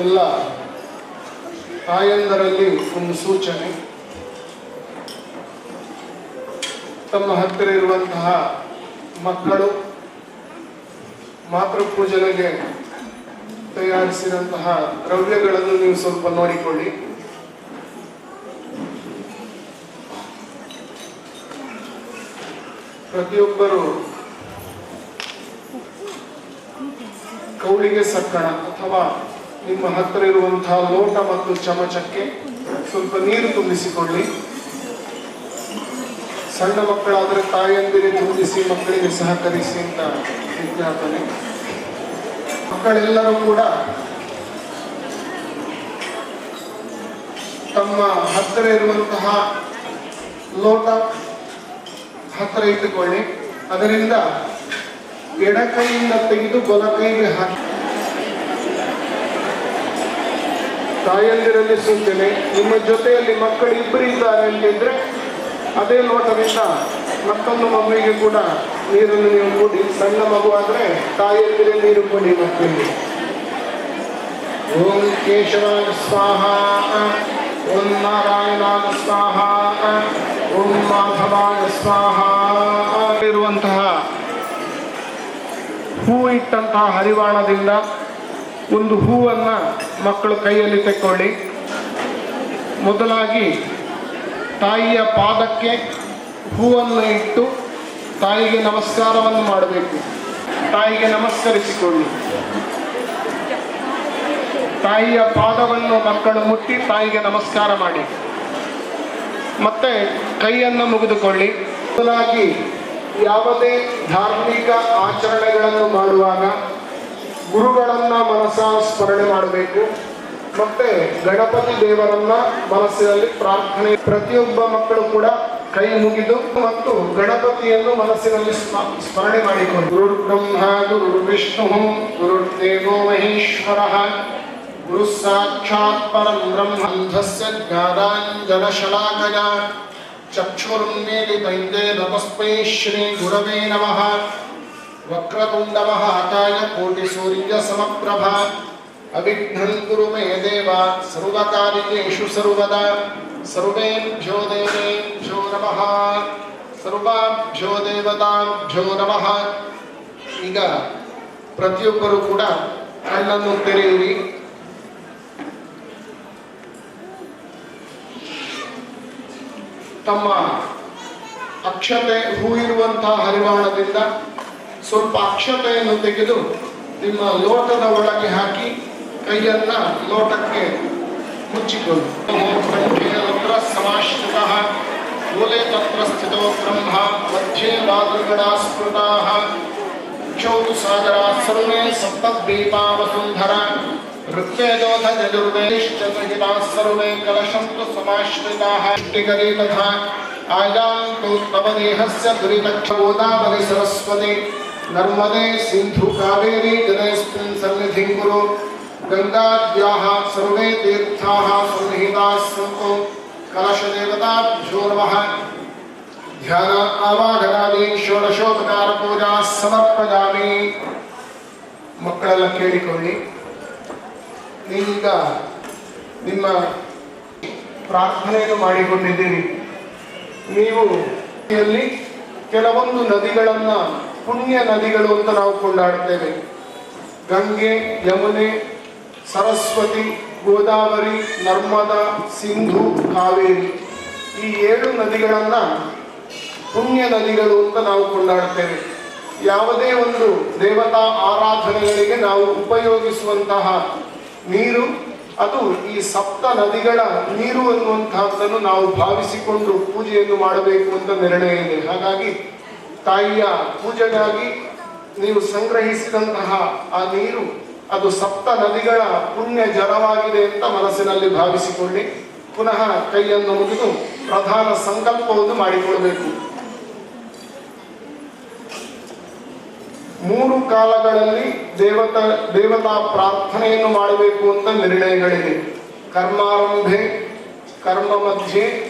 ಎಲ್ಲ ತಾಯಂದರಲ್ಲಿ ಒಂದು ಸೂಚನೆ, ತಮ್ಮ ಹತ್ತಿರ ಇರುವಂತಹ ಮಕ್ಕಳು ಮಾತೃಪೂಜನೆಗೆ ತಯಾರಿಸಿದಂತಹ ದ್ರವ್ಯಗಳನ್ನು ನೀವು ಸ್ವಲ್ಪ ನೋಡಿಕೊಳ್ಳಿ. ಪ್ರತಿಯೊಬ್ಬರು ಕೌಳಿಗೆ ಸಕ್ಕಣ ಅಥವಾ ನಿಮ್ಮ ಹತ್ತಿರ ಇರುವಂತಹ ಲೋಟ ಮತ್ತು ಚಮಚಕ್ಕೆ ಸ್ವಲ್ಪ ನೀರು ತುಂಬಿಸಿಕೊಳ್ಳಿ. ಸಣ್ಣ ಮಕ್ಕಳಾದರೆ ತಾಯಂದಿರೆ ತುಂಬಿಸಿ ಮಕ್ಕಳಿಗೆ ಸಹಕರಿಸಿ ಅಂತ ವಿಜ್ಞಾಪನೆ. ಮಕ್ಕಳೆಲ್ಲರೂ ಕೂಡ ತಮ್ಮ ಹತ್ತಿರ ಇರುವಂತಹ ಲೋಟ ಹತ್ತಿರ ಇಟ್ಟುಕೊಳ್ಳಿ. ಅದರಿಂದ ಎಡಕೈಯಿಂದ ತೆಗೆದು ಬಲಕೈಗೆ ಹಾಕಿ. ತಾಯಂದಿರಲ್ಲಿ ಸೂಚನೆ, ನಿಮ್ಮ ಜೊತೆಯಲ್ಲಿ ಮಕ್ಕಳು ಇಬ್ಬರು ಇದ್ದಾರೆ ಅಂತಿದ್ರೆ ಅದೇ ಲೋಟದಿಂದ ಮತ್ತೊಂದು ಮಗುವಿಗೆ ಕೂಡ ನೀರನ್ನು ನೀವು ಕೊಡಿ. ಸಣ್ಣ ಮಗು ಆದ್ರೆ ತಾಯಂದಿರೇ ನೀರು ಕೊಡಿ ಮಕ್ಕಳಿಗೆ. ಓಂ ಕೇಶವಾಯ ಸ್ವಾಹ, ಓಂ ನಾರಾಯಣಾಯ ಸ್ವಾಹ, ಓಂ ಮಾಧವಾಯ ಸ್ವಾಹ. ಇರುವಂತಹ ಹೂ ಇಟ್ಟಂತಹ ಹರಿವಾಣದಿಂದ ಒಂದು ಹೂವನ್ನ ಮಕ್ಕಳು ಕೈಯಲ್ಲಿ ತೆಕ್ಕೊಳ್ಳಿ. ಮೊದಲಾಗಿ ತಾಯಿಯ ಪಾದಕ್ಕೆ ಹೂವನ್ನು ಇಟ್ಟು ತಾಯಿಗೆ ನಮಸ್ಕಾರವನ್ನು ಮಾಡಬೇಕು. ತಾಯಿಗೆ ನಮಸ್ಕರಿಸಿಕೊಳ್ಳಿ. ತಾಯಿಯ ಪಾದವನ್ನು ಮಕ್ಕಳು ಮುಟ್ಟಿ ತಾಯಿಗೆ ನಮಸ್ಕಾರ ಮಾಡಿ. ಮತ್ತೆ ಕೈಯನ್ನು ಮುಗಿದುಕೊಳ್ಳಿ. ಮೊದಲಾಗಿ ಯಾವುದೇ ಧಾರ್ಮಿಕ ಆಚರಣೆಗಳನ್ನು ಮಾಡುವಾಗ ಗುರುಗಳನ್ನ ಮನಸ್ಸ ಸ್ಮರಣೆ ಮಾಡಬೇಕು. ಮತ್ತೆ ಗಣಪತಿ ದೇವರನ್ನ ಮನಸ್ಸಿನಲ್ಲಿ ಪ್ರಾರ್ಥನೆ. ಪ್ರತಿಯೊಬ್ಬ ಮಕ್ಕಳು ಕೂಡ ಕೈ ಮುಗಿದು ಮತ್ತು ಗಣಪತಿಯನ್ನು ಮನಸ್ಸಿನಲ್ಲಿ ಸ್ಮರಣೆ ಮಾಡಿಕೊಂಡು, ಗುರು ಬ್ರಹ್ಮ ಗುರು ವಿಷ್ಣು ಗುರುರ್ದೇವೋ ಮಹೇಶ್ವರ ಗುರು ಸಾಕ್ಷಾತ್ ಪರಂ ಬ್ರಹ್ಮ. ಅಂಧಸ್ಯ ಜ್ಞಾನಾಂಜನ ಶಲಾಕಯ ಚಕ್ಷುರುನ್ಮೀಲಿತೈಂದೇನ ತಸ್ಮೈ ಶ್ರೀ ಗುರವೇ ನಮಃ. ವಕ್ರತುಂಡ ಮಹಾಕಾಯ ಕೋಟಿ ಸೂರ್ಯ ಸಮಪ್ರಭ ಅವಿಘ್ನಂ ಕುರು ಮೇ ದೇವ ಸರ್ವಕಾರ್ಯೇಷು ಸರ್ವದಾ. ಸರ್ವೇಭ್ಯೋ ದೇವೇಭ್ಯೋ ನಮಃ, ಸರ್ವಾಭ್ಯೋ ದೇವತಾಭ್ಯೋ ನಮಃ. ಈಗ ಪ್ರತಿಯೊಬ್ಬರು ಕೂಡ ಕಣ್ಣನ್ನು ತೆರೆಯಿರಿ. ತಮ್ಮ ಅಕ್ಷತೆ ಹೂ ಇರುವಂತಹ ಹರಿವಾಣದಿಂದ ಸ್ವಲ್ಪ ಅಕ್ಷತೆಯನ್ನು ತೆಗೆದು ನಿಮ್ಮ ಲೋಟದ ಒಳಗೆ ಹಾಕಿ ಕೈಯನ್ನ ಲೋಟಕ್ಕೆ ಮುಚ್ಚಿಕೊಳ್ಳಿ. ಸಮಾಶ್ರಿತ ಮೂಲೆ ತತ್ರ ಸ್ಥಿತೋ ಬ್ರಹ್ಮ ಮಧ್ಯೆ ಬಾದೃಗಣಾ ಸ್ಮೃತಾಃ ಕ್ಷೌತು ಸಾಗರ ಸರ್ವೇ ಸಪ್ತದ್ವೀಪಾ ವಸುಂಧರ ಋಗ್ವೇದೋಥ ಯಜುರ್ವೇದಿಶ್ಚತುರ್ಹಿತಾಃ ಸರ್ವೇ ಕಲಶಂತು ಸಮಾಶ್ರಿತಾಃ. ಇಷ್ಟಿಕರಿ ತಥಾ ಆಯಾಂತು ತವ ದೇಹಸ್ಯ ದುರಿತಕ್ಷ ಗೋದಾವರಿ ಸರಸ್ವತಿ ನರ್ಮದೆ ಸಿಂಧು ಕಾವೇರಿ ಜಲೇಸ್ಮಿನ್ ಸನ್ನಿಧಿಂ ಕುರು. ಗಂಗಾದ್ಯಾಃ ಸರ್ವೇ ತೀರ್ಥಾಃ ಸನ್ನಿಹಿತಾಃ ಸಂತು ಕಲಶದೇವತಾಭ್ಯೋ ನಮಃ. ಧ್ಯಾನ ಆವಾಹನಾದಿ ಷೋಡಶೋಪಚಾರ ಪೂಜಾ ಸಮರ್ಪಯಾಮಿ. ಮಕ್ಕಳೆಲ್ಲ ಕೇಳಿಕೊಳ್ಳಿ. ನೀವೀಗ ನಿಮ್ಮ ಪ್ರಾರ್ಥನೆಯನ್ನು ಮಾಡಿಕೊಂಡಿದ್ದೀರಿ. ನೀವು ಕೆಲವೊಂದು ನದಿಗಳನ್ನ ಪುಣ್ಯ ನದಿಗಳು ಅಂತ ನಾವು ಕೊಂಡಾಡುತ್ತೇವೆ. ಗಂಗೆ, ಯಮುನೆ, ಸರಸ್ವತಿ, ಗೋದಾವರಿ, ನರ್ಮದಾ, ಸಿಂಧು, ಕಾವೇರಿ, ಈ 7 ನದಿಗಳನ್ನ ಪುಣ್ಯ ನದಿಗಳು ಅಂತ ನಾವು ಕೊಂಡಾಡುತ್ತೇವೆ. ಯಾವುದೇ ಒಂದು ದೇವತಾ ಆರಾಧನೆಗಳಿಗೆ ನಾವು ಉಪಯೋಗಿಸುವಂತಹ ನೀರು ಅದು ಈ ಸಪ್ತ ನದಿಗಳ ನೀರು ಅನ್ನುವಂತಹದ್ದನ್ನು ನಾವು ಭಾವಿಸಿಕೊಂಡು ಪೂಜೆಯನ್ನು ಮಾಡಬೇಕು ಅಂತ ನಿರ್ಣಯ ಇದೆ. ಹಾಗಾಗಿ ತಾಯಿಯ ಪೂಜೆಗಾಗಿ ನೀವು ಸಂಗ್ರಹಿಸಿದಂತಹ ಆ ನೀರು ಅದು ಸಪ್ತ ನದಿಗಳ ಪುಣ್ಯ ಜಲವಾಗಿದೆ ಅಂತ ಮನಸ್ಸಿನಲ್ಲಿ ಭಾವಿಸಿಕೊಳ್ಳಿ. ಪುನಃ ಕೈಯನ್ನು ಮುಗಿದು ಪ್ರಧಾನ ಸಂಕಲ್ಪವನ್ನು ಮಾಡಿಕೊಳ್ಳಬೇಕು. 3 ಕಾಲಗಳಲ್ಲಿ ದೇವತಾ ಪ್ರಾರ್ಥನೆಯನ್ನು ಮಾಡಬೇಕು ಅಂತ ನಿರ್ಣಯಗಳಿದೆ. ಕರ್ಮಾರಂಭೆ, ಕರ್ಮ ಮಧ್ಯೆ,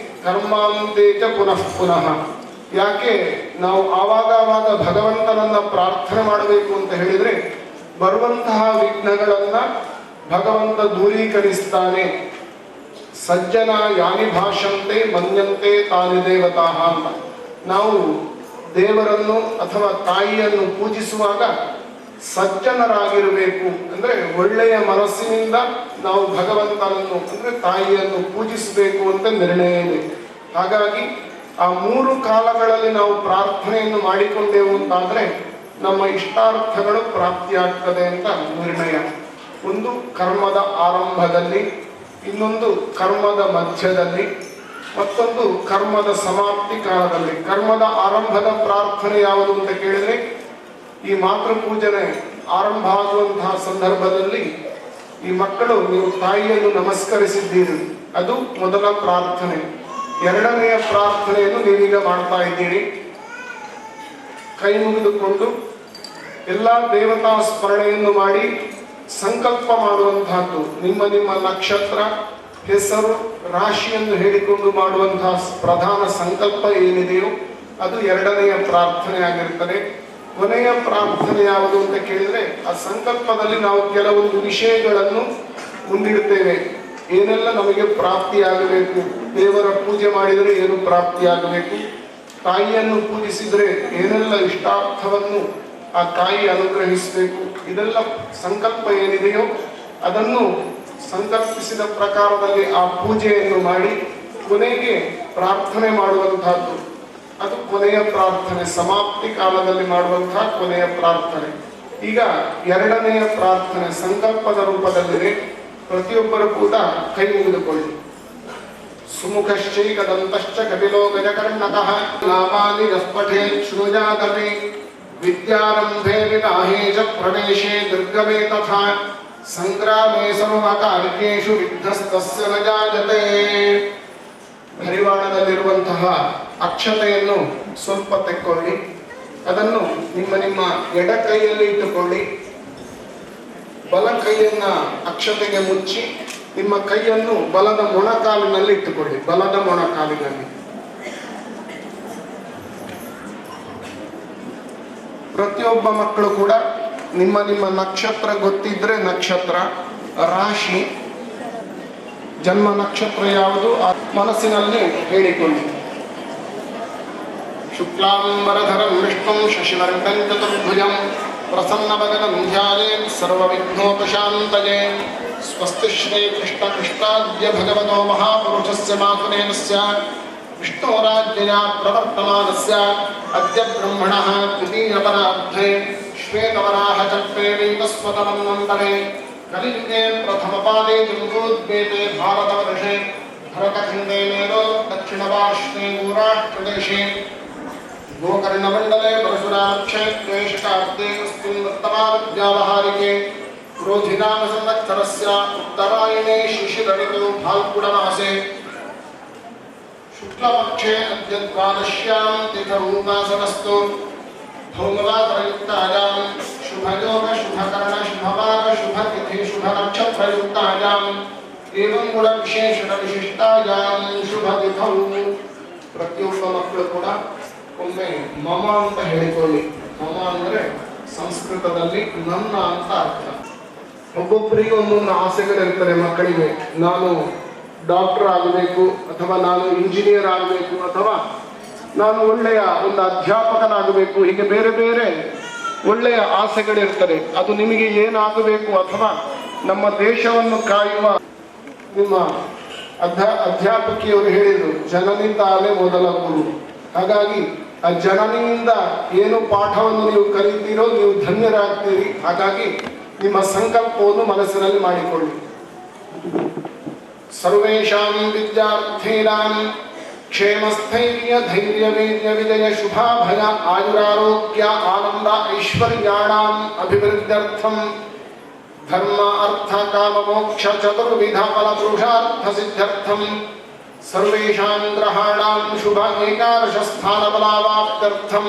ಕರ್ಮಾಂತೆ ಚ ಪುನಃ ಪುನಃ. ಯಾಕೆ ನಾವು ಆವಾಗ ಭಗವಂತನನ್ನ ಪ್ರಾರ್ಥನೆ ಮಾಡಬೇಕು ಅಂತ ಹೇಳಿದ್ರೆ ಬರುವಂತಹ ವಿಘ್ನಗಳನ್ನ ಭಗವಂತ ದೂರೀಕರಿಸ್ತಾನೆ. ಸಜ್ಜನ ಯಾನಿ ಭಾಷಂತೆ ಮನ್ಯಂತೆ ತಾನಿ ದೇವತಾ ಅಂತ. ನಾವು ದೇವರನ್ನು ಅಥವಾ ತಾಯಿಯನ್ನು ಪೂಜಿಸುವಾಗ ಸಜ್ಜನರಾಗಿರಬೇಕು. ಅಂದ್ರೆ ಒಳ್ಳೆಯ ಮನಸ್ಸಿನಿಂದ ನಾವು ಭಗವಂತನನ್ನು ಅಂದ್ರೆ ತಾಯಿಯನ್ನು ಪೂಜಿಸಬೇಕು ಅಂತ ನಿರ್ಣಯ ಇದೆ. ಹಾಗಾಗಿ ಆ 3 ಕಾಲಗಳಲ್ಲಿ ನಾವು ಪ್ರಾರ್ಥನೆಯನ್ನು ಮಾಡಿಕೊಂಡೆವು ಅಂತಾದ್ರೆ ನಮ್ಮ ಇಷ್ಟಾರ್ಥಗಳು ಪ್ರಾಪ್ತಿಯಾಗ್ತದೆ ಅಂತ ನಿರ್ಣಯ. ಒಂದು ಕರ್ಮದ ಆರಂಭದಲ್ಲಿ, ಇನ್ನೊಂದು ಕರ್ಮದ ಮಧ್ಯದಲ್ಲಿ, ಮತ್ತೊಂದು ಕರ್ಮದ ಸಮಾಪ್ತಿ ಕಾಲದಲ್ಲಿ. ಕರ್ಮದ ಆರಂಭದ ಪ್ರಾರ್ಥನೆ ಯಾವುದು ಅಂತ ಕೇಳಿದ್ರೆ, ಈ ಮಾತೃಪೂಜನೆ ಆರಂಭ ಆಗುವಂತಹ ಸಂದರ್ಭದಲ್ಲಿ ಈ ಮಕ್ಕಳು ನೀವು ತಾಯಿಯನ್ನು ನಮಸ್ಕರಿಸಿದ್ದೀರಿ, ಅದು ಮೊದಲ ಪ್ರಾರ್ಥನೆ. ಎರಡನೆಯ ಪ್ರಾರ್ಥನೆಯನ್ನು ನೀವೀಗ ಮಾಡ್ತಾ ಇದ್ದೀರಿ. ಕೈ ಮುಗಿದುಕೊಂಡು ಎಲ್ಲ ದೇವತಾ ಸ್ಮರಣೆಯನ್ನು ಮಾಡಿ ಸಂಕಲ್ಪ ಮಾಡುವಂತಹದ್ದು. ನಿಮ್ಮ ನಿಮ್ಮ ನಕ್ಷತ್ರ, ಹೆಸರು, ರಾಶಿಯನ್ನು ಹೇಳಿಕೊಂಡು ಮಾಡುವಂತಹ ಪ್ರಧಾನ ಸಂಕಲ್ಪ ಏನಿದೆಯೋ ಅದು ಎರಡನೆಯ ಪ್ರಾರ್ಥನೆ ಆಗಿರ್ತದೆ. ಕೊನೆಯ ಪ್ರಾರ್ಥನೆ ಯಾವುದು ಅಂತ ಕೇಳಿದ್ರೆ, ಆ ಸಂಕಲ್ಪದಲ್ಲಿ ನಾವು ಕೆಲವೊಂದು ವಿಷಯಗಳನ್ನು ಮುಂದಿಡುತ್ತೇವೆ. ಏನೆಲ್ಲ ನಮಗೆ ಪ್ರಾಪ್ತಿಯಾಗಬೇಕು, ದೇವರ ಪೂಜೆ ಮಾಡಿದರೆ ಏನು ಪ್ರಾಪ್ತಿಯಾಗಬೇಕು, ತಾಯಿಯನ್ನು ಪೂಜಿಸಿದರೆ ಏನೆಲ್ಲ ಇಷ್ಟಾರ್ಥವನ್ನು ಆ ತಾಯಿ ಅನುಗ್ರಹಿಸಬೇಕು, ಇದೆಲ್ಲ ಸಂಕಲ್ಪ ಏನಿದೆಯೋ ಅದನ್ನು ಸಂಕಲ್ಪಿಸಿದ ಪ್ರಕಾರದಲ್ಲಿ ಆ ಪೂಜೆಯನ್ನು ಮಾಡಿ ಕೊನೆಗೆ ಪ್ರಾರ್ಥನೆ ಮಾಡುವಂತಹದ್ದು. ಅದು ಕೊನೆಯ ಪ್ರಾರ್ಥನೆ, ಸಮಾಪ್ತಿ ಕಾಲದಲ್ಲಿ ಮಾಡುವಂತಹ ಕೊನೆಯ ಪ್ರಾರ್ಥನೆ. ಈಗ ಎರಡನೆಯ ಪ್ರಾರ್ಥನೆ ಸಂಕಲ್ಪದ ರೂಪದಲ್ಲಿದೆ. ಪ್ರತಿಯೊಬ್ಬರು ಕೂಡ ಕೈ ಮುಗಿದುಕೊಳ್ಳಿ. ಸುಮುಖಶ್ಚೈಕದಂತಶ್ಚ ಕಪಿಲೋ ಗಜಕರ್ಣಕಃ ನಾಮಾನಿ ಯಸ್ಪಠೇ ಶೃಣುಜಾತಮೇ ವಿದ್ಯಾರಂಭೆ ವಿನಾಹೇ ಚ ಪ್ರವೇಶೇ ದುರ್ಗಮೇ ತಥಾ ಸಂಗ್ರಾಮೇ ಸರ್ವಕಾರ್ಯೇಷು ವಿಧ್ವಸ್ತಸ್ಯ ನ ಜಾಯತೆ. ಹರಿವಾಣದಲ್ಲಿರುವಂತಹ ಅಕ್ಷತೆಯನ್ನು ಸ್ವಲ್ಪ ತೆಕ್ಕೊಳ್ಳಿ. ಅದನ್ನು ನಿಮ್ಮ ನಿಮ್ಮ ಎಡ ಕೈಯಲ್ಲಿ ಇಟ್ಟುಕೊಳ್ಳಿ. ಬಲ ಕೈಯನ್ನ ಅಕ್ಷತೆಗೆ ಮುಚ್ಚಿ ನಿಮ್ಮ ಕೈಯನ್ನು ಬಲದ ಮೊಣಕಾಲಿನಲ್ಲಿ ಇಟ್ಟುಕೊಳ್ಳಿ. ಬಲದ ಮೊಣಕಾಲಿನಲ್ಲಿ ಪ್ರತಿಯೊಬ್ಬ ಮಕ್ಕಳು ಕೂಡ ನಿಮ್ಮ ನಿಮ್ಮ ನಕ್ಷತ್ರ ಗೊತ್ತಿದ್ರೆ ನಕ್ಷತ್ರ, ರಾಶಿ, ಜನ್ಮ ನಕ್ಷತ್ರ ಯಾವುದು ಆ ಮನಸ್ಸಿನಲ್ಲಿ ಹೇಳಿಕೊಳ್ಳಿ. ಶುಕ್ಲಾಂಬರಧರಂ ವಿಷ್ಣುಂ ಶಶಿವರ್ಣಂ ಚತುರ್ಭುಜಂ ಪ್ರಸನ್ನವದನಂ ಧ್ಯಾಯೇತ್ ಸರ್ವವಿಘ್ನೋಪಶಾಂತಯೇ. ಸ್ವಸ್ತಿ ಶ್ರೀ ಕೃಷ್ಣ ಕೃಷ್ಣಾದ್ಯ ಭಗವತೋ ಮಹಾಪುರುಷಸ್ಯ ಮಾತುನೇನಸ್ಯ ವಿಷ್ಣೋರಾಜ್ಞಯಾ ಪ್ರವರ್ತಮಾನಸ್ಯ ಅದ್ಯ ಬ್ರಹ್ಮಣಃ ದ್ವಿತೀಯಪರಾರ್ಧೆ ಶ್ವೇತವರಾಹ ಚಕ್ರೆ ವೈವಸ್ವತಮನ್ವಂತರೆ ಕಲಿಯುಗೆ ಪ್ರಥಮಪಾದೇ ಜಂಬೂದ್ವೇತೆ ಭಾರತವರ್ಷೆ ಭರತಖಂಡೇ ಮೇರೋ ದಕ್ಷಿಣಪಾರ್ಶ್ವೇ ಗೋರಾಷ್ಟ್ರದೇಶೆ ಗೋಕರ್ಣಮಂಡಲೆ ಪರಶುರಾಕ್ಷೇತ್ರೇ ಶತಾಬ್ದೇ ಅಸ್ಮಿನ್ ವರ್ತಮಾನವ್ಯಾವಹಾರಿಕೆ ಕ್ರೋಧಿನಾಮ ಸಂವತ್ಸರಸ್ಯ ಉತ್ತರಾಯಣೇ ಶಿಶಿರಋತೌ ಫಾಲ್ಗುಣಮಾಸೆ ಶುಕ್ಲಪಕ್ಷೇ ಅದ್ಯ ದ್ವಾದಶ್ಯಾಂ ತಿಥಿರುಮಾಸನಸ್ತು ಭೌಮವಾತರಯುಕ್ತಾಯಾಂ ಶುಭಯೋಗ ಶುಭಕರ್ಣ ಶುಭವಾರ ಶುಭತಿಥಿ ಶುಭನಕ್ಷತ್ರಯುಕ್ತಾಯಾಂ ಏವಂ ಗುಣ ವಿಶೇಷಣ ವಿಶಿಷ್ಟಾಯಾಂ ಶುಭತಿಥೌ. ಪ್ರತಿಯೊಬ್ಬ ಮಕ್ಕಳು ಕೂಡ ಒಮ್ಮೆ ಮಮ ಅಂತ ಹೇಳಿಕೊಳ್ಳಿ. ಮಮ ಅಂದ್ರೆ ಸಂಸ್ಕೃತದಲ್ಲಿ ನನ್ನ ಅಂತ ಅರ್ಥ. ಒಬ್ಬೊಬ್ಬರಿಗೆ ಒಂದೊಂದು ಆಸೆಗಳಿರ್ತದೆ ಮಕ್ಕಳಿಗೆ. ನಾನು ಡಾಕ್ಟರ್ ಆಗಬೇಕು, ಅಥವಾ ನಾನು ಇಂಜಿನಿಯರ್ ಆಗಬೇಕು, ಅಥವಾ ನಾನು ಒಳ್ಳೆಯ ಒಂದು ಅಧ್ಯಾಪಕನಾಗಬೇಕು. ಹೀಗೆ ಬೇರೆ ಬೇರೆ ಒಳ್ಳೆಯ ಆಸೆಗಳಿರ್ತದೆ. ಅದು ನಿಮಗೆ ಏನಾಗಬೇಕು, ಅಥವಾ ನಮ್ಮ ದೇಶವನ್ನು ಕಾಯುವ ನಿಮ್ಮ ಅಧ್ಯಾಪಕಿಯವರು ಹೇಳಿದರು, ಜನನಿ ತಾನೇ ಮೊದಲ ಗುರು. ಹಾಗಾಗಿ ಆ ಜನನಿಯಿಂದ ಏನು ಪಾಠವನ್ನು ನೀವು ಕಲಿತೀರೋ ನೀವು ಧನ್ಯರಾಗ್ತೀರಿ. ಹಾಗಾಗಿ ನಿಮ್ಮ ಸಂಕಲ್ಪವನ್ನು ಮನಸ್ಸಿನಲ್ಲಿ ಮಾಡಿಕೊಳ್ಳಿ. ಸರ್ವೇಷಾಂ ವಿದ್ಯಾರ್ಥೀನಾಂ ಕ್ಷೇಮಸ್ಥೈರ್ಯ ಧೈರ್ಯ ವೀರ್ಯ ವಿಜಯ ಶುಭಾಭಯ ಆಯುರಾರೋಗ್ಯ ಆನಂದ ಐಶ್ವರ್ಯಾಣಾಂ ಅಭಿವೃದ್ಧ್ಯರ್ಥಂ ಧರ್ಮ ಅರ್ಥ ಕಾಮ ಮೋಕ್ಷ ಚತುರ್ವಿಧ ಫಲ ಪುರುಷಾರ್ಥ ಸಿದ್ಧ್ಯರ್ಥಂ ಸರ್ವೇಷಾಂ ಗ್ರಹಾಣಾಂ ಶುಭ ಏಕಾದಶ ಸ್ಥಾನ ಬಲಾವಾಪ್ತ್ಯರ್ಥಂ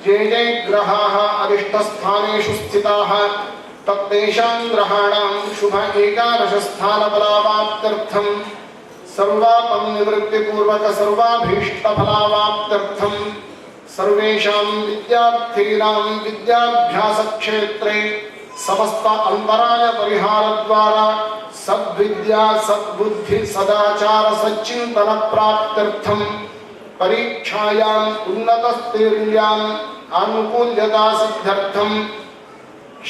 ಯೇ ಯೇ ಗ್ರಹಾಃ ಅರಿಷ್ಟಸ್ಥಾನೇಷು ಸ್ಥಿತಾಃ ತತ್ತೇಷಾಂ ಗ್ರಹಾಣಾಂ ಶುಭ ಏಕಾದಶ ಸ್ಥಾನ ಬಲಾವಾಪ್ತ್ಯರ್ಥಂ ಸರ್ವಾಪಂ ನಿವೃತ್ತಿ ಪೂರ್ವಕ ಸರ್ವಾಭೀಷ್ಟ ಫಲಾವಾಪ್ತ್ಯರ್ಥಂ ಸರ್ವೇಷಾಂ ವಿದ್ಯಾರ್ಥೀನಾಂ ವಿದ್ಯಾಭ್ಯಾಸ ಕ್ಷೇತ್ರೇ ಸಮಸ್ತ ಅಂತರಾಯ ಪರಿಹಾರ ದ್ವಾರ ಸದ್ವಿದ್ಯಾ ಸದ್ಬುದ್ಧಿ ಸದಾಚಾರ ಸಚ್ಚಿಂತನ ಪ್ರಾಪ್ತ್ಯರ್ಥಂ ಪರೀಕ್ಷಾಯಾಂ ಉನ್ನತಸ್ಥೈರ್ಯಾಂ ಆನುಕೂಲ್ಯತಾ ಸಿದ್ಧ್ಯರ್ಥಂ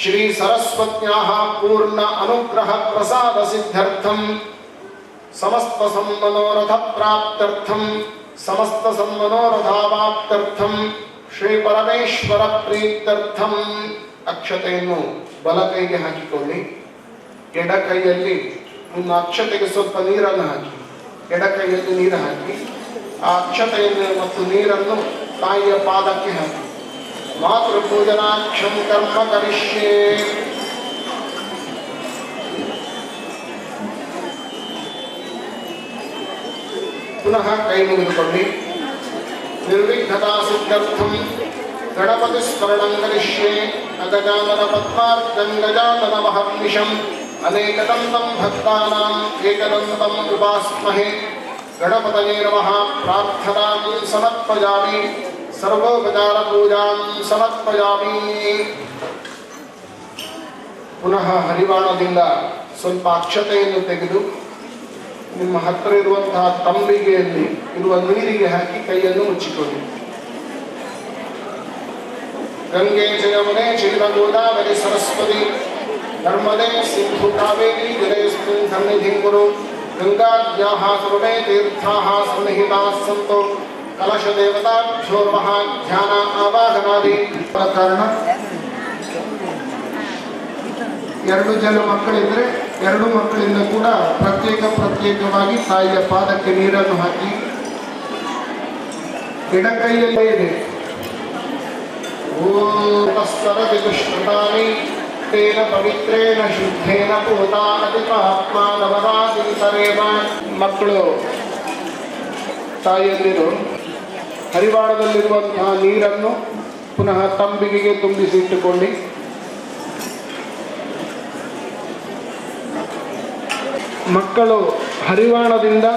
ಶ್ರೀ ಸರಸ್ವತ್ಯಾಃ ಪೂರ್ಣ ಅನುಗ್ರಹ ಪ್ರಸಾದ ಸಿದ್ಧ್ಯರ್ಥಂ ಸಮಸ್ತ ಸನ್ಮನೋರಥ ಪ್ರಾಪ್ತ್ಯರ್ಥಂ ಸಮಸ್ತ ಸನ್ಮನೋರಥಾವಾಪ್ತ್ಯರ್ಥಂ ಶ್ರೀ ಪರಮೇಶ್ವರ ಪ್ರೀತ್ಯರ್ಥಂ ಅಕ್ಷತೆಯನ್ನು ಬಲ ಕೈಗೆ ಹಾಕಿಕೊಳ್ಳಿ. ಎಡ ಕೈಯಲ್ಲಿ ನಿಮ್ಮ ಅಕ್ಷತೆಗೆ ಸ್ವಲ್ಪ ನೀರನ್ನು ಹಾಕಿ, ಎಡ ಕೈಯಲ್ಲಿ ನೀರು ಹಾಕಿ ಆ ಅಕ್ಷತೆಯನ್ನು ಮತ್ತು ನೀರನ್ನು ತಾಯಿಯ ಪಾದಕ್ಕೆ ಹಾಕಿ. ಮಾತೃ ಪೂಜನಾಕ್ಷಂ ಕರ್ಮ ಕರಿಷ್ಯೇ. ಪುನಃ ಕೈ ಮುಗಿದುಕೊಳ್ಳಿ. ನಿರ್ವಿಘ್ನತಾ ಸಿದ್ಧರ್ಥಂ ಗಣಪತಿ ಸ್ಮರಣಂ ಕರಿಷ್ಯೇ. ಅಗಜಾನನ ಪದ್ಮಾರ್ಕಂ ಗಜಾನನ ಮಹರ್ನಿಶಂ ಅನೇಕದಂತಂ ಭಕ್ತಾನಾಂ ಏಕದಂತಂ ಉಪಾಸ್ಮಹೇ. ಗಣಪತಯೇ ನಮಃ ಪ್ರಾರ್ಥನಾಂ ಸಮರ್ಪಯಾಮಿ. ಸರ್ವೋಪಚಾರ ಪೂಜಾಂ ಸಮರ್ಪಯಾಮಿ. ಪುನಃ ಹರಿವಾಣದಿಂದ ಸ್ವಲ್ಪ ಅಕ್ಷತೆಯನ್ನು ತೆಗೆದು ನಿಮ್ಮ ಹತ್ತಿರ ಇರುವಂತಹ ತಂಬಿಗೆಯಲ್ಲಿ ಇರುವ ನೀರಿಗೆ ಹಾಕಿ ಕೈಯನ್ನು ಮುಚ್ಚಿಕೊಳ್ಳಿ. ಗಂಗೆ ಚ ಯಮುನೆ ಚೈವ ಗೋದಾವರಿ ಸರಸ್ವತಿ ನರ್ಮದೆ ಸಿಂಧು ಕಾವೇರಿ ಜಲೇಸ್ಮಿನ್ ಸನ್ನಿಧಿಂ ಕುರು. ಗಂಗಾದ್ಯಾಃ ಸರ್ವೇ ತೀರ್ಥಾಃ ಸನ್ನಿಹಿತಾಃ ಸಂತು. ಕಲಶ ದೇವತಾಭ್ಯೋ ನಮಃ ಧ್ಯಾನ ಆವಾಹನಾದಿ. ಕಾರಣ ಎರಡು ಜನ ಮಕ್ಕಳಿದ್ರೆ ಎರಡು ಮಕ್ಕಳಿಂದ ಕೂಡ ಪ್ರತ್ಯೇಕವಾಗಿ ತಾಯಿಯ ಪಾದಕ್ಕೆ ನೀರನ್ನು ಹಾಕಿ. ಎಡಕೈಯಲ್ಲೇ ಇದೆ. ಓಸ್ಮರವಿದುಷ್ಕೃತಾನಿ ತೇನ ಪವಿತ್ರೇಣ ಶುದ್ಧೇನ ಪೂತಾ ಅತಿಪಾತ್ಮ ನವರಾದಿಂತರೇವ. ಮಕ್ಕಳು ತಾಯಿಯಲ್ಲಿರು ಹರಿವಾಣದಲ್ಲಿರುವಂತಹ ನೀರನ್ನು ಪುನಃ ತಂಬಿಗೆಗೆ ತುಂಬಿಸಿ ಇಟ್ಟುಕೊಳ್ಳಿ. ಮಕ್ಕಳು ಹರಿವಾಣದಿಂದ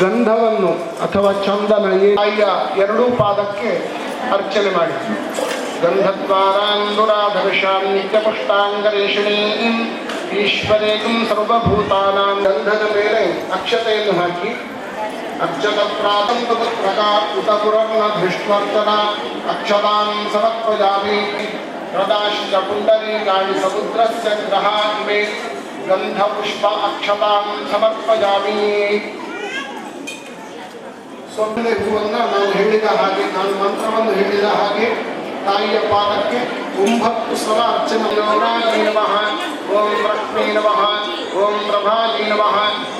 ಗಂಧವನ್ನು ಅಥವಾ ಚಂದನ ತಾಯಿಯ ಎರಡೂ ಪಾದಕ್ಕೆ ಅರ್ಚನೆ ಮಾಡಿ. ಗಂಧದ್ವಾರಾಂದುರಾಧರ್ಷಾಂ ನಿತ್ಯಪುಷ್ಟಾಂಗರೇಷಣೀಂ ಈಶ್ವರೇಕಂ ಸರ್ವಭೂತಾನಾಂ. ಗಂಧದ ಮೇಲೆ ಅಕ್ಷತೆಯನ್ನು ಹಾಕಿ ಅಕ್ಷತ ಪ್ರಾತಂತ್ರಕಾ ಉತಪುರರ್ಣ ಧೃಷ್ಟ್ವರ್ಚನ ಅಕ್ಷತಾಂ ಸಮರ್ಪಯಾಮಿ. ಹೃದಾಶ್ಚ ಪುಂಡರೀಕಾಣಿ ಸಮುದ್ರಸ್ಯ ಗ್ರಹಾ ಇಮೇ. ಗಂಧ ಪುಷ್ಪ ಅಕ್ಷತಾಂ ಸಮರ್ಪಯಾಮಿ. ಸೊನ್ನೆ ಹೂವನ್ನು ನಾವು ಹೇಳಿದ ಹಾಗೆ, ನಾನು ಮಂತ್ರವನ್ನು ಹೇಳಿದ ಹಾಗೆ ತಾಯಿಯ ಪಾದಕ್ಕೆ 9 ಸಲ ಅರ್ಚನೆ. ಓಂ ನಮಃ, ಓಂ ಲಕ್ಷ್ಮೀ ನಮಃ, ಓಂ ಪ್ರಭಾಲಿ ನಮಃ,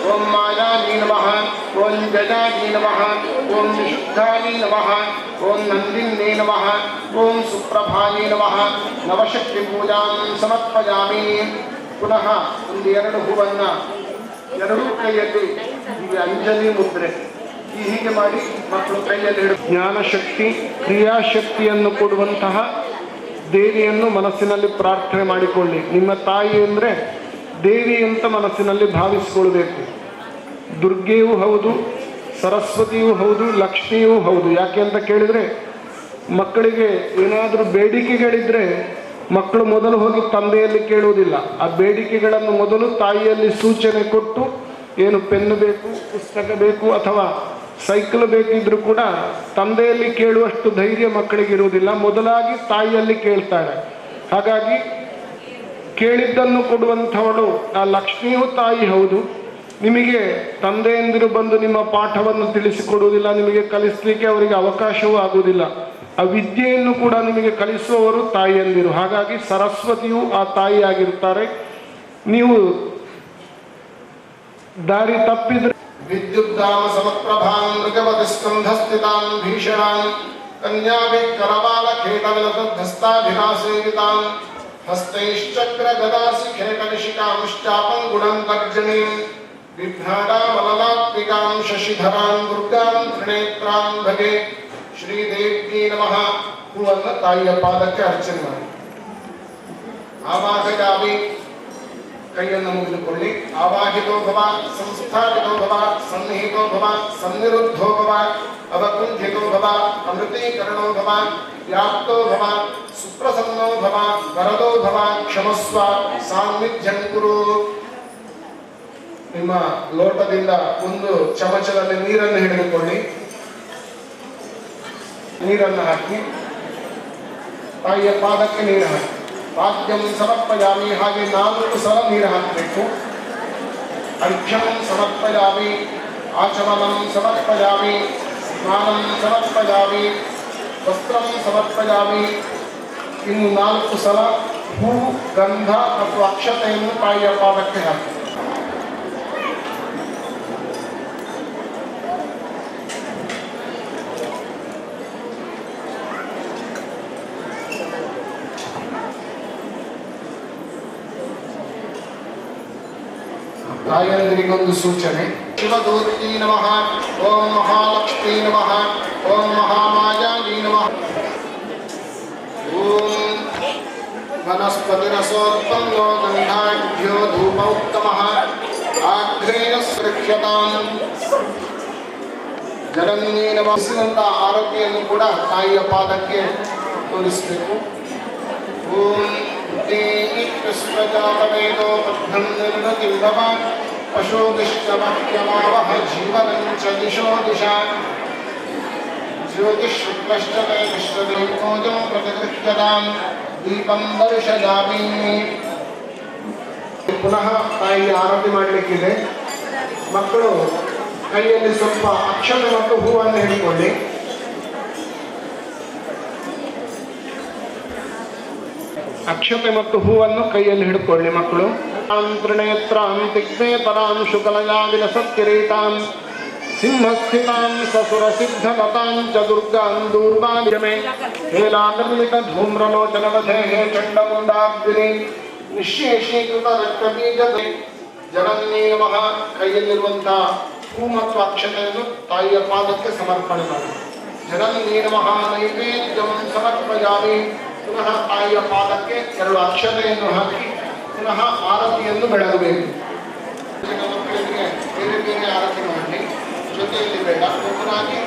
ಓಂ ಮಾಯಾಲಿ ನಮಃ, ಓಂ ಜಯಾಲಿ ನಮಃ, ಓಂ ವಿಶುದ್ಧಾಲಿ ನಮಃ, ಓಂ ನಂದಿನ್ಯೇ ನಮಃ, ಓಂ ಸುಪ್ರಭಾಲಿ ನಮಃ. ನವಶಕ್ತಿ ಪೂಜಾಂ ಸಮರ್ಪಯಾಮಿ. ಪುನಃ ಒಂದು 2 ಹೂವನ್ನು ಎರಡೂ ಕೈಯಲ್ಲಿ ಹೀಗೆ ಅಂಜಲಿ ಮುದ್ರೆ ಹೀಗೆ ಮಾಡಿ ಮಕ್ಕಳು ಕೈಯಲ್ಲಿ ಹಿಡಿದು ಜ್ಞಾನಶಕ್ತಿ ಕ್ರಿಯಾಶಕ್ತಿಯನ್ನು ಕೊಡುವಂತಹ ದೇವಿಯನ್ನು ಮನಸ್ಸಿನಲ್ಲಿ ಪ್ರಾರ್ಥನೆ ಮಾಡಿಕೊಳ್ಳಿ. ನಿಮ್ಮ ತಾಯಿ ಅಂದರೆ ದೇವಿ ಅಂತ ಮನಸ್ಸಿನಲ್ಲಿ ಭಾವಿಸಿಕೊಳ್ಬೇಕು. ದುರ್ಗೆಯೂ ಹೌದು, ಸರಸ್ವತಿಯೂ ಹೌದು, ಲಕ್ಷ್ಮಿಯೂ ಹೌದು. ಯಾಕೆ ಅಂತ ಕೇಳಿದರೆ ಮಕ್ಕಳಿಗೆ ಏನಾದರೂ ಬೇಡಿಕೆಗಳಿದ್ರೆ ಮಕ್ಕಳು ಮೊದಲು ಹೋಗಿ ತಂದೆಯಲ್ಲಿ ಕೇಳುವುದಿಲ್ಲ. ಆ ಬೇಡಿಕೆಗಳನ್ನು ಮೊದಲು ತಾಯಿಯಲ್ಲಿ ಸೂಚನೆ ಕೊಟ್ಟು, ಏನು ಪೆನ್ನು ಬೇಕು, ಪುಸ್ತಕ ಬೇಕು ಅಥವಾ ಸೈಕಲ್ ಬೇಕಿದ್ರೂ ಕೂಡ ತಂದೆಯಲ್ಲಿ ಕೇಳುವಷ್ಟು ಧೈರ್ಯ ಮಕ್ಕಳಿಗೆ ಇರುವುದಿಲ್ಲ. ಮೊದಲಾಗಿ ತಾಯಿಯಲ್ಲಿ ಕೇಳ್ತಾರೆ. ಹಾಗಾಗಿ ಕೇಳಿದ್ದನ್ನು ಕೊಡುವಂಥವಳು ಆ ಲಕ್ಷ್ಮಿಯೂ ತಾಯಿ ಹೌದು. ನಿಮಗೆ ತಂದೆಯಂದಿರು ಬಂದು ನಿಮ್ಮ ಪಾಠವನ್ನು ತಿಳಿಸಿಕೊಡುವುದಿಲ್ಲ, ನಿಮಗೆ ಕಲಿಸಲಿಕ್ಕೆ ಅವರಿಗೆ ಅವಕಾಶವೂ ಆಗುವುದಿಲ್ಲ. ಆ ವಿದ್ಯೆಯನ್ನು ಕೂಡ ನಿಮಗೆ ಕಲಿಸುವವರು ತಾಯಿಯಂದಿರು. ಹಾಗಾಗಿ ಸರಸ್ವತಿಯು ಆ ತಾಯಿಯಾಗಿರ್ತಾರೆ. ನೀವು ದಾರಿ ತಪ್ಪಿದ್ರೆ ವಿದ್ಯುದ್ದಾಮ ಸಮಪ್ರಭಾಂ ಮೃಗವತಿ ಸ್ಕಂಧಸ್ಥಿತಾಂ ಭೀಷಣಾಂ ಕನ್ಯಾಭಿ ಕರವಾಲ ಖೇಟವಿಲತದ್ಧಸ್ತಾಭಿರಾಸೇವಿತಾಂ ಹಸ್ತೈಶ್ಚಕ್ರ ಗದಾಸಿ ಖೇಟನಿಶಿಕಾಂಶ್ಚಾಪಂ ಗುಣಂ ತರ್ಜನೀಂ ಬಿಭ್ರಾಡಾಮಲಲಾತ್ಮಿಕಾಂ ಶಶಿಧರಾಂ ದುರ್ಗಾಂ ತ್ರಿನೇತ್ರಾಂ ಭಗೆ. ಶ್ರೀದೇವ್ಯೈ ನಮಃ. ಹೂವನ್ನು ತಾಯಿಯ ಪಾದಕ್ಕೆ ಅರ್ಚನೆ ಮಾಡಿ. ಆವಾಹಯಾಮಿ. ಕೈಯನ್ನು ಮುಗಿದುಕೊಳ್ಳಿ. ಆವಾಹಿತೋ ಭವ, ಸಂಸ್ಥಾಪಿತೋ ಭವ, ಸನ್ನಿಹಿತೋ ಭವ, ಸನ್ನಿರುದ್ಧೋ ಭವ, ಅವಕುಂಠಿತೋ ಭವ, ಅಮೃತೀಕರಣೋ ಭವ, ವ್ಯಾಪ್ತೋ ಭವ, ಸುಪ್ರಸನ್ನೋ ಭವ, ವರದೋ ಭವ, ಕ್ಷಮಸ್ವ, ಸಾನ್ನಿಧ್ಯಂ ಕುರು. ನಿಮ್ಮ ಲೋಟದಿಂದ ಒಂದು ಚಮಚದಲ್ಲಿ ನೀರನ್ನು ಹಿಡಿದುಕೊಳ್ಳಿ. ನೀರನ್ನು ಹಾಕಿ ತಾಯಿಯ ಪಾದಕ್ಕೆ ನೀರು ಹಾಕಿ. ಪಾದ್ಯಂ ಸಮರ್ಪಯಾಮಿ, ಹಾಗೆ 4 ಸಲ ನೀರು ಹಾಕಬೇಕು. ಅರ್ಘ್ಯಂ ಸಮರ್ಪಯಾಮಿ, ಆಚಮನಂ ಸಮರ್ಪಯಾಮಿ, ಸ್ನಾನಂ ಸಮರ್ಪಯಾಮಿ, ವಸ್ತ್ರಂ ಸಮರ್ಪಯಾಮಿ. ಇನ್ನು 4 ಸಲ ಹೂ, ಗಂಧ ಮತ್ತು ಅಕ್ಷತೆಯನ್ನು ತಾಯಿಯ ಪಾದಕ್ಕೆ ಹಾಕಿ. ತಾಯಂದಿರಿಗೊಂದು ಸೂಚನೆ. ಶಿವದೂರ್ತಿ ನಮಃ, ಓಂ ಮಹಾಲಕ್ಷ್ಮೀ ನಮಃ, ಓಂ ಮಹಾಮಾಯಾಯಿ ನಮಃ. ಓಂ ವನಸ್ಪತಿರಸೋತ್ಪನ್ನೋ ಗಂಧಾಢ್ಯೋ ಧೂಪೋತ್ತಮಃ ಆಗ್ನೇಯ ಸುರಕ್ಷತಾಂ ಜಗನ್ನೇನ ವಸಿದಂತ ಆರತಿಯನ್ನು ಕೂಡ ತಾಯಿಯ ಪಾದಕ್ಕೆ ತೋರಿಸಬೇಕು. ಓಂ ಕೃಷ್ಣಜಾತವೇದೋ ಬದ್ಧಂ ನಿರ್ಗತಿಂ ಭವ ಪಶೋದಿಶ್ಚಮಹ್ಯಮಾವಹ ಜೀವನಂ ಚ ದಿಶೋ ದಿಶಾ ಜ್ಯೋತಿಷ್ಶುಕ್ಲಶ್ಚ ಮೇ ವಿಶ್ವದೀಪೋಜಂ ಪ್ರತಿಗೃಹ್ಯತಾಂ ದೀಪಂ ದರ್ಶಯಾಮಿ. ಪುನಃ ತಾಯಿಯ ಆರತಿ ಮಾಡಲಿಕ್ಕಿದೆ. ಮಕ್ಕಳು ಕೈಯಲ್ಲಿ ಸ್ವಲ್ಪ ಅಕ್ಷತೆ ಮತ್ತು ಹೂವನ್ನು ಹಿಡಿದುಕೊಳ್ಳಿ. ಅಕ್ಷತೆ ಮತ್ತು ಹೂವನ್ನು ಕೈಯಲ್ಲಿ ಹಿಡ್ಕೊಳ್ಳಿ ಮಕ್ಕಳು. ತ್ರಿನೇತ್ರಾಂ ದಿಗ್ಮೇ ಪರಾಂ ಶುಕಲಯಾ ವಿಲಸತ್ಕಿರೀಟಾಂ ಸಿಂಹಸ್ಥಿತಾಂ ಸಸುರ ಸಿದ್ಧಲತಾಂ ಚ ದುರ್ಗಾಂ ದೂರ್ವಾನಿಮೆ ಹೇಲಾಕರ್ಣಿಕ ಧೂಮ್ರಲೋಚನವಧೇ ಹೇ ಚಂಡಮುಂಡಾಬ್ಧಿನಿ ನಿಶ್ಶೇಷೀಕೃತ ರಕ್ತಬೀಜತೆ ಜನನ್ಯೇ ನಮಃ. ಕೈಯಲ್ಲಿರುವಂತಹ ಹೂ ಮತ್ತು ಅಕ್ಷತೆಯನ್ನು ತಾಯಿಯ ಪಾದಕ್ಕೆ ಸಮರ್ಪಣೆ ಮಾಡಿ. ಜನನ್ಯೇ ನಮಃ ನೈವೇದ್ಯಂ ಸಮರ್ಪಯಾಮಿ. ಪುನಃ ತಾಯಿಯ ಪಾದಕ್ಕೆ 2 ಅಕ್ಷತೆಯನ್ನು ಹಾಕಿ ಪುನಃ ಆರತಿಯನ್ನು ಬೆಳಗಬೇಕು. ಮಕ್ಕಳಿಗೆ ಬೇರೆ ಬೇರೆ ಆರತಿ ಮಾಡಿ, ಜೊತೆಯಲ್ಲಿ ಬೇಡ, ಒಬ್ಬರಾಗಿ.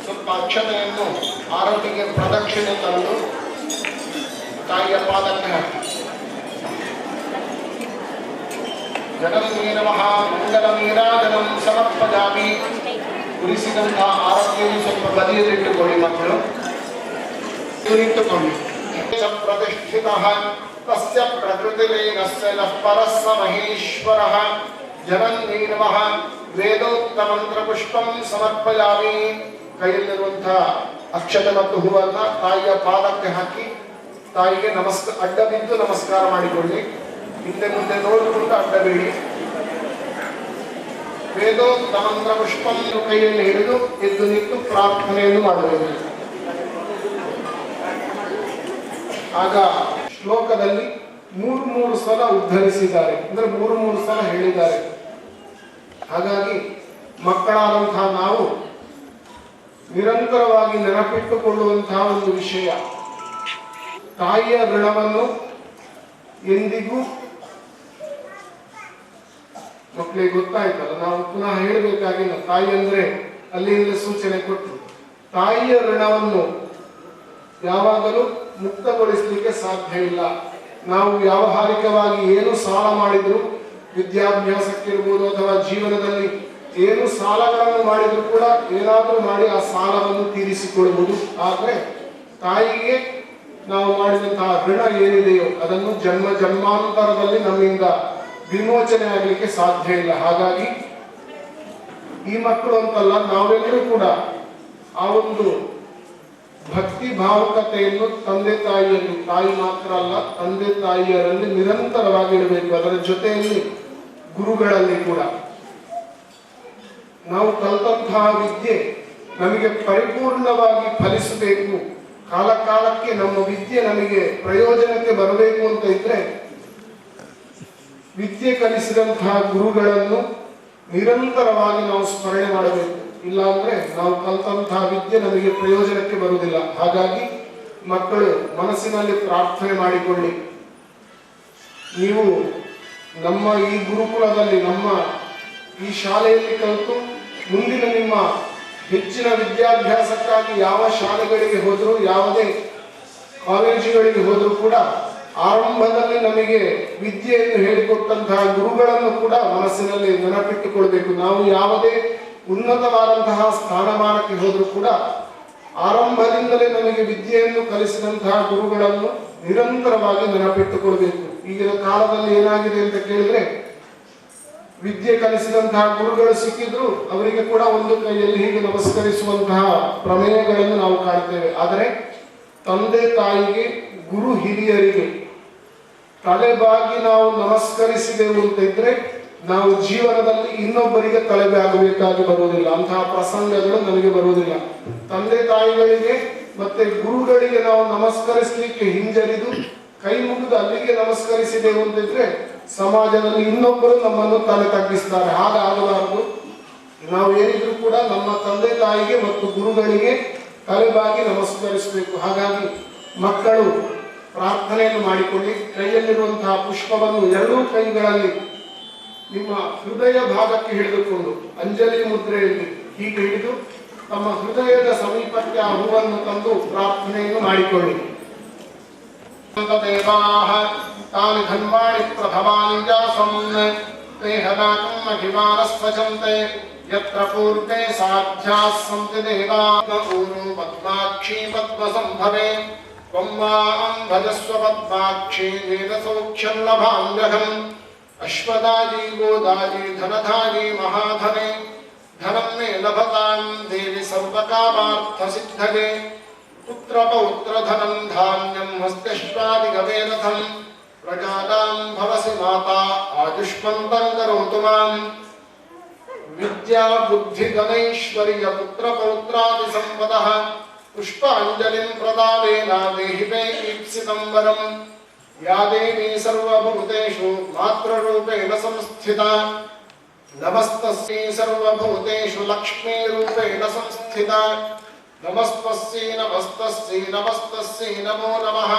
ಸ್ವಲ್ಪ ಅಕ್ಷತೆಯನ್ನು ಆರತಿಗೆ ಪ್ರದಕ್ಷಿಣೆ ತಂದು ತಾಯಿಯ ಪಾದಕ್ಕೆ ಹಾಕಿ. ಜನನ್ಯೇ ನಮಃ ಮಂಗಲ ನೀರಾಜನಂ ಸಮರ್ಪಯಾಮಿ. ಉರಿಸಿದಂತಹ ಆರತಿಯನ್ನು ಸ್ವಲ್ಪ ಬದಿಯಲ್ಲಿಟ್ಟುಕೊಳ್ಳಿ ಮಕ್ಕಳು. ನಿಂತುಕೊಳ್ಳಿ. ಪ್ರತಿಷ್ಠಿತಃ ತಸ್ಯ ಪ್ರಕೃತಿರೇನಸ್ಯ ನಃ ಪರಸ್ಸ ಮಹೇಶ್ವರಃ ಜನನ್ಯೇ ನಮಃ ವೇದೋಕ್ತಮಂತ್ರ ಪುಷ್ಪಂ ಸಮರ್ಪಯಾಮಿ. ಕೈಯಲ್ಲಿರುವಂತಹ ಅಕ್ಷತೆ ಮತ್ತು ಹೂವನ್ನ ತಾಯಿಯ ಪಾದಕ್ಕೆ ಹಾಕಿ ತಾಯಿಗೆ ಅಡ್ಡ ಬಿದ್ದು ನಮಸ್ಕಾರ ಮಾಡಿಕೊಳ್ಳಿ. ಹಿಂದೆ ಮುಂದೆ ನೋಡಿಕೊಂಡು ಅಡ್ಡಬೇಡಿ. ವೇದೋಕ್ತಮಂತ್ರ ಪುಷ್ಪಂ ಕೈಯಲ್ಲಿ ಹಿಡಿದು ಎದ್ದು ನಿಂತು ಪ್ರಾರ್ಥನೆಯನ್ನು ಮಾಡಬೇಕು. ಆಗ ಶ್ಲೋಕದಲ್ಲಿ 3 ಸಲ ಉದ್ಧರಿಸಿದ್ದಾರೆ, ಅಂದ್ರೆ 3 ಸಲ ಹೇಳಿದ್ದಾರೆ. ಹಾಗಾಗಿ ಮಕ್ಕಳಾದಂತಹ ನಾವು ನಿರಂತರವಾಗಿ ನೆನಪಿಟ್ಟುಕೊಳ್ಳುವಂತಹ ಒಂದು ವಿಷಯ, ತಾಯಿಯ ಋಣವನ್ನು ಎಂದಿಗೂ ಮಕ್ಕಳಿಗೆ ಗೊತ್ತಾಯ್ತಲ್ಲ, ನಾವು ಪುನಃ ಹೇಳಬೇಕಾಗಿಲ್ಲ. ತಾಯಿ ಅಂದ್ರೆ ಅಲ್ಲಿಂದ ಸೂಚನೆ ಕೊಟ್ಟು ತಾಯಿಯ ಋಣವನ್ನು ಯಾವಾಗಲೂ ಮುಕ್ತಗೊಳಿಸಲಿಕ್ಕೆ ಸಾಧ್ಯ ಇಲ್ಲ. ನಾವು ವ್ಯಾವಹಾರಿಕವಾಗಿ ಏನು ಸಾಲ ಮಾಡಿದ್ರು, ವಿದ್ಯಾಭ್ಯಾಸಕ್ಕಿರ್ಬೋದು ಅಥವಾ ಜೀವನದಲ್ಲಿ ಏನು ಸಾಲಗಳನ್ನು ಮಾಡಿದ್ರು ಕೂಡ ಏನಾದರೂ ಮಾಡಿ ಆ ಸಾಲವನ್ನು ತೀರಿಸಿಕೊಳ್ಳಬಹುದು. ಆದರೆ ತಾಯಿಗೆ ನಾವು ಮಾಡಿದಂತಹ ಋಣ ಏನಿದೆಯೋ ಅದನ್ನು ಜನ್ಮ ಜನ್ಮಾಂತರದಲ್ಲಿ ನಮ್ಮಿಂದ ವಿಮೋಚನೆ ಆಗಲಿಕ್ಕೆ ಸಾಧ್ಯ ಇಲ್ಲ. ಹಾಗಾಗಿ ಈ ಮಕ್ಕಳು ಅಂತಲ್ಲ, ನಾವೆಲ್ಲರೂ ಕೂಡ ಆ ಒಂದು ಭಕ್ತಿ ಭಾವುಕತೆಯನ್ನು ತಂದೆ ತಾಯಿಯಲ್ಲಿ, ತಾಯಿ ಮಾತ್ರ ಅಲ್ಲ ತಂದೆ ತಾಯಿಯರಲ್ಲಿ ನಿರಂತರವಾಗಿ ಇಡಬೇಕು. ಅದರ ಜೊತೆಯಲ್ಲಿ ಗುರುಗಳಲ್ಲಿ ಕೂಡ ನಾವು ಕಲಿತಂತಹ ವಿದ್ಯೆ ನಮಗೆ ಪರಿಪೂರ್ಣವಾಗಿ ಫಲಿಸಬೇಕು, ಕಾಲ ಕಾಲಕ್ಕೆ ನಮ್ಮ ವಿದ್ಯೆ ನಮಗೆ ಪ್ರಯೋಜನಕ್ಕೆ ಬರಬೇಕು ಅಂತ ಇದ್ರೆ ವಿದ್ಯೆ ಕಲಿಸಿದಂತಹ ಗುರುಗಳನ್ನು ನಿರಂತರವಾಗಿ ನಾವು ಸ್ಮರಣೆ ಮಾಡಬೇಕು. ಇಲ್ಲಾಂದ್ರೆ ನಾವು ಕಲಿತಂತಹ ವಿದ್ಯೆ ನಮಗೆ ಪ್ರಯೋಜನಕ್ಕೆ ಬರುವುದಿಲ್ಲ. ಹಾಗಾಗಿ ಮಕ್ಕಳು ಮನಸ್ಸಿನಲ್ಲಿ ಪ್ರಾರ್ಥನೆ ಮಾಡಿಕೊಳ್ಳಿ. ನೀವು ನಮ್ಮ ಈ ಗುರುಕುಲದಲ್ಲಿ, ನಮ್ಮ ಈ ಶಾಲೆಯಲ್ಲಿ ಕಲಿತು ಮುಂದಿನ ನಿಮ್ಮ ಹೆಚ್ಚಿನ ವಿದ್ಯಾಭ್ಯಾಸಕ್ಕಾಗಿ ಯಾವ ಶಾಲೆಗಳಿಗೆ ಹೋದರೂ, ಯಾವುದೇ ಕಾಲೇಜುಗಳಿಗೆ ಹೋದರೂ ಕೂಡ ಆರಂಭದಲ್ಲಿ ನಮಗೆ ವಿದ್ಯೆಯನ್ನು ಹೇಳಿಕೊಟ್ಟಂತಹ ಗುರುಗಳನ್ನು ಕೂಡ ಮನಸ್ಸಿನಲ್ಲಿ ನೆನಪಿಟ್ಟುಕೊಳ್ಬೇಕು. ನಾವು ಯಾವುದೇ ಉನ್ನತವಾದಂತಹ ಸ್ಥಾನಮಾನಕ್ಕೆ ಹೋದರೂ ಕೂಡ ಆರಂಭದಿಂದಲೇ ನಮಗೆ ವಿದ್ಯೆಯನ್ನು ಕಲಿಸಿದಂತಹ ಗುರುಗಳನ್ನು ನಿರಂತರವಾಗಿ ನೆನಪಿಟ್ಟುಕೊಳ್ಬೇಕು. ಈಗಿನ ಕಾಲದಲ್ಲಿ ಏನಾಗಿದೆ ಅಂತ ಕೇಳಿದ್ರೆ, ವಿದ್ಯೆ ಕಲಿಸಿದಂತಹ ಗುರುಗಳು ಸಿಕ್ಕಿದ್ರು ಅವರಿಗೆ ಕೂಡ ಒಂದು ಕೈಯಲ್ಲಿ ಹೀಗೆ ನಮಸ್ಕರಿಸುವಂತಹ ಪ್ರಮೇಯಗಳನ್ನು ನಾವು ಕಾಣ್ತೇವೆ. ಆದರೆ ತಂದೆ ತಾಯಿಗೆ, ಗುರು ಹಿರಿಯರಿಗೆ ತಲೆಬಾಗಿ ನಾವು ನಮಸ್ಕರಿಸಿದೆವು ಅಂತ ಇದ್ರೆ ನಾವು ಜೀವನದಲ್ಲಿ ಇನ್ನೊಬ್ಬರಿಗೆ ತಲೆಬಾಗಬೇಕಾಗಿ ಬರುವುದಿಲ್ಲ. ಅಂತಹ ಪ್ರಸಂಗಗಳು ನಮಗೆ ಬರುವುದಿಲ್ಲ. ತಂದೆ ತಾಯಿಗಳಿಗೆ ಮತ್ತೆ ಗುರುಗಳಿಗೆ ನಾವು ನಮಸ್ಕರಿಸಲಿಕ್ಕೆ ಹಿಂಜರಿದು ಕೈ ಮುಗಿದು ಅಲ್ಲಿಗೆ ನಮಸ್ಕರಿಸಿದೆವು ಅಂತಿದ್ರೆ ಸಮಾಜದಲ್ಲಿ ಇನ್ನೊಬ್ಬರು ನಮ್ಮನ್ನು ತಲೆ ತಗ್ಗಿಸ್ತಾರೆ. ಹಾಗಾಗಬಾರದು. ನಾವು ಏನಿದ್ರು ಕೂಡ ನಮ್ಮ ತಂದೆ ತಾಯಿಗೆ ಮತ್ತು ಗುರುಗಳಿಗೆ ತಲೆಬಾಗಿ ನಮಸ್ಕರಿಸಬೇಕು. ಹಾಗಾಗಿ ಮಕ್ಕಳು ಪ್ರಾರ್ಥನೆಯನ್ನು ಮಾಡಿಕೊಳ್ಳಿ. ಕೈಯಲ್ಲಿರುವಂತಹ ಪುಷ್ಪವನ್ನು ಎರಡೂ ಕೈಗಳಲ್ಲಿ ನಿಮ್ಮ ಹೃದಯ ಭಾಗಕ್ಕೆ ಹಿಡಿದುಕೊಂಡು ಅಂಜಲಿ ಮುದ್ರೆಯಲ್ಲಿ ಹೀಗೆ ಹಿಡಿದು ತಮ್ಮ ಹೃದಯದ ಸಮೀಪಕ್ಕೆ ಆ ಹೂವನ್ನು ತಂದು ಪ್ರಾರ್ಥನೆಯನ್ನು ಮಾಡಿಕೊಳ್ಳಿ. ದೇವಾಃ ತಾನಿ ಧನ್ವಾಣಿ ಪ್ರಭವಾನಿ ಜಾಸಂ ದೇಹದಾಕಂ ಅಭಿಮಾನಸ್ವಚಂತೆ ಯತ್ರ ಪೂರ್ವೆ ಸಾಧ್ಯಾಃ ಸಂತಿ ದೇವಾಃ ಊರು ಪದ್ಮಾಕ್ಷಿ ಪದ್ಮಸಂಭವೆ ತ್ವಂ ಮಾಂ ಭಜಸ್ವ ಪದ್ಮಾಕ್ಷಿ ವೇದಸೌಖ್ಯಂ ಲಭಾಮ್ಯಹಂ ಅಶ್ವದಾಜಿ ಗೋದಾಜಿ ಧನಧಾಜಿ ಮಹಾಧನೆ ಧನಂ ಮೇ ಲಭತಾಂ ದೇವಿ ಸರ್ವಕಾಮಾರ್ಥ ಸಿದ್ಧಗೆ ಪುತ್ರ ಪೌತ್ರ ಧನಂ ಧಾನ್ಯಂ ಹಸ್ತ್ಯಶ್ವಾದಿಗವೇರಥಂ ಪ್ರಜಾನಾಂ ಭವಸಿ ಮಾತಾ ಆಯುಷ್ಮಂತಂ ಕರೋತು ಮಾಂ ವಿದ್ಯಾ ಬುದ್ಧಿ ಧನೈಶ್ವರ್ಯ ಪುತ್ರ ಪೌತ್ರಾದಿ ಸಂಪದಃ ಪುಷ್ಪಾಂಜಲಿಂ ಪ್ರದಾನೇನ ದೇಹಿ ಮೇ ಈಪ್ಸಿತಂ ವರಂ ಯಾ ದೇವಿ ಸರ್ವಭೂತೇಷು ಮಾತೃರೂಪೇಣ ಸಂಸ್ಥಿತಾ ನಮಸ್ತಸ್ಯೈ ಸರ್ವಭೂತೇಷು ಲಕ್ಷ್ಮೀರೂಪೇಣ ಸಂಸ್ಥಿತಾ ನಮಸ್ತಸ್ಯೈ ನಮಸ್ತಸ್ಯೈ ನಮಸ್ತಸ್ಯೈ ನಮೋ ನಮಃ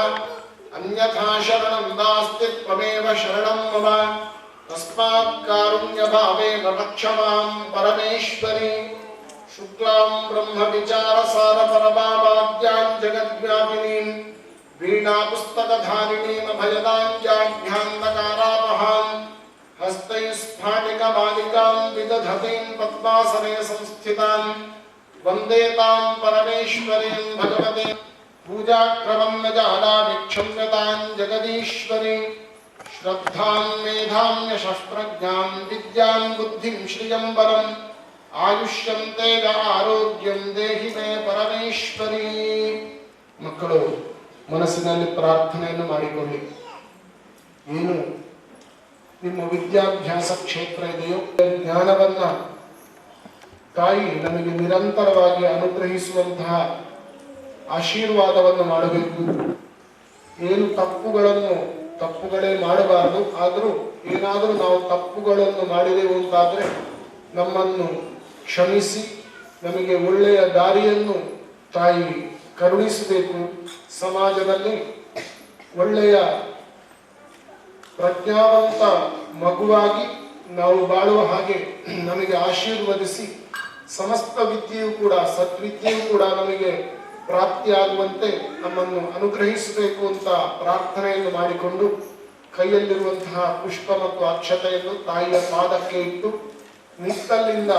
ಅನ್ಯಥಾ ಶರಣಂ ನಾಸ್ತಿ ತ್ವಮೇವ ಶರಣಂ ಮಮ ತಸ್ಮಾತ್ ಕಾರುಣ್ಯಭಾವೇನ ರಕ್ಷ ಮಾಂ ಪರಮೇಶ್ವರಿ ಶುಕ್ಲಾಂ ಬ್ರಹ್ಮ ವಿಚಾರ ಸಾರ ಪರಮಾವಾದ್ಯಾಂ ಜಗದ್ವ್ಯಾಪಿನೀಂ ವೀಣಾ ಪುಸ್ತಕಧಾರಿಣೀಂ ಅಭಯದಾಂ ಜಾಢ್ಯಾಂಧಕಾರಾಪಹಾಂ ಹಸ್ತೈ ಸ್ಫಾಟಿಕ ಮಾಲಿಕಾಂ ವಿದಧತೀಂ ಪದ್ಮಾಸನೆ ಸಂಸ್ಥಿತಾಂ ವಂದೇ ತಾಂ ಪರಮೇಶ್ವರೀಂ ಭಗವತೆ ಪೂಜಾಕ್ರಮಂ ನ ಜಾನಾಮಿ ಕ್ಷಮ್ಯತಾಂ ಜಗದೀಶ್ವರಿ ಶ್ರದ್ಧಾಂ ಮೇಧಾಂ ಯಶಃ ಪ್ರಜ್ಞಾಂ ವಿದ್ಯಾಂ ಬುದ್ಧಿಂ ಶ್ರಿಯಂ ಬಲಂ ಆಯುಷ್ಯಂ ತೇಜ ಆರೋಗ್ಯಂ ದೇಹಿ ಮೇ ಪರಮೇಶ್ವರಿ. ಮಕ್ಕಳು ಮನಸ್ಸಿನಲ್ಲಿ ಪ್ರಾರ್ಥನೆಯನ್ನು ಮಾಡಿಕೊಳ್ಳಿ. ಏನು ನಿಮ್ಮ ವಿದ್ಯಾಭ್ಯಾಸ ಕ್ಷೇತ್ರ ಇದೆಯೋ ಜ್ಞಾನವನ್ನ ತಾಯಿ ನಮಗೆ ನಿರಂತರವಾಗಿ ಅನುಗ್ರಹಿಸುವಂತಹ ಆಶೀರ್ವಾದವನ್ನು ಮಾಡಬೇಕು. ಏನು ತಪ್ಪುಗಳೇ ಮಾಡಬಾರದು. ಆದರೂ ಏನಾದರೂ ನಾವು ತಪ್ಪುಗಳನ್ನು ಮಾಡಿದೆವು ಅಂತಾದರೆ ನಮ್ಮನ್ನು ಕ್ಷಮಿಸಿ ನಮಗೆ ಒಳ್ಳೆಯ ದಾರಿಯನ್ನು ತಾಯಿ ಕರುಣಿಸಬೇಕು. ಸಮಾಜದಲ್ಲಿ ಒಳ್ಳೆಯ ಪ್ರಜ್ಞಾವಂತ ಮಗುವಾಗಿ ನಾವು ಬಾಳುವ ಹಾಗೆ ನಮಗೆ ಆಶೀರ್ವದಿಸಿ ಸಮಸ್ತ ವಿದ್ಯೆಯೂ ಕೂಡ ಸದ್ವಿದ್ಯೆಯೂ ಕೂಡ ನಮಗೆ ಪ್ರಾಪ್ತಿಯಾಗುವಂತೆ ನಮ್ಮನ್ನು ಅನುಗ್ರಹಿಸಬೇಕು ಅಂತ ಪ್ರಾರ್ಥನೆಯನ್ನು ಮಾಡಿಕೊಂಡು ಕೈಯಲ್ಲಿರುವಂತಹ ಪುಷ್ಪ ಮತ್ತು ಅಕ್ಷತೆಯನ್ನು ತಾಯಿಯ ಪಾದಕ್ಕೆ ಇಟ್ಟು ನಿತ್ತಲ್ಲಿಂದ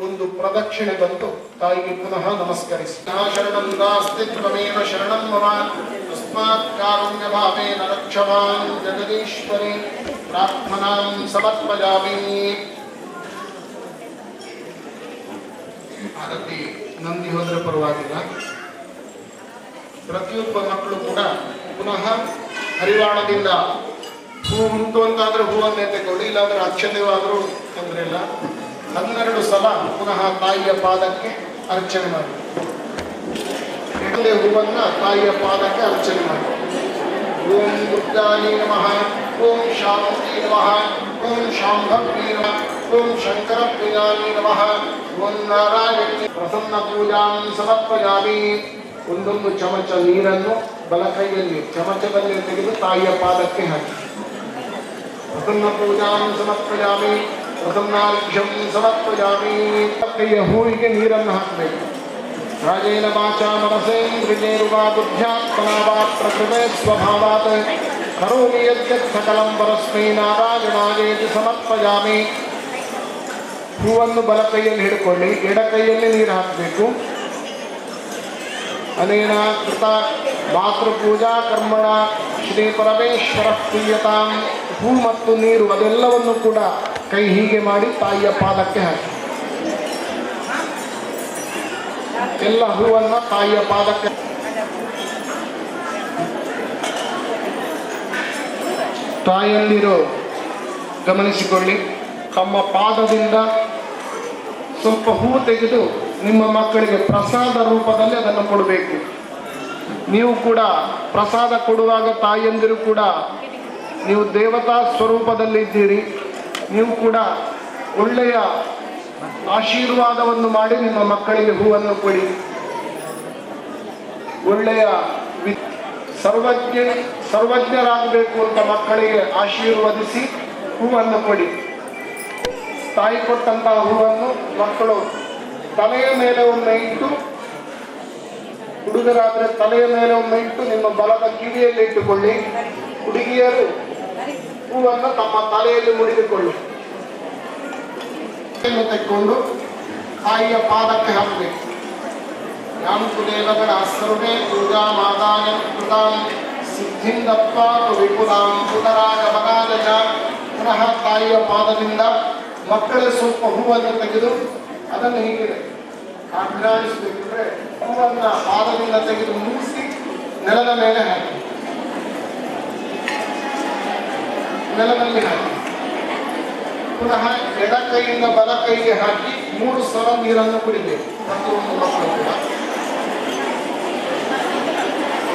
ಒಂದು ಪ್ರದಕ್ಷಿಣೆ ಬಂದು ತಾಯಿಗೆ ಪುನಃ ನಮಸ್ಕರಿಸಿ ಶರಣಂ ನಾಸ್ತಿ ತ್ವಮೇವ ಶರಣಂ ಮಮ ತಸ್ಮಾತ್ ಕಾರುಣ್ಯ ಭಾವೇನ ರಕ್ಷ ಮಾಂ ಜಗದೀಶ್ವರಿ ಪ್ರಾರ್ಥನಾಂ ಸಮರ್ಪಯಾಮಿ. ಅದಕ್ಕೆ ನಂದಿ ಹೋದ್ರೆ ಪರವಾಗಿಲ್ಲ. ಪ್ರತಿಯೊಬ್ಬ ಮಕ್ಕಳು ಕೂಡ ಪುನಃ ಹರಿವಾಣದಿಂದ ಹೂ ಉಂಟು ಅಂತಾದ್ರೆ ಹೂವನ್ನೇ ತಗೊಳ್ಳಿ, ಇಲ್ಲಾಂದ್ರೆ ಅಕ್ಷತೆವಾದರೂ ತೊಂದರೆ ಇಲ್ಲ. 12 ಸಲ ಪುನಃ ತಾಯಿಯ ಪಾದಕ್ಕೆ ಅರ್ಚನೆ ಮಾಡಿ. ಹೂವನ್ನ ತಾಯಿಯ ಪಾದಕ್ಕೆ ಅರ್ಚನೆ ಮಾಡಿ. ಓಂ ದುರ್ಗಾಯ ನಮಃ, ಓಂ ಶಾಂತಿ ನಮಃ, ಓಂ ಶಾಂಭವಿ ನಮಃ, ಓಂ ಶಂಕರ ಪ್ರಿಯಾನಿ ನಮಃ. ಓಂ ನಾರಾಯಣ. ಪ್ರಸನ್ನ ಪೂಜಾಂ ಸಮರ್ಪಯಾಮಿ. ಒಂದೊಂದು ಚಮಚ ನೀರನ್ನು ಬಲಕೈಯಲ್ಲಿ ಚಮಚದಲ್ಲಿ ತೆಗೆದು ತಾಯಿಯ ಪಾದಕ್ಕೆ ಹಾಕಿ. ಪ್ರಸನ್ನ ಪೂಜಾಂ ಸಮರ್ಪಯಾಮಿ. ಪ್ರಸನ್ನಾರ್ಘ್ಯಂ ಸಮರ್ಪಯಾಮಿ. ಕೈಯ ಹೂವಿಗೆ ನೀರನ್ನು ಹಾಕಬೇಕು. ರಾಜೇನ ವಾಚಾ ಮನಸೇಂದ್ರಿಯೇರ್ವಾ ಬುದ್ಧ್ಯಾತ್ಮನಾ ವಾ ಪ್ರಕೃತೆ ಸ್ವಭಾವಾತ್ ಕರೋಮಿ ಯದ್ಯತ್ ಸಕಲಂ ಪರಸ್ಮೈ ನಾರಾಯಣಾಯೇತಿ ಸಮರ್ಪಯಾಮಿ. ಹೂವನ್ನು ಬಲಕೈಯಲ್ಲಿ ಹಿಡ್ಕೊಳ್ಳಿ, ಎಡಕೈಯಲ್ಲಿ ನೀರು ಹಾಕಬೇಕು. ಅನೇನ ಕೃತ ಮಾತೃಪೂಜಾ ಕರ್ಮಣ ಶ್ರೀ ಪರಮೇಶ್ವರ ಪ್ರಿಯತಾಂ. ಹೂ ಮತ್ತು ನೀರು ಅದೆಲ್ಲವನ್ನು ಕೂಡ ಕೈ ಹೀಗೆ ಮಾಡಿ ತಾಯಿಯ ಪಾದಕ್ಕೆ ಹಾಕಿ. ಎಲ್ಲ ಹೂವನ್ನು ತಾಯಿಯ ಪಾದಕ್ಕೆ. ತಾಯಿಯಲ್ಲಿರೋ ಗಮನಿಸಿಕೊಳ್ಳಿ, ತಮ್ಮ ಪಾದದಿಂದ ಸ್ವಲ್ಪ ಹೂ ತೆಗೆದು ನಿಮ್ಮ ಮಕ್ಕಳಿಗೆ ಪ್ರಸಾದ ರೂಪದಲ್ಲಿ ಅದನ್ನು ಕೊಡಬೇಕು. ನೀವು ಕೂಡ ಪ್ರಸಾದ ಕೊಡುವಾಗ ತಾಯಿಯಂದಿರು ಕೂಡ ನೀವು ದೇವತಾ ಸ್ವರೂಪದಲ್ಲಿದ್ದೀರಿ. ನೀವು ಕೂಡ ಒಳ್ಳೆಯ ಆಶೀರ್ವಾದವನ್ನು ಮಾಡಿ ನಿಮ್ಮ ಮಕ್ಕಳಿಗೆ ಹೂವನ್ನು ಕೊಡಿ. ಒಳ್ಳೆಯ ಸರ್ವಜ್ಞರಾಗಬೇಕು ಅಂತ ಮಕ್ಕಳಿಗೆ ಆಶೀರ್ವದಿಸಿ ಹೂವನ್ನು ಕೊಡಿ. ತಾಯಿ ಕೊಟ್ಟಂತಹ ಹೂವನ್ನು ಮಕ್ಕಳು ತಲೆಯ ಮೇಲೆ ಒಮ್ಮೆ ಇಟ್ಟು, ಹುಡುಗರಾದ್ರೆ ತಲೆಯ ಮೇಲೆ ಒಮ್ಮೆ ಇಟ್ಟು ನಿಮ್ಮ ಬಲದ ಕಿವಿಯಲ್ಲಿ ಇಟ್ಟುಕೊಳ್ಳಿ. ಹುಡುಗಿಯರು ಹೂವನ್ನು ತಮ್ಮ ತಲೆಯಲ್ಲಿ ಮುಡಿದುಕೊಳ್ಳಿ. ತೆಕ್ಕೊಂಡು ತಾಯಿಯ ಪಾದಕ್ಕೆ ಹಾಕಬೇಕು. ಯಾಂತು ದೇವಗಳ ಸರ್ವೇ ಪೂಜಾ ಮಾದಾಯ ಕೃತಾಂ ಸಿದ್ಧಿಂದಪ್ಪ ವಿಪುಲಾಂ ಪುನರಾಗ ಮಗಾದ ಚ. ಪುನಃ ತಾಯಿಯ ಪಾದದಿಂದ ಮಕ್ಕಳೇ ಸ್ವಲ್ಪ ಹೂವನ್ನು ತೆಗೆದು ಅದನ್ನು ಹೀಗೆ ಆಘ್ರಾಣಿಸಬೇಕಂದ್ರೆ ಹೂವನ್ನು ಪಾದದಿಂದ ತೆಗೆದು ಮುಗಿಸಿ ನೆಲದ ಮೇಲೆ ಹಾಕಿ, ನೆಲದಲ್ಲಿ ಹಾಕಿ. ಪುನಃ ಎಡ ಕೈಯಿಂದ ಬಲ ಕೈಗೆ ಹಾಕಿ 3 ಸಲ ನೀರನ್ನು ಕುಡಿಬೇಕು ಪ್ರತಿಯೊಂದು ಮಕ್ಕಳು ಕೂಡ.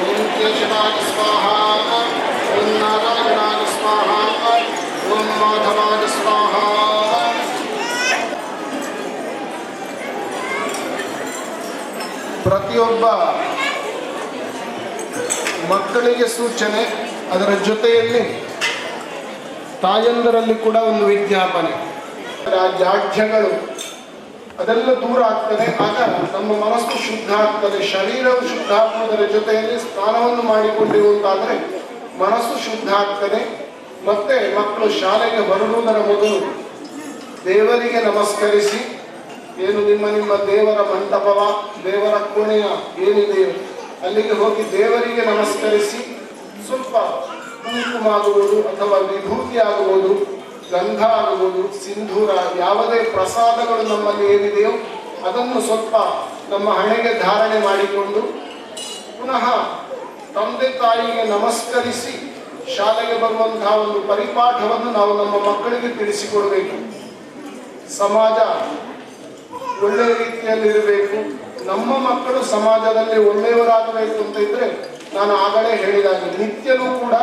ಓಂ ಕೇಶವಾಯ ಸ್ವಾಹ, ಓಂ ನಾರಾಯಣಾಯ ಸ್ವಾಹ, ಓಂ ಮಾಧವಾಯ ಸ್ವಾಹ. ಪ್ರತಿಯೊಬ್ಬ ಮಕ್ಕಳಿಗೆ ಸೂಚನೆ, ಅದರ ಜೊತೆಯಲ್ಲಿ ತಾಯಂದರಲ್ಲಿ ಕೂಡ ಒಂದು ವಿಜ್ಞಾಪನೆ. ಜಾಡ್ಯಗಳು ಅದೆಲ್ಲ ದೂರ ಆಗ್ತದೆ. ಆಗ ನಮ್ಮ ಮನಸ್ಸು ಶುದ್ಧ ಆಗ್ತದೆ, ಶರೀರವು ಶುದ್ಧ ಆಗುವುದರ ಜೊತೆಯಲ್ಲಿ ಸ್ನಾನವನ್ನು ಮಾಡಿಕೊಂಡಿರುವಂತಾದರೆ ಮನಸ್ಸು ಶುದ್ಧ ಆಗ್ತದೆ. ಮತ್ತೆ ಮಕ್ಕಳು ಶಾಲೆಗೆ ಬರುವುದರ ಮೊದಲು ದೇವರಿಗೆ ನಮಸ್ಕರಿಸಿ, ಏನು ನಿಮ್ಮ ದೇವರ ಮಂಟಪವ, ದೇವರ ಕೋಣೆಯ ಏನಿದೆಯೋ ಅಲ್ಲಿಗೆ ಹೋಗಿ ದೇವರಿಗೆ ನಮಸ್ಕರಿಸಿ ಸ್ವಲ್ಪ ಕುಂಕುಮ ಆಗುವುದು ಅಥವಾ ವಿಭೂತಿ ಆಗುವುದು, ಗಂಧ ಆಗುವುದು, ಸಿಂಧೂರ, ಯಾವುದೇ ಪ್ರಸಾದಗಳು ನಮ್ಮಲ್ಲಿ ಏನಿದೆಯೋ ಅದನ್ನು ಸ್ವಲ್ಪ ನಮ್ಮ ಹಣೆಗೆ ಧಾರಣೆ ಮಾಡಿಕೊಂಡು ಪುನಃ ತಂದೆ ತಾಯಿಗೆ ನಮಸ್ಕರಿಸಿ ಶಾಲೆಗೆ ಬರುವಂತಹ ಒಂದು ಪರಿಪಾಠವನ್ನು ನಾವು ನಮ್ಮ ಮಕ್ಕಳಿಗೆ ತಿಳಿಸಿಕೊಡಬೇಕು. ಸಮಾಜ ಒಳ್ಳೆಯ ರೀತಿಯಲ್ಲಿರಬೇಕು. ನಮ್ಮ ಮಕ್ಕಳು ಸಮಾಜದಲ್ಲಿ ಒಳ್ಳೆಯವರಾಗಬೇಕು ಅಂತ ಇದ್ರೆ ನಾನು ಆಗಲೇ ಹೇಳಿದಾಗೆ ನಿತ್ಯವೂ ಕೂಡ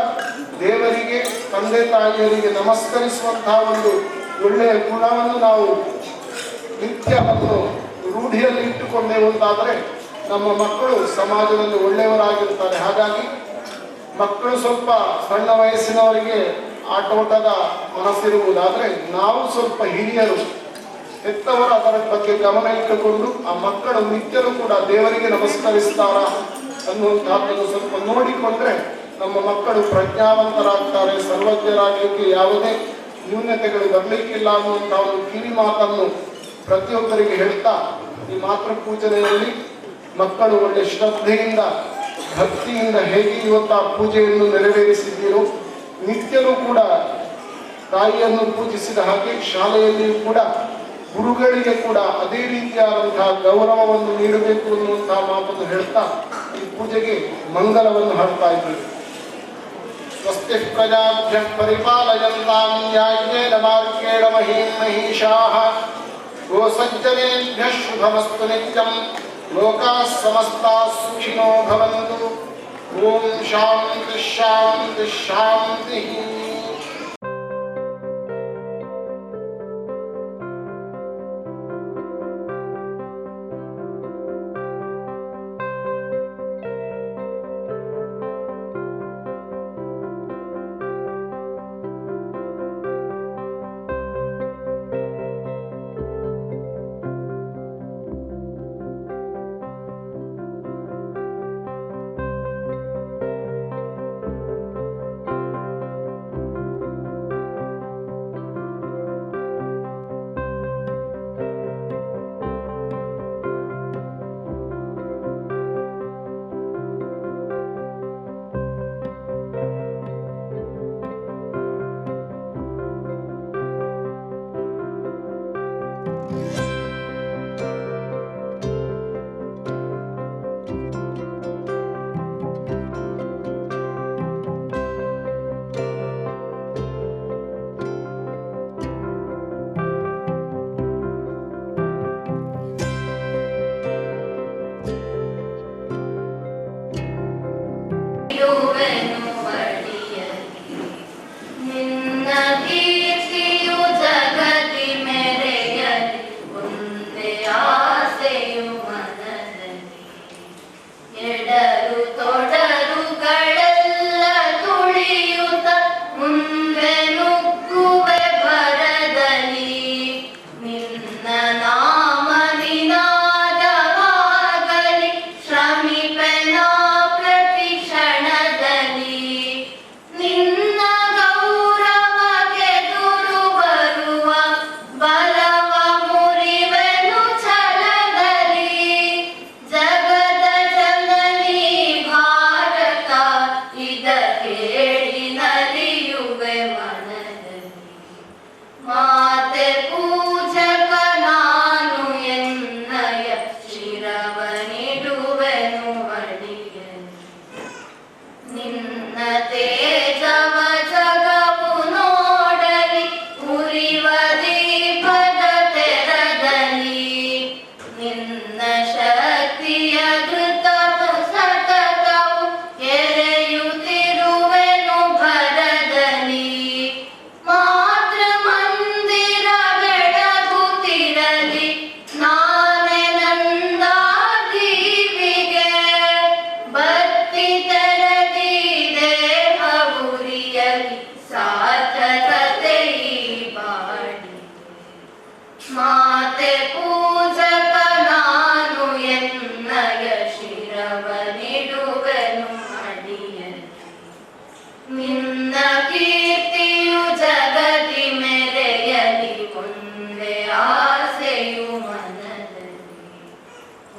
ದೇವರಿಗೆ, ತಂದೆ ತಾಯಿಯರಿಗೆ ನಮಸ್ಕರಿಸುವಂತಹ ಒಂದು ಒಳ್ಳೆಯ ಗುಣವನ್ನು ನಾವು ನಿತ್ಯವನ್ನು ರೂಢಿಯಲ್ಲಿ ಇಟ್ಟುಕೊಂಡೇವು ಅಂತಾದರೆ ನಮ್ಮ ಮಕ್ಕಳು ಸಮಾಜದಲ್ಲಿ ಒಳ್ಳೆಯವರಾಗಿರ್ತಾರೆ. ಹಾಗಾಗಿ ಮಕ್ಕಳು ಸ್ವಲ್ಪ ಸಣ್ಣ ವಯಸ್ಸಿನವರಿಗೆ ಆಟೋಟದ ಮನಸ್ಸಿರುವುದಾದರೆ ನಾವು ಸ್ವಲ್ಪ ಹಿರಿಯರು, ಹೆತ್ತವರು ಅದರ ಬಗ್ಗೆ ಗಮನ ಇಟ್ಟುಕೊಂಡು ಆ ಮಕ್ಕಳು ನಿತ್ಯರು ಕೂಡ ದೇವರಿಗೆ ನಮಸ್ಕರಿಸ್ತಾರ ಅನ್ನುವಂತಹದ್ದನ್ನು ಸ್ವಲ್ಪ ನೋಡಿಕೊಂಡ್ರೆ ನಮ್ಮ ಮಕ್ಕಳು ಪ್ರಜ್ಞಾವಂತರಾಗ್ತಾರೆ. ಸರ್ವಜ್ಞರಾಗಲಿಕ್ಕೆ ಯಾವುದೇ ನ್ಯೂನತೆಗಳು ಬರಲಿಕ್ಕಿಲ್ಲ ಅನ್ನುವಂತಹ ಒಂದು ಕಿವಿ ಮಾತನ್ನು ಪ್ರತಿಯೊಬ್ಬರಿಗೆ ಹೇಳ್ತಾ ಈ ಮಾತೃಪೂಜನೆಯಲ್ಲಿ ಮಕ್ಕಳು ಒಳ್ಳೆ ಶ್ರದ್ಧೆಯಿಂದ ಭಕ್ತಿಯಿಂದ ಹೇಗೆ ಇವತ್ತು ಆ ಪೂಜೆಯನ್ನು ನೆರವೇರಿಸಿದ್ದೀರೋ, ನಿತ್ಯನೂ ಕೂಡ ತಾಯಿಯನ್ನು ಪೂಜಿಸಿದ ಹಾಗೆ ಶಾಲೆಯಲ್ಲಿಯೂ ಕೂಡ ಗುರುಗಳಿಗೆ ಕೂಡ ಅದೇ ರೀತಿಯಾದಂತಹ ಗೌರವವನ್ನು ನೀಡಬೇಕು ಅನ್ನುವಂತಹ ಮಾತನ್ನು ಹೇಳ್ತಾ ಈ ಪೂಜೆಗೆ ಮಂಗಲವನ್ನು ಹಾಡ್ತಾ ಇದ್ದೀವಿ. ಸ್ವಸ್ತಿ ಪ್ರಜಾಭ್ಯ ಪರಿಪಾಲಯಂತಾಂ ನ್ಯಾಯೇನ ಮಾರ್ಗೇಣ ಮಹೀಂ ಮಹಿಷಾಃ ಗೋಸಜ್ಜನೇಭ್ಯಃ ಶುಭಮಸ್ತು ನಿತ್ಯಂ ಲೋಕಾಃ ಸಮಸ್ತಾಃ ಸುಖಿನೋ ಭವಂತು. ಓಂ ಶಾಂತಿ ಶಾಂತಿ ಶಾಂತಿ.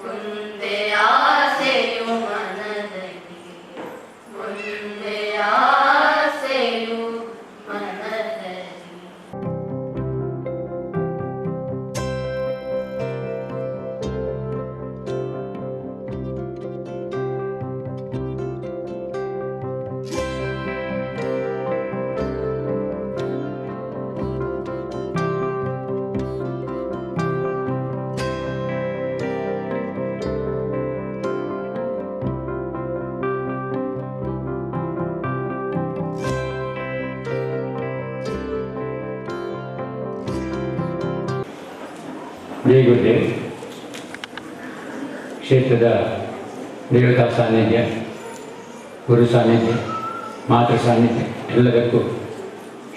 ಮುಂದೆ ಆಸೆಯು ಮನದಲ್ಲಿ, ಮುಂದೆ ಆಸೆಯು ಮನದಲ್ಲಿ. ಜೈ ಗುರುದೇವ್. ಕ್ಷೇತ್ರದ ದೇವತಾ ಸಾನ್ನಿಧ್ಯ, ಗುರು ಸಾನ್ನಿಧ್ಯ, ಮಾತೃ ಸಾನ್ನಿಧ್ಯ ಎಲ್ಲದಕ್ಕೂ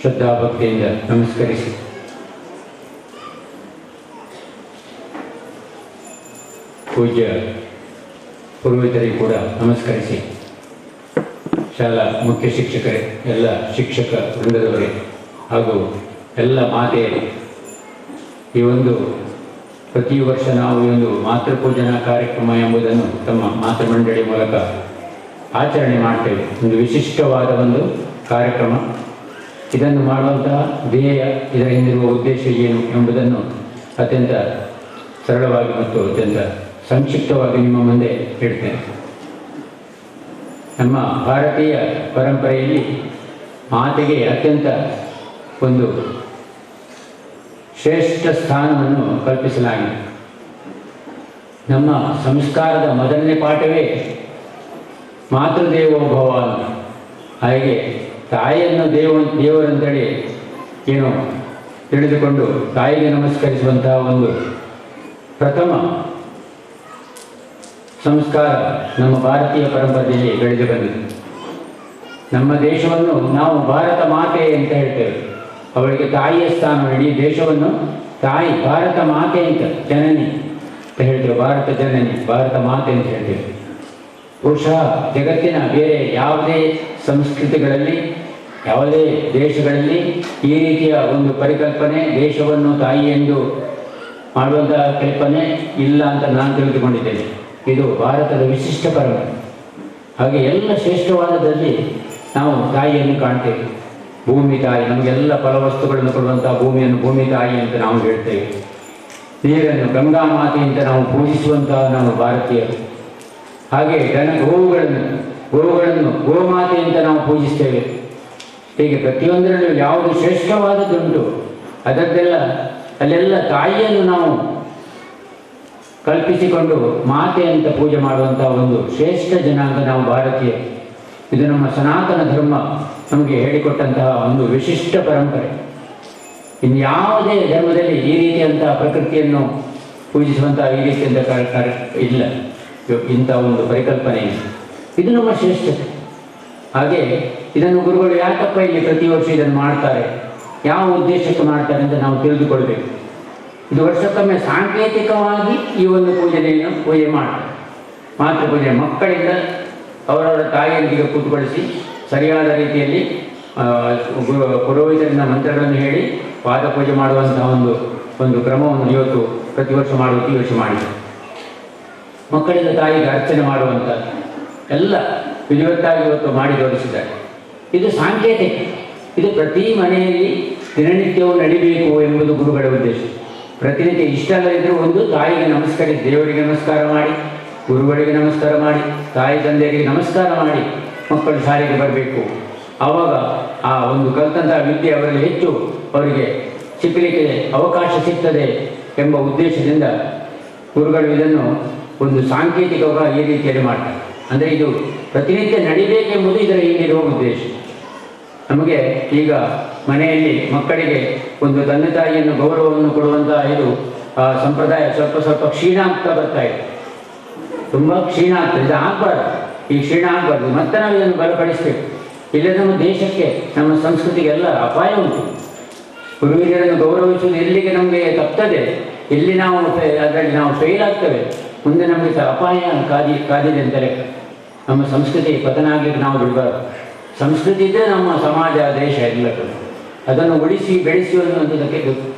ಶ್ರದ್ಧಾಭಕ್ತಿಯಿಂದ ನಮಸ್ಕರಿಸಿ ಪೂಜ್ಯ ಪುರೋಹಿತರಿಗೂ ಕೂಡ ನಮಸ್ಕರಿಸಿ, ಶಾಲಾ ಮುಖ್ಯ ಶಿಕ್ಷಕರೇ, ಎಲ್ಲ ಶಿಕ್ಷಕ ವೃಂದದವರೇ ಹಾಗೂ ಎಲ್ಲ ಮಾತೆಯರೇ, ಈ ಒಂದು ಪ್ರತಿ ವರ್ಷ ನಾವು ಈ ಒಂದು ಮಾತೃಪೂಜನಾ ಕಾರ್ಯಕ್ರಮ ಎಂಬುದನ್ನು ತಮ್ಮ ಮಾತೃಮಂಡಳಿ ಮೂಲಕ ಆಚರಣೆ ಮಾಡ್ತೇವೆ. ಒಂದು ವಿಶಿಷ್ಟವಾದ ಒಂದು ಕಾರ್ಯಕ್ರಮ. ಇದನ್ನು ಮಾಡುವಂತಹ ಧ್ಯೇಯ, ಇದರ ಹಿಂದಿರುವ ಉದ್ದೇಶ ಏನು ಎಂಬುದನ್ನು ಅತ್ಯಂತ ಸರಳವಾಗಿ ಮತ್ತು ಅತ್ಯಂತ ಸಂಕ್ಷಿಪ್ತವಾಗಿ ನಿಮ್ಮ ಮುಂದೆ ಹೇಳ್ತೇನೆ. ನಮ್ಮ ಭಾರತೀಯ ಪರಂಪರೆಯಲ್ಲಿ ಮಾತೆಗೆ ಅತ್ಯಂತ ಒಂದು ಶ್ರೇಷ್ಠ ಸ್ಥಾನವನ್ನು ಕಲ್ಪಿಸಲಾಗಿದೆ. ನಮ್ಮ ಸಂಸ್ಕಾರದ ಮೊದಲನೇ ಪಾಠವೇ ಮಾತೃದೇವೋಭವ ಅಂತ. ಹಾಗೆ ತಾಯಿಯನ್ನು ದೇವರಂತೇಳಿ ಏನು ತಿಳಿದುಕೊಂಡು ತಾಯಿಗೆ ನಮಸ್ಕರಿಸುವಂತಹ ಒಂದು ಪ್ರಥಮ ಸಂಸ್ಕಾರ ನಮ್ಮ ಭಾರತೀಯ ಪರಂಪರೆಯಲ್ಲಿ ಬೆಳೆದು ಬಂದಿದೆ. ನಮ್ಮ ದೇಶವನ್ನು ನಾವು ಭಾರತ ಮಾತೆ ಅಂತ ಹೇಳ್ತೇವೆ. ಅವಳಿಗೆ ತಾಯಿಯ ಸ್ಥಾನ, ಇಡೀ ದೇಶವನ್ನು ತಾಯಿ, ಭಾರತ ಮಾತೆ ಅಂತ, ಜನನಿ ಅಂತ ಹೇಳ್ತೇವೆ. ಭಾರತ ಜನನಿ, ಭಾರತ ಮಾತೆ ಅಂತ ಹೇಳ್ತೇವೆ. ಬಹುಶಃ ಜಗತ್ತಿನ ಬೇರೆ ಯಾವುದೇ ಸಂಸ್ಕೃತಿಗಳಲ್ಲಿ, ಯಾವುದೇ ದೇಶಗಳಲ್ಲಿ ಈ ರೀತಿಯ ಒಂದು ಪರಿಕಲ್ಪನೆ, ದೇಶವನ್ನು ತಾಯಿ ಎಂದು ಮಾಡುವಂತಹ ಕಲ್ಪನೆ ಇಲ್ಲ ಅಂತ ನಾನು ತಿಳಿದುಕೊಂಡಿದ್ದೇನೆ. ಇದು ಭಾರತದ ವಿಶಿಷ್ಟ ಪರಂಪರೆ. ಹಾಗೆ ಎಲ್ಲ ಶ್ರೇಷ್ಠವಾದದಲ್ಲಿ ನಾವು ತಾಯಿಯನ್ನು ಕಾಣ್ತೇವೆ. ಭೂಮಿ ತಾಯಿ, ನಮಗೆಲ್ಲ ಫಲವಸ್ತುಗಳನ್ನು ಕೊಡುವಂತಹ ಭೂಮಿಯನ್ನು ಭೂಮಿ ತಾಯಿ ಅಂತ ನಾವು ಹೇಳ್ತೇವೆ. ನೀರನ್ನು ಗಂಗಾ ಮಾತೆ ಅಂತ ನಾವು ಪೂಜಿಸುವಂತಹ ನಾವು ಭಾರತೀಯರು. ಹಾಗೆ ಗೋವುಗಳನ್ನು ಗೋಮಾತೆ ಅಂತ ನಾವು ಪೂಜಿಸ್ತೇವೆ. ಹೀಗೆ ಪ್ರತಿಯೊಂದರಲ್ಲೂ ಯಾವುದು ಶ್ರೇಷ್ಠವಾದದ್ದುಂಟು ಅಲ್ಲೆಲ್ಲ ತಾಯಿಯನ್ನು ನಾವು ಕಲ್ಪಿಸಿಕೊಂಡು ಮಾತೆ ಅಂತ ಪೂಜೆ ಮಾಡುವಂತಹ ಒಂದು ಶ್ರೇಷ್ಠ ಜನಾಂಗ ನಾವು ಭಾರತೀಯರು. ಇದು ನಮ್ಮ ಸನಾತನ ಧರ್ಮ ನಮಗೆ ಹೇಳಿಕೊಟ್ಟಂತಹ ಒಂದು ವಿಶಿಷ್ಟ ಪರಂಪರೆ. ಇನ್ಯಾವುದೇ ಧರ್ಮದಲ್ಲಿ ಈ ರೀತಿಯಂತಹ ಪ್ರಕೃತಿಯನ್ನು ಪೂಜಿಸುವಂತಹ ಈ ರೀತಿಯಂಥ ಇಲ್ಲ, ಇಂಥ ಒಂದು ಪರಿಕಲ್ಪನೆ ಇಲ್ಲ. ಇದು ನಮ್ಮ ಶ್ರೇಷ್ಠತೆ. ಹಾಗೆ ಇದನ್ನು ಗುರುಗಳು ಯಾಕಪ್ಪ ಇಲ್ಲಿ ಪ್ರತಿ ವರ್ಷ ಇದನ್ನು ಮಾಡ್ತಾರೆ, ಯಾವ ಉದ್ದೇಶಕ್ಕೆ ಮಾಡ್ತಾರೆ ಅಂತ ನಾವು ತಿಳಿದುಕೊಳ್ಬೇಕು. ಇದು ವರ್ಷಕ್ಕೊಮ್ಮೆ ಸಾಂಕೇತಿಕವಾಗಿ ಈ ಒಂದು ಪೂಜೆ ಮಾಡ್ತಾರೆ. ಮಾತೃಪೂಜೆ ಮಕ್ಕಳಿಂದ ಅವರವರ ತಾಯಿಯೊಂದಿಗೆ ಕೂತ್ಕೊಳಿಸಿ ಸರಿಯಾದ ರೀತಿಯಲ್ಲಿ ಪುರೋಹಿತರಿಂದ ಮಂತ್ರಗಳನ್ನು ಹೇಳಿ ಪಾದ ಪೂಜೆ ಮಾಡುವಂತಹ ಒಂದು ಕ್ರಮವನ್ನು ಇವತ್ತು ಪ್ರತಿ ವರ್ಷ ಈ ವರ್ಷ ಮಾಡಿದ್ದಾರೆ. ಮಕ್ಕಳಿಂದ ತಾಯಿಗೆ ಅರ್ಚನೆ ಮಾಡುವಂಥ ಎಲ್ಲ ವಿಧಿವತ್ತಾಗಿ ಇವತ್ತು ಮಾಡಿ ತೋರಿಸಿದ್ದಾರೆ. ಇದು ಸಾಂಕೇತಿಕ. ಇದು ಪ್ರತಿ ಮನೆಯಲ್ಲಿ ದಿನನಿತ್ಯವೂ ನಡಿಬೇಕು ಎಂಬುದು ಗುರುಗಳ ಉದ್ದೇಶ. ಪ್ರತಿನಿತ್ಯ ಇಷ್ಟಲ್ಲದಿದ್ದರೂ ಒಂದು ತಾಯಿಗೆ ನಮಸ್ಕರಿಸಿ, ದೇವರಿಗೆ ನಮಸ್ಕಾರ ಮಾಡಿ, ಗುರುಗಳಿಗೆ ನಮಸ್ಕಾರ ಮಾಡಿ, ತಾಯಿ ತಂದೆಯರಿಗೆ ನಮಸ್ಕಾರ ಮಾಡಿ ಮಕ್ಕಳು ಶಾಲೆಗೆ ಬರಬೇಕು. ಆವಾಗ ಆ ಒಂದು ಕಲಿತಂತಹ ವಿದ್ಯೆ ಅವರಿಗೆ ಹೆಚ್ಚು ಅವರಿಗೆ ಸಿಕ್ಕಲಿಕ್ಕೆ ಅವಕಾಶ ಸಿಗ್ತದೆ ಎಂಬ ಉದ್ದೇಶದಿಂದ ಗುರುಗಳು ಇದನ್ನು ಒಂದು ಸಾಂಕೇತಿಕವಾಗಿ ಈ ರೀತಿಯಲ್ಲಿ ಮಾಡ್ತಾರೆ. ಅಂದರೆ ಇದು ಪ್ರತಿನಿತ್ಯ ನಡಿಬೇಕೆಂಬುದು ಇದರ ಹಿಂದಿರುವ ಉದ್ದೇಶ. ನಮಗೆ ಈಗ ಮನೆಯಲ್ಲಿ ಮಕ್ಕಳಿಗೆ ಒಂದು ತಂದೆ ತಾಯಿಯನ್ನು ಗೌರವವನ್ನು ಕೊಡುವಂತಹ ಇದು ಸಂಪ್ರದಾಯ ಸ್ವಲ್ಪ ಕ್ಷೀಣ ಆಗ್ತಾ ಬರ್ತಾ ಇದೆ. ತುಂಬ ಕ್ಷೀಣ ಆಗ್ತದೆ. ಇದು ಆಗಬಾರ್ದು, ಈ ಕ್ಷೀಣ ಆಗಬಾರ್ದು. ಮತ್ತೆ ನಾವು ಇದನ್ನು ಬಲಪಡಿಸಬೇಕು. ಇಲ್ಲಿ ನಮ್ಮ ದೇಶಕ್ಕೆ, ನಮ್ಮ ಸಂಸ್ಕೃತಿಗೆಲ್ಲ ಅಪಾಯ ಉಂಟು. ಗುರುಹಿರಿಯರನ್ನು ಗೌರವಿಸುವುದು ಎಲ್ಲಿಗೆ ನಮಗೆ ತಪ್ತದೆ, ಎಲ್ಲಿ ನಾವು ಅದರಲ್ಲಿ ನಾವು ಫೇಲ್ ಆಗ್ತೇವೆ, ಮುಂದೆ ನಮಗೆ ಅಪಾಯ ಕಾದಿದೆ ಅಂತಲೇ. ನಮ್ಮ ಸಂಸ್ಕೃತಿ ಪತನ ಆಗಲಿಕ್ಕೆ ನಾವು ಬಿಡಬಾರ್ದು. ಸಂಸ್ಕೃತಿ ಇದ್ದರೆ ನಮ್ಮ ಸಮಾಜ, ದೇಶ ಎಲ್ಲಕ್ಕೂ ಅದನ್ನು ಉಳಿಸಿ ಬೆಳೆಸಿ ಅನ್ನುವಂಥದ್ದಕ್ಕೆ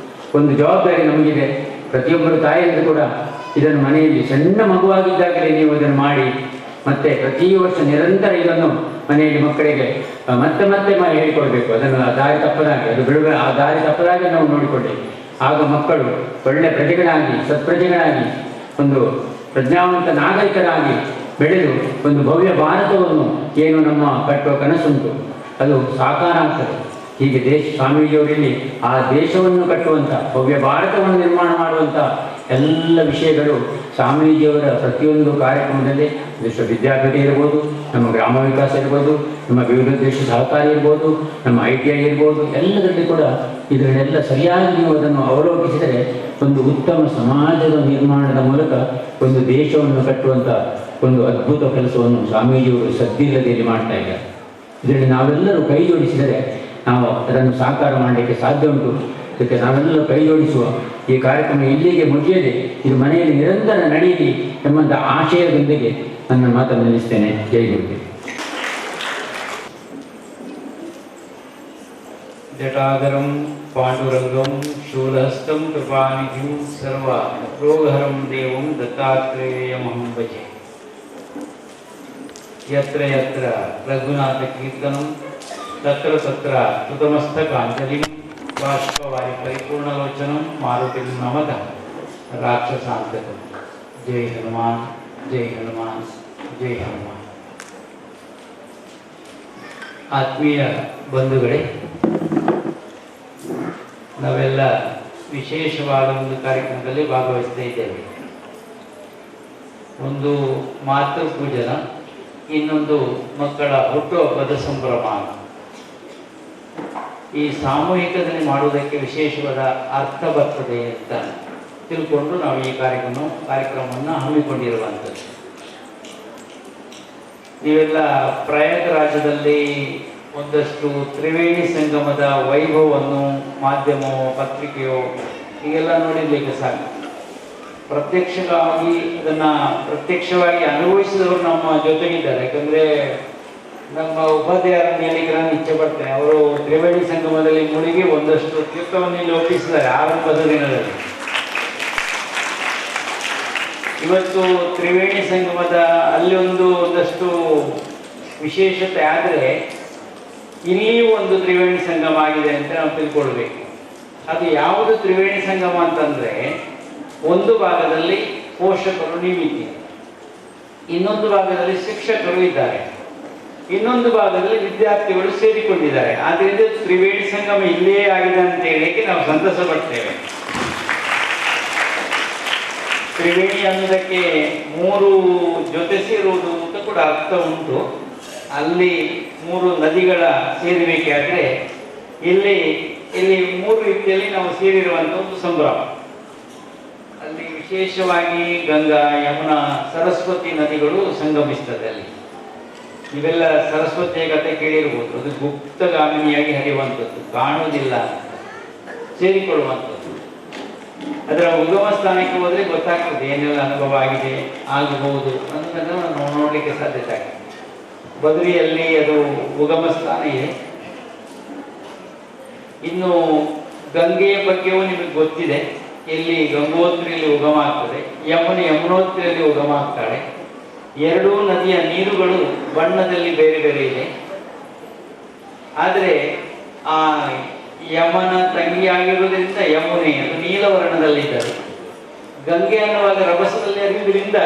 ಒಂದು ಜವಾಬ್ದಾರಿ ನಮಗಿದೆ. ಪ್ರತಿಯೊಬ್ಬರು ತಾಯಿಯಂದು ಕೂಡ ಇದನ್ನು ಮನೆಯಲ್ಲಿ ಸಣ್ಣ ಮಗುವಾಗಿದ್ದಾಗಲೇ ನೀವು ಅದನ್ನು ಮಾಡಿ, ಮತ್ತೆ ಪ್ರತಿ ವರ್ಷ ನಿರಂತರ ಇದನ್ನು ಮನೆಯಲ್ಲಿ ಮಕ್ಕಳಿಗೆ ಮತ್ತೆ ಮತ್ತೆ ಹೇಳಿಕೊಡ್ಬೇಕು. ಅದನ್ನು ಆ ದಾರಿ ತಪ್ಪದಾಗಿ, ಅದು ಬಿಡುವ ಆ ದಾರಿ ತಪ್ಪದಾಗಿ ನಾವು ನೋಡಿಕೊಳ್ಳಬೇಕು. ಆಗ ಮಕ್ಕಳು ಒಳ್ಳೆ ಪ್ರಜೆಗಳಾಗಿ, ಸತ್ಪ್ರಜೆಗಳಾಗಿ, ಒಂದು ಪ್ರಜ್ಞಾವಂತ ನಾಗರಿಕರಾಗಿ ಬೆಳೆದು ಒಂದು ಭವ್ಯ ಭಾರತವನ್ನು ಏನು ನಮ್ಮ ಕಟ್ಟುವ ಕನಸುಂಟು ಅದು ಸಾಕಾರ ಆಗ್ತದೆ. ಹೀಗೆ ಸ್ವಾಮೀಜಿಯವರಲ್ಲಿ ಆ ದೇಶವನ್ನು ಕಟ್ಟುವಂಥ, ಭವ್ಯ ಭಾರತವನ್ನು ನಿರ್ಮಾಣ ಮಾಡುವಂಥ ಎಲ್ಲ ವಿಷಯಗಳು ಸ್ವಾಮೀಜಿಯವರ ಪ್ರತಿಯೊಂದು ಕಾರ್ಯಕ್ರಮದಲ್ಲಿ ವಿಶ್ವವಿದ್ಯಾಪೀಠ ಇರ್ಬೋದು, ನಮ್ಮ ಗ್ರಾಮ ವಿಕಾಸ ಇರ್ಬೋದು, ನಮ್ಮ ವಿವಿಧ ದೇಶ ಸಹಕಾರಿ ಇರ್ಬೋದು, ನಮ್ಮ ITI ಇರ್ಬೋದು, ಎಲ್ಲದರಲ್ಲಿ ಕೂಡ ಇದನ್ನೆಲ್ಲ ಸರಿಯಾಗಿ ನೀವು ಅದನ್ನು ಅವಲೋಕಿಸಿದರೆ ಒಂದು ಉತ್ತಮ ಸಮಾಜದ ನಿರ್ಮಾಣದ ಮೂಲಕ ಒಂದು ದೇಶವನ್ನು ಕಟ್ಟುವಂಥ ಒಂದು ಅದ್ಭುತ ಕೆಲಸವನ್ನು ಸ್ವಾಮೀಜಿಯವರು ಸದ್ದಿಲ್ಲದೆ ಮಾಡ್ತಾ ಇದ್ದಾರೆ. ಇದರಲ್ಲಿ ನಾವೆಲ್ಲರೂ ಕೈ ಜೋಡಿಸಿದರೆ ನಾವು ಅದನ್ನು ಸಾಕಾರ ಮಾಡಲಿಕ್ಕೆ ಸಾಧ್ಯ ಉಂಟು. ಅದಕ್ಕೆ ನಾವೆಲ್ಲರೂ ಕೈ ಜೋಡಿಸುವ ಈ ಕಾರ್ಯಕ್ರಮ ಇಲ್ಲಿಗೆ ಮುಗಿಯದೆ ಇದು ಮನೆಯಲ್ಲಿ ನಿರಂತರ ನಡೆಯಲಿ ಎಂಬಂಥ ಆಶಯದೊಂದಿಗೆ ನನ್ನ ಮಾತನ್ನು ನಿಲ್ಲಿಸ್ತೇನೆ. ಜೈ ಗುರುದೇವ್. ಜಟಾಧರಂ ಪಾಂಡುರಂಗಂ ಶೂಲಹಸ್ತಂ ಕೃಪಾನಿಧಿಂ ಸರ್ವ ರೋಗಹರಂ ದೇವಂ ದತ್ತಾತ್ರೇಯಮಹಂ ಭಜೆ. ಯತ್ರ ಯತ್ರ ರಘುನಾಥ ಕೀರ್ತನಂ ತತ್ರ ತತ್ರ ಕೃತಮಸ್ತಕಾಂಜಲಿಂ ಬಾಷ್ಪವಾರಿ ಪರಿಪೂರ್ಣಲೋಚನಂ ಮಾರುತಿಂ ನಮಃ ರಾಕ್ಷಸಾಂತಕಂ. ಜೈ ಹನುಮಾನ್, ಜೈ ಹನುಮಾನ್, ಜೈ ಹನುಮಾನ್. ಆತ್ಮೀಯ ಬಂಧುಗಳೇ, ನಾವೆಲ್ಲ ವಿಶೇಷವಾದ ಒಂದು ಕಾರ್ಯಕ್ರಮದಲ್ಲಿ ಭಾಗವಹಿಸ್ತಾ ಇದ್ದೇವೆ. ಒಂದು ಮಾತೃ ಪೂಜನ, ಇನ್ನೊಂದು ಮಕ್ಕಳ ಹುಟ್ಟುಹಬ್ಬದ ಸಂಭ್ರಮ. ಈ ಸಾಮೂಹಿಕದಲ್ಲಿ ಮಾಡುವುದಕ್ಕೆ ವಿಶೇಷವಾದ ಅರ್ಥ ಬರ್ತದೆ ಅಂತ ತಿಳ್ಕೊಂಡು ನಾವು ಈ ಕಾರ್ಯಕ್ರಮವನ್ನು ಹಮ್ಮಿಕೊಂಡಿರುವಂಥದ್ದು. ನೀವೆಲ್ಲ ಪ್ರಯಾಗರಾಜದಲ್ಲಿ ಒಂದಷ್ಟು ತ್ರಿವೇಣಿ ಸಂಗಮದ ವೈಭವವನ್ನು ಮಾಧ್ಯಮವೋ ಪತ್ರಿಕೆಯೋ ಹೀಗೆಲ್ಲ ನೋಡಿರ್ಲಿಕ್ಕೆ ಸಾಕು. ಪ್ರತ್ಯಕ್ಷವಾಗಿ ಅನುಭವಿಸಿದವರು ನಮ್ಮ ಜೊತೆಗಿದ್ದಾರೆ. ಯಾಕಂದ್ರೆ ನಮ್ಮ ಉಪಾಧ್ಯಾಯರನ್ನು ಹೇಳಿಕ್ಕೆ ನಾನು ಇಚ್ಛೆ ಪಡ್ತೇನೆ. ಅವರು ತ್ರಿವೇಣಿ ಸಂಗಮದಲ್ಲಿ ಮುಳುಗಿ ಒಂದಷ್ಟು ತೀರ್ಥವನ್ನು ಇಲ್ಲಿ ಒಪ್ಪಿಸಿದ್ದಾರೆ ಆರಂಭದ ದಿನದಲ್ಲಿ. ಇವತ್ತು ತ್ರಿವೇಣಿ ಸಂಗಮದ ಅಲ್ಲಿ ಒಂದಷ್ಟು ವಿಶೇಷತೆ ಆದರೆ ಇಲ್ಲಿಯೂ ಒಂದು ತ್ರಿವೇಣಿ ಸಂಗಮ ಆಗಿದೆ ಅಂತ ನಾವು ತಿಳ್ಕೊಳ್ಬೇಕು. ಅದು ಯಾವುದು ತ್ರಿವೇಣಿ ಸಂಗಮ ಅಂತಂದ್ರೆ, ಒಂದು ಭಾಗದಲ್ಲಿ ಪೋಷಕರು ನೀವಿದ್ದೀರಿ, ಇನ್ನೊಂದು ಭಾಗದಲ್ಲಿ ಶಿಕ್ಷಕರು ಇದ್ದಾರೆ, ಇನ್ನೊಂದು ಭಾಗದಲ್ಲಿ ವಿದ್ಯಾರ್ಥಿಗಳು ಸೇರಿಕೊಂಡಿದ್ದಾರೆ. ಆದ್ರಿಂದ ತ್ರಿವೇಣಿ ಸಂಗಮ ಇಲ್ಲೇ ಆಗಿದೆ ಅಂತ ಹೇಳಿಕ್ಕೆ ನಾವು ಸಂತಸ ಪಡ್ತೇವೆ. ತ್ರಿವೇಣಿ ಅನ್ನೋದಕ್ಕೆ ಮೂರು ಜೊತೆ ಸೇರುವುದು ಅಂತ ಕೂಡ ಅರ್ಥ ಉಂಟು. ಅಲ್ಲಿ ಮೂರು ನದಿಗಳ ಸೇರುವಿಕೆಯಾದ್ರೆ ಇಲ್ಲಿ ಮೂರು ರೀತಿಯಲ್ಲಿ ನಾವು ಸೇರಿರುವಂತ ಒಂದು ಸಂಭ್ರಮ. ಅಲ್ಲಿ ವಿಶೇಷವಾಗಿ ಗಂಗಾ, ಯಮುನಾ, ಸರಸ್ವತಿ ನದಿಗಳು ಸಂಗಮಿಸ್ತದೆ. ಅಲ್ಲಿ ನೀವೆಲ್ಲ ಸರಸ್ವತಿಯ ಕಥೆ ಕೇಳಿರ್ಬೋದು. ಅದು ಗುಪ್ತಗಾಮಿನಿಯಾಗಿ ಹರಿಯುವಂಥದ್ದು, ಕಾಣುವುದಿಲ್ಲ, ಸೇರಿಕೊಳ್ಳುವಂಥದ್ದು. ಅದರ ಉಗಮ ಸ್ಥಾನಕ್ಕೆ ಹೋದ್ರೆ ಗೊತ್ತಾಗ್ತದೆ ಏನೆಲ್ಲ ಅನುಭವ ಆಗಿದೆ, ಆಗಬಹುದು ಅನ್ನೋದನ್ನು ನಾವು ನೋಡ್ಲಿಕ್ಕೆ ಸಾಧ್ಯತೆ ಆಗಿದೆ. ಬದ್ರಿಯಲ್ಲಿ ಅದು ಉಗಮ ಸ್ಥಾನ ಇದೆ. ಇನ್ನು ಗಂಗೆಯ ಬಗ್ಗೆಯೂ ನಿಮಗೆ ಗೊತ್ತಿದೆ. ಇಲ್ಲಿ ಗಂಗೋತ್ರಿಯಲ್ಲಿ ಉಗಮ ಆಗ್ತದೆ, ಯಮುನೋತ್ರಿಯಲ್ಲಿ ಉಗಮ ಆಗ್ತಾಳೆ. ಎರಡೂ ನದಿಯ ನೀರುಗಳು ಬಣ್ಣದಲ್ಲಿ ಬೇರೆ ಬೇರೆ ಇದೆ. ಆದರೆ ಆ ಯಮನ ತಂಗಿಯಾಗಿರುವುದರಿಂದ ಯಮುನೆ ಅದು ನೀಲವರ್ಣದಲ್ಲಿದ್ದರೆ, ಗಂಗೆ ಅನ್ನುವಾಗ ರಭಸದಲ್ಲಿ ಹರಿಯುವುದರಿಂದ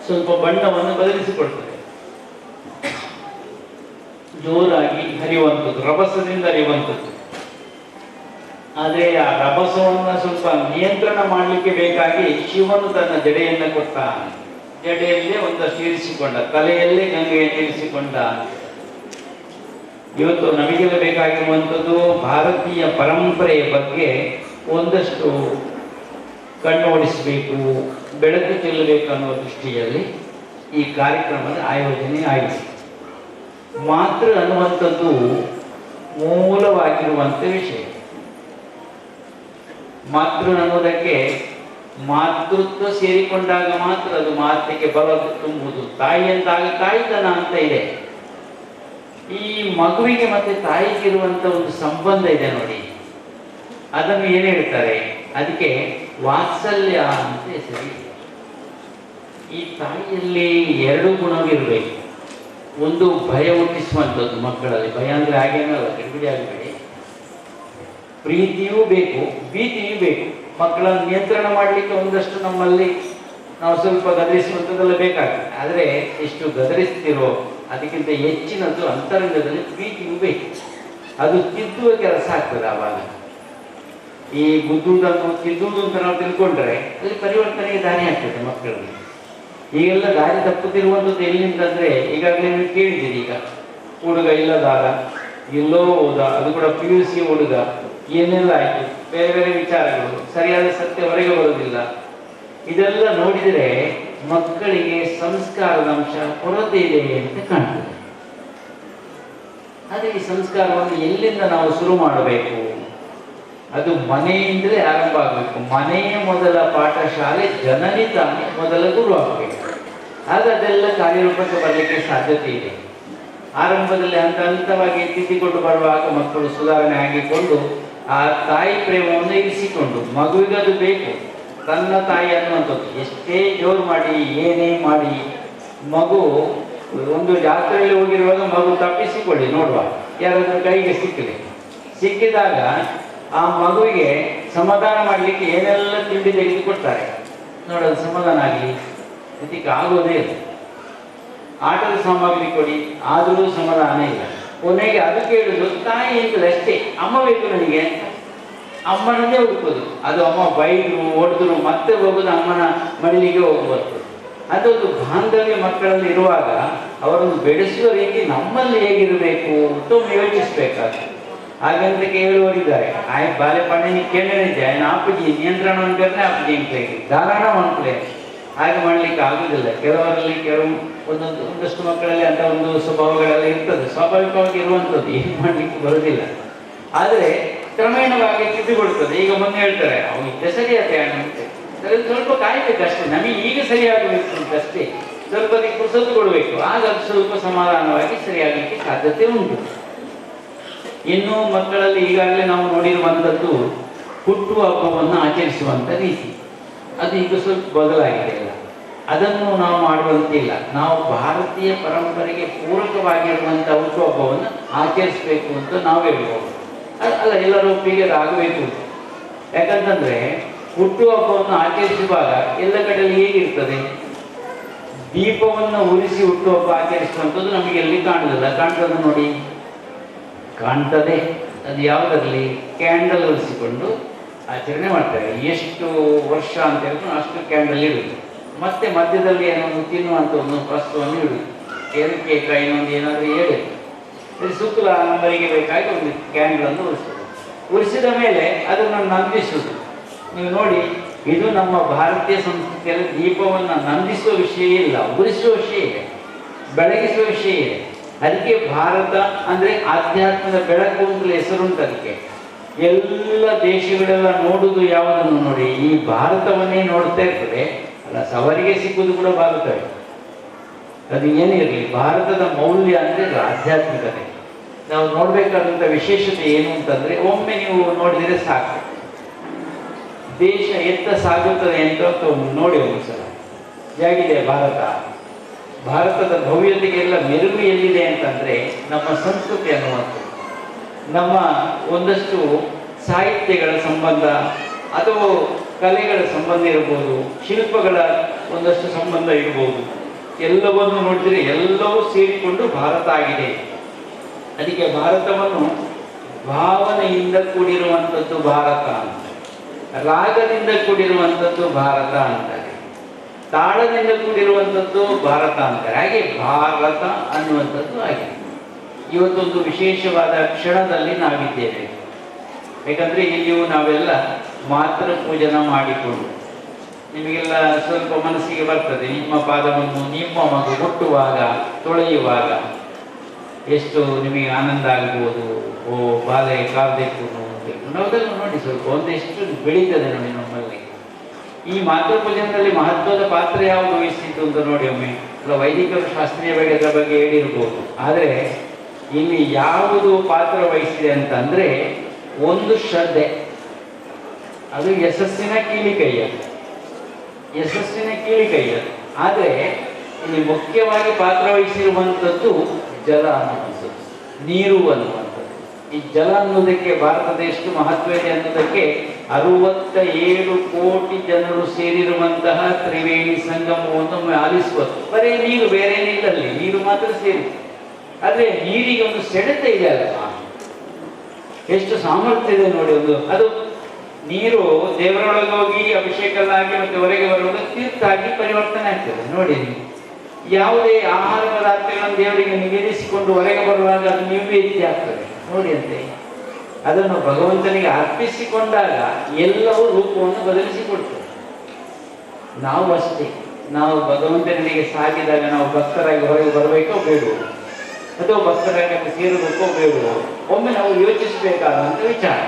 ಸ್ವಲ್ಪ ಬಣ್ಣವನ್ನು ಬದಲಿಸಿಕೊಳ್ತದೆ, ಜೋರಾಗಿ ಹರಿಯುವಂಥದ್ದು, ರಭಸದಿಂದ ಹರಿಯುವಂಥದ್ದು. ಆದರೆ ಆ ರಭಸವನ್ನು ಸ್ವಲ್ಪ ನಿಯಂತ್ರಣ ಮಾಡಲಿಕ್ಕೆ ಬೇಕಾಗಿ ಶಿವನು ತನ್ನ ಜಡೆಯನ್ನು ಕೊಟ್ಟ. ಜಡೆಯಲ್ಲೇ ಒಂದಷ್ಟು ಇರಿಸಿಕೊಂಡ, ತಲೆಯಲ್ಲೇ ಗಂಗೆಯನ್ನು ಇರಿಸಿಕೊಂಡ. ಇವತ್ತು ನಮಗೆಲ್ಲ ಬೇಕಾಗಿರುವಂಥದ್ದು ಭಾರತೀಯ ಪರಂಪರೆಯ ಬಗ್ಗೆ ಒಂದಷ್ಟು ಕಣ್ಣು ಓಡಿಸಬೇಕು, ಬೆಳಕು ಚೆಲ್ಲಬೇಕು ಅನ್ನುವ ದೃಷ್ಟಿಯಲ್ಲಿ ಈ ಕಾರ್ಯಕ್ರಮದ ಆಯೋಜನೆ ಆಗಿದೆ. ಮಾತೃ ಅನ್ನುವಂಥದ್ದು ಮೂಲವಾಗಿರುವಂಥ ವಿಷಯ. ಮಾತೃ ಅನ್ನೋದಕ್ಕೆ ಮಾತೃತ್ವ ಸೇರಿಕೊಂಡಾಗ ಮಾತ್ರ ಅದು ಮಾತಿಗೆ ಬಲ ತುಂಬುವುದು. ತಾಯಿ ಅಂತಾಗ ತಾಯಿತನ ಅಂತ ಇದೆ. ಈ ಮಗುವಿಗೆ ಮತ್ತೆ ತಾಯಿಗಿರುವಂತ ಒಂದು ಸಂಬಂಧ ಇದೆ ನೋಡಿ, ಅದನ್ನು ಏನ್ ಹೇಳ್ತಾರೆ, ಅದಕ್ಕೆ ವಾತ್ಸಲ್ಯ ಅಂತ ಹೆಸರಿ. ಈ ತಾಯಿಯಲ್ಲಿ ಎರಡು ಗುಣವಿರಬೇಕು. ಒಂದು ಭಯ ಹುಟ್ಟಿಸುವಂಥದ್ದು ಮಕ್ಕಳಲ್ಲಿ. ಭಯ ಅಂದರೆ ಹಾಗೇನಲ್ಲ, ಗಡಿಬಿಡಿ ಆಗಬೇಡಿ. ಪ್ರೀತಿಯೂ ಬೇಕು, ಭೀತಿಯೂ ಬೇಕು. ಮಕ್ಕಳನ್ನು ನಿಯಂತ್ರಣ ಮಾಡಲಿಕ್ಕೆ ಒಂದಷ್ಟು ನಮ್ಮಲ್ಲಿ ನಾವು ಸ್ವಲ್ಪ ಗದರಿಸುವಂಥದ್ದೆಲ್ಲ ಬೇಕಾಗ್ತದೆ. ಆದರೆ ಎಷ್ಟು ಗದರಿಸ್ತಿರೋ ಅದಕ್ಕಿಂತ ಹೆಚ್ಚಿನದ್ದು ಅಂತರಂಗದಲ್ಲಿ ಪ್ರೀತಿಯೂ ಬೇಕು. ಅದು ತಿದ್ದುವ ಕೆಲಸ ಆಗ್ತದೆ ಆವಾಗ. ಈ ಗುದ್ದುವುದನ್ನು ತಿದ್ದುವುದು ಅಂತ ನಾವು ತಿಳ್ಕೊಂಡ್ರೆ ಅಲ್ಲಿ ಪರಿವರ್ತನೆಗೆ ದಾರಿ ಆಗ್ತದೆ ಮಕ್ಕಳಿಗೆ. ಈಗೆಲ್ಲ ದಾರಿ ತಪ್ಪುತ್ತಿರುವಂಥದ್ದು ಎಲ್ಲಿಂತಂದ್ರೆ, ಈಗಾಗಲೇ ನೀವು ಕೇಳಿದ್ದೀರಿ, ಈಗ ಹುಡುಗ ಇಲ್ಲದಾಗ ಎಲ್ಲೋ ಹೋದ, ಅದು ಕೂಡ PUC ಹುಡುಗ, ಏನೆಲ್ಲ ಆಯಿತು, ಬೇರೆ ಬೇರೆ ವಿಚಾರಗಳು, ಸರಿಯಾದ ಸತ್ಯ ಹೊರಗೆ ಬರೋದಿಲ್ಲ. ಇದೆಲ್ಲ ನೋಡಿದರೆ ಮಕ್ಕಳಿಗೆ ಸಂಸ್ಕಾರದ ಅಂಶ ಕೊರತೆ ಇದೆ ಅಂತ ಕಾಣ್ತದೆ. ಆದರೆ ಈ ಸಂಸ್ಕಾರವನ್ನು ಎಲ್ಲಿಂದ ನಾವು ಶುರು ಮಾಡಬೇಕು? ಅದು ಮನೆಯಿಂದಲೇ ಆರಂಭ ಆಗಬೇಕು. ಮನೆಯ ಮೊದಲ ಪಾಠಶಾಲೆ, ಜನನಿ ತಾನೇ ಮೊದಲ ಗುರು ಆಗಬೇಕು. ಆಗ ಅದೆಲ್ಲ ಕಾರ್ಯರೂಪಕ್ಕೆ ಬರಲಿಕ್ಕೆ ಸಾಧ್ಯತೆ ಇದೆ. ಆರಂಭದಲ್ಲಿ ಹಂತ ಹಂತವಾಗಿ ತಿದ್ದಿಕೊಂಡು ಬರುವಾಗ ಮಕ್ಕಳು ಸುಧಾರಣೆ ಆಗಿಕೊಂಡು ಆ ತಾಯಿ ಪ್ರೇಮವನ್ನು ಇರಿಸಿಕೊಂಡು, ಮಗುವಿಗೆ ಅದು ಬೇಕು, ತನ್ನ ತಾಯಿ ಅನ್ನುವಂಥದ್ದು. ಎಷ್ಟೇ ಜೋರು ಮಾಡಿ ಏನೇ ಮಾಡಿ, ಮಗು ಒಂದು ಜಾತ್ರೆಯಲ್ಲಿ ಹೋಗಿರುವಾಗ ಮಗು ತಪ್ಪಿಸಿಕೊಳ್ಳಿ ನೋಡುವ, ಯಾರಾದ್ರೂ ಕೈಗೆ ಸಿಕ್ಕಿದಾಗ ಆ ಮಗುವಿಗೆ ಸಮಾಧಾನ ಮಾಡಲಿಕ್ಕೆ ಏನೆಲ್ಲ ತಿಂಡಿ ತೆಗೆದುಕೊಡ್ತಾರೆ ನೋಡೋದು, ಸಮಾಧಾನ ಆಗಲಿ ಅದಕ್ಕೆ ಆಗೋದೇ ಇಲ್ಲ. ಆಟದ ಸಾಮಗ್ರಿ ಕೊಡಿ, ಆದರೂ ಸಮಾಧಾನ ಇಲ್ಲ. ಕೊನೆಗೆ ಅದು ಕೇಳುದು ತಾಯಿ ಇರ್ತದೆ ಅಷ್ಟೇ, ಅಮ್ಮ ಬೇಕು ನನಗೆ ಅಂತ ಅಮ್ಮನನ್ನೇ ಹುಡುಕೋದು. ಅದು ಅಮ್ಮ ಬೈದ್ರು ಹೊಡೆದ್ರು ಮತ್ತೆ ಹೋಗೋದು ಅಮ್ಮನ ಮಡಿಲಿಗೆ ಹೋಗುವಂಥದ್ದು. ಅದೊಂದು ಬಾಂಧವ್ಯ ಮಕ್ಕಳಲ್ಲಿ ಇರುವಾಗ ಅವರನ್ನು ಬೆಳೆಸುವ ರೀತಿ ನಮ್ಮಲ್ಲಿ ಹೇಗಿರಬೇಕು ಅಂತ ಯೋಚಿಸ್ಬೇಕಾಗ್ತದೆ. ಹಾಗಂತ ಕೇಳುವವರಿದ್ದಾರೆ, ಆಯ್ ಬಾಲೆ ಪಣ್ಣಿ ಕೇಳಿದ್ದೆ ಆಯ್ನ ಆಪಜಿ ನಿಯಂತ್ರಣ ಅಂತಂದ್ರೆ ಆಪಜಿ ಅಂತ ಹೇಳಿ ಧಾರಾಣ ಮಕ್ಕಳೇ. ಹಾಗೆ ಮಾಡ್ಲಿಕ್ಕೆ ಆಗುದಿಲ್ಲ. ಕೆಲವರಲ್ಲಿ ಒಂದಷ್ಟು ಮಕ್ಕಳಲ್ಲಿ ಅಂತ ಒಂದು ಸ್ವಭಾವಗಳೆಲ್ಲ ಇರ್ತದೆ, ಸ್ವಾಭಾವಿಕವಾಗಿ ಇರುವಂಥದ್ದು, ಏನು ಮಾಡ್ಲಿಕ್ಕೆ ಬರೋದಿಲ್ಲ. ಆದರೆ ಕ್ರಮೇಣವಾಗಿ ತಿದ್ದುಕೊಳ್ತದೆ. ಈಗ ಮೊನ್ನೆ ಹೇಳ್ತಾರೆ ಅವ್ನು ಇದ್ದ ಸರಿಯಾತೆ ಅನ್ನುತ್ತೆ, ಸ್ವಲ್ಪ ಕಾಯ್ಬೇಕಷ್ಟೇ, ನಮಗೆ ಈಗ ಸರಿಯಾಗಬೇಕು ಅಂತಷ್ಟೇ, ಸ್ವಲ್ಪ ಪುರ್ಸೊತ್ತು ಕೊಡಬೇಕು, ಆಗ ಅದು ಸ್ವಲ್ಪ ಸಮಾಧಾನವಾಗಿ ಸರಿಯಾಗಲಿಕ್ಕೆ ಸಾಧ್ಯತೆ ಉಂಟು. ಇನ್ನು ಮಕ್ಕಳಲ್ಲಿ ಈಗಾಗಲೇ ನಾವು ನೋಡಿರುವಂಥದ್ದು ಹುಟ್ಟುವ ಹಬ್ಬವನ್ನು ಆಚರಿಸುವಂಥ ರೀತಿ, ಅದು ಈಗ ಸ್ವಲ್ಪ ಬದಲಾಗಿದೆ. ಅಲ್ಲ, ಅದನ್ನು ನಾವು ಮಾಡುವಂತಿಲ್ಲ. ನಾವು ಭಾರತೀಯ ಪರಂಪರೆಗೆ ಪೂರಕವಾಗಿರುವಂಥ ಹುಟ್ಟುಹಬ್ಬವನ್ನು ಆಚರಿಸಬೇಕು ಅಂತ ನಾವು ಹೇಳ್ಬೋದು. ಅಲ್ಲ, ಎಲ್ಲರೂ ಒಪ್ಪಿಗೆ ಆಗಬೇಕು. ಯಾಕಂತಂದ್ರೆ ಹುಟ್ಟುಹಬ್ಬವನ್ನು ಆಚರಿಸುವಾಗ ಎಲ್ಲ ಕಡೆಯಲ್ಲಿ ಹೇಗಿರ್ತದೆ, ದೀಪವನ್ನು ಉರಿಸಿ ಹುಟ್ಟುಹಬ್ಬ ಆಚರಿಸುವಂಥದ್ದು ನಮಗೆ ಎಲ್ಲಿ ಕಾಣುದಿಲ್ಲ. ಕಾಣ್ತದೆ ನೋಡಿ, ಕಾಣ್ತದೆ. ಅದು ಯಾವುದರಲ್ಲಿ ಕ್ಯಾಂಡಲ್ ಉರಿಸಿಕೊಂಡು ಆಚರಣೆ ಮಾಡ್ತಾರೆ. ಎಷ್ಟು ವರ್ಷ ಅಂತ ಹೇಳಿದ್ರು ಅಷ್ಟು ಕ್ಯಾಂಡಲ್ ಇಡುದು. ಮತ್ತೆ ಮಧ್ಯದಲ್ಲಿ ಏನೊಂದು ತಿನ್ನುವಂಥ ಒಂದು ವಸ್ತುವನ್ನು ಇಡುದು, ಕೇಕ ಇನ್ನೊಂದು ಏನಾದರೂ ಹೇಳುದು. ಶುಕ್ಲ ನಂಬರಿಗೆ ಬೇಕಾಗಿ ಒಂದು ಕ್ಯಾಂಡಲನ್ನು ಉರಿಸಿದ ಮೇಲೆ ಅದನ್ನು ನಂದಿಸುವುದು. ನೀವು ನೋಡಿ, ಇದು ನಮ್ಮ ಭಾರತೀಯ ಸಂಸ್ಕೃತಿಯಲ್ಲಿ ದೀಪವನ್ನು ನಂದಿಸುವ ವಿಷಯ ಇಲ್ಲ, ಉರಿಸುವ ವಿಷಯ ಇದೆ, ಬೆಳಗಿಸುವ ವಿಷಯ ಇದೆ. ಅದಕ್ಕೆ ಭಾರತ ಅಂದರೆ ಆಧ್ಯಾತ್ಮದ ಬೆಳಕು ಅಂತಲೇ ಹೆಸರುಂಟು. ಅದಕ್ಕೆ ಎಲ್ಲ ದೇಶಗಳೆಲ್ಲ ನೋಡುವುದು ಯಾವುದನ್ನು ನೋಡಿ, ಈ ಭಾರತವನ್ನೇ ನೋಡ್ತಾ ಇರ್ತದೆ. ಅಲ್ಲ, ಸವರಿಗೆ ಸಿಕ್ಕುವುದು ಕೂಡ ಭಾರತವೇ. ಅದು ಏನಿರಲಿ, ಭಾರತದ ಮೌಲ್ಯ ಅಂದರೆ ಅದು ಆಧ್ಯಾತ್ಮಿಕತೆ. ನಾವು ನೋಡಬೇಕಾದಂಥ ವಿಶೇಷತೆ ಏನು ಅಂತಂದರೆ, ಒಮ್ಮೆ ನೀವು ನೋಡಿದರೆ ಸಾಕು, ದೇಶ ಎತ್ತ ಸಾಗುತ್ತದೆ ಅಂತ ನೋಡಿ ಒಂದು ಸಲ. ಹೇಗಿದೆ ಭಾರತ, ಭಾರತದ ಭವ್ಯತೆಗೆಲ್ಲ ಮೆರುಗು ಎಲ್ಲಿದೆ ಅಂತಂದರೆ ನಮ್ಮ ಸಂಸ್ಕೃತಿ ಅನ್ನುವಂಥದ್ದು, ನಮ್ಮ ಒಂದಷ್ಟು ಸಾಹಿತ್ಯಗಳ ಸಂಬಂಧ ಅಥವಾ ಕಲೆಗಳ ಸಂಬಂಧ ಇರ್ಬೋದು, ಶಿಲ್ಪಗಳ ಒಂದಷ್ಟು ಸಂಬಂಧ ಇರ್ಬೋದು. ಎಲ್ಲವನ್ನು ನೋಡಿದರೆ ಎಲ್ಲವೂ ಸೇರಿಕೊಂಡು ಭಾರತ ಆಗಿದೆ. ಅದಕ್ಕೆ ಭಾರತವನ್ನು ಭಾವನೆಯಿಂದ ಕೂಡಿರುವಂಥದ್ದು ಭಾರತ ಅಂತ, ರಾಗದಿಂದ ಕೂಡಿರುವಂಥದ್ದು ಭಾರತ ಅಂತಾರೆ, ತಾಳದಿಂದ ಕೂಡಿರುವಂಥದ್ದು ಭಾರತ ಅಂತಾರೆ. ಹಾಗೆ ಭಾರತ ಅನ್ನುವಂಥದ್ದು ಆಗಿದೆ. ಇವತ್ತೊಂದು ವಿಶೇಷವಾದ ಕ್ಷಣದಲ್ಲಿ ನಾವಿದ್ದೇವೆ. ಯಾಕಂದರೆ ಇಲ್ಲಿಯೂ ನಾವೆಲ್ಲ ಮಾತೃ ಪೂಜನ ಮಾಡಿಕೊಂಡು, ನಿಮಗೆಲ್ಲ ಸ್ವಲ್ಪ ಮನಸ್ಸಿಗೆ ಬರ್ತದೆ, ನಿಮ್ಮ ಪಾದವನ್ನು ನಿಮ್ಮ ಮಗು ಹುಟ್ಟುವಾಗ ತೊಳೆಯುವಾಗ ಎಷ್ಟು ನಿಮಗೆ ಆನಂದ ಆಗ್ಬೋದು. ಓ ಬಾಲೆ ಕಾವ್ಬೇಕು ಅನ್ನೋದನ್ನು ನೋಡಿ, ಸ್ವಲ್ಪ ಒಂದೆಷ್ಟು ಬೆಳೀತದೆ ನೋಡಿ ನಮ್ಮಲ್ಲಿ. ಈ ಮಾತೃಪೂಜನದಲ್ಲಿ ಮಹತ್ವದ ಪಾತ್ರ ಯಾವುದು ವಹಿಸಿತ್ತು ಅಂತ ನೋಡಿ ಒಮ್ಮೆ. ಅಲ್ಲ, ವೈದಿಕರು ಶಾಸ್ತ್ರೀಯ ಅದರ ಬಗ್ಗೆ ಹೇಳಿರ್ಬೋದು, ಆದರೆ ಇಲ್ಲಿ ಯಾವುದು ಪಾತ್ರ ವಹಿಸಿದೆ ಅಂತಂದರೆ ಒಂದು ಶ್ರದ್ಧೆ. ಅದು ಯಶಸ್ಸಿನ ಕೀಲಿಕೈಯ, ಯಶಸ್ಸಿನ ಕೀಲಿಕೈಯ. ಆದರೆ ಇಲ್ಲಿ ಮುಖ್ಯವಾಗಿ ಪಾತ್ರವಹಿಸಿರುವಂಥದ್ದು ಜಲ ಅನ್ನುವಂಥದ್ದು, ನೀರು ಅನ್ನುವಂಥದ್ದು. ಈ ಜಲ ಅನ್ನೋದಕ್ಕೆ ಭಾರತದ ಎಷ್ಟು ಮಹತ್ವ ಇದೆ ಅನ್ನೋದಕ್ಕೆ 67 ಕೋಟಿ ಜನರು ಸೇರಿರುವಂತಹ ತ್ರಿವೇಣಿ ಸಂಗಮವನ್ನು ಆಲಿಸುವುದು. ಬರೀ ನೀರು, ಬೇರೆ ಏನಿಲ್ಲಲ್ಲಿ, ನೀರು ಮಾತ್ರ ಸೇರಿದೆ. ಆದರೆ ನೀರಿಗೆ ಒಂದು ಸೆಳೆತ ಇದೆ ಅಲ್ಲ, ಎಷ್ಟು ಸಾಮರ್ಥ್ಯ ಇದೆ ನೋಡಿ. ಅದು ನೀರು ದೇವರೊಳಗೆ ಹೋಗಿ ಅಭಿಷೇಕಲ್ಲಾಗಿ ಮತ್ತೆ ಹೊರಗೆ ಬರುವಾಗ ತೀರ್ಥ ಆಗಿ ಪರಿವರ್ತನೆ ಆಗ್ತದೆ ನೋಡಿ. ಯಾವುದೇ ಆಹಾರ ಪದಾರ್ಥಗಳನ್ನು ದೇವರಿಗೆ ನಿವೇದಿಸಿಕೊಂಡು ಹೊರಗೆ ಬರುವಾಗ ಅದು ನಿವೇದ್ಯ ಆಗ್ತದೆ ನೋಡಿ ಅಂತೆ. ಅದನ್ನು ಭಗವಂತನಿಗೆ ಅರ್ಪಿಸಿಕೊಂಡಾಗ ಎಲ್ಲವೂ ರೂಪವನ್ನು ಬದಲಿಸಿಕೊಡ್ತದೆ. ನಾವು ಅಷ್ಟೇ, ನಾವು ಭಗವಂತನಿಗೆ ಸಾಗಿದಾಗ ನಾವು ಭಕ್ತರಾಗಿ ಹೊರಗೆ ಬರಬೇಕೋ ಬೇಡವೋ, ಅಥವಾ ಭಕ್ತರಾಗಿ ಸೇರಬೇಕೋ ಬೇಡವೋ, ಒಮ್ಮೆ ನಾವು ಯೋಚಿಸಬೇಕಾದಂಥ ವಿಚಾರ.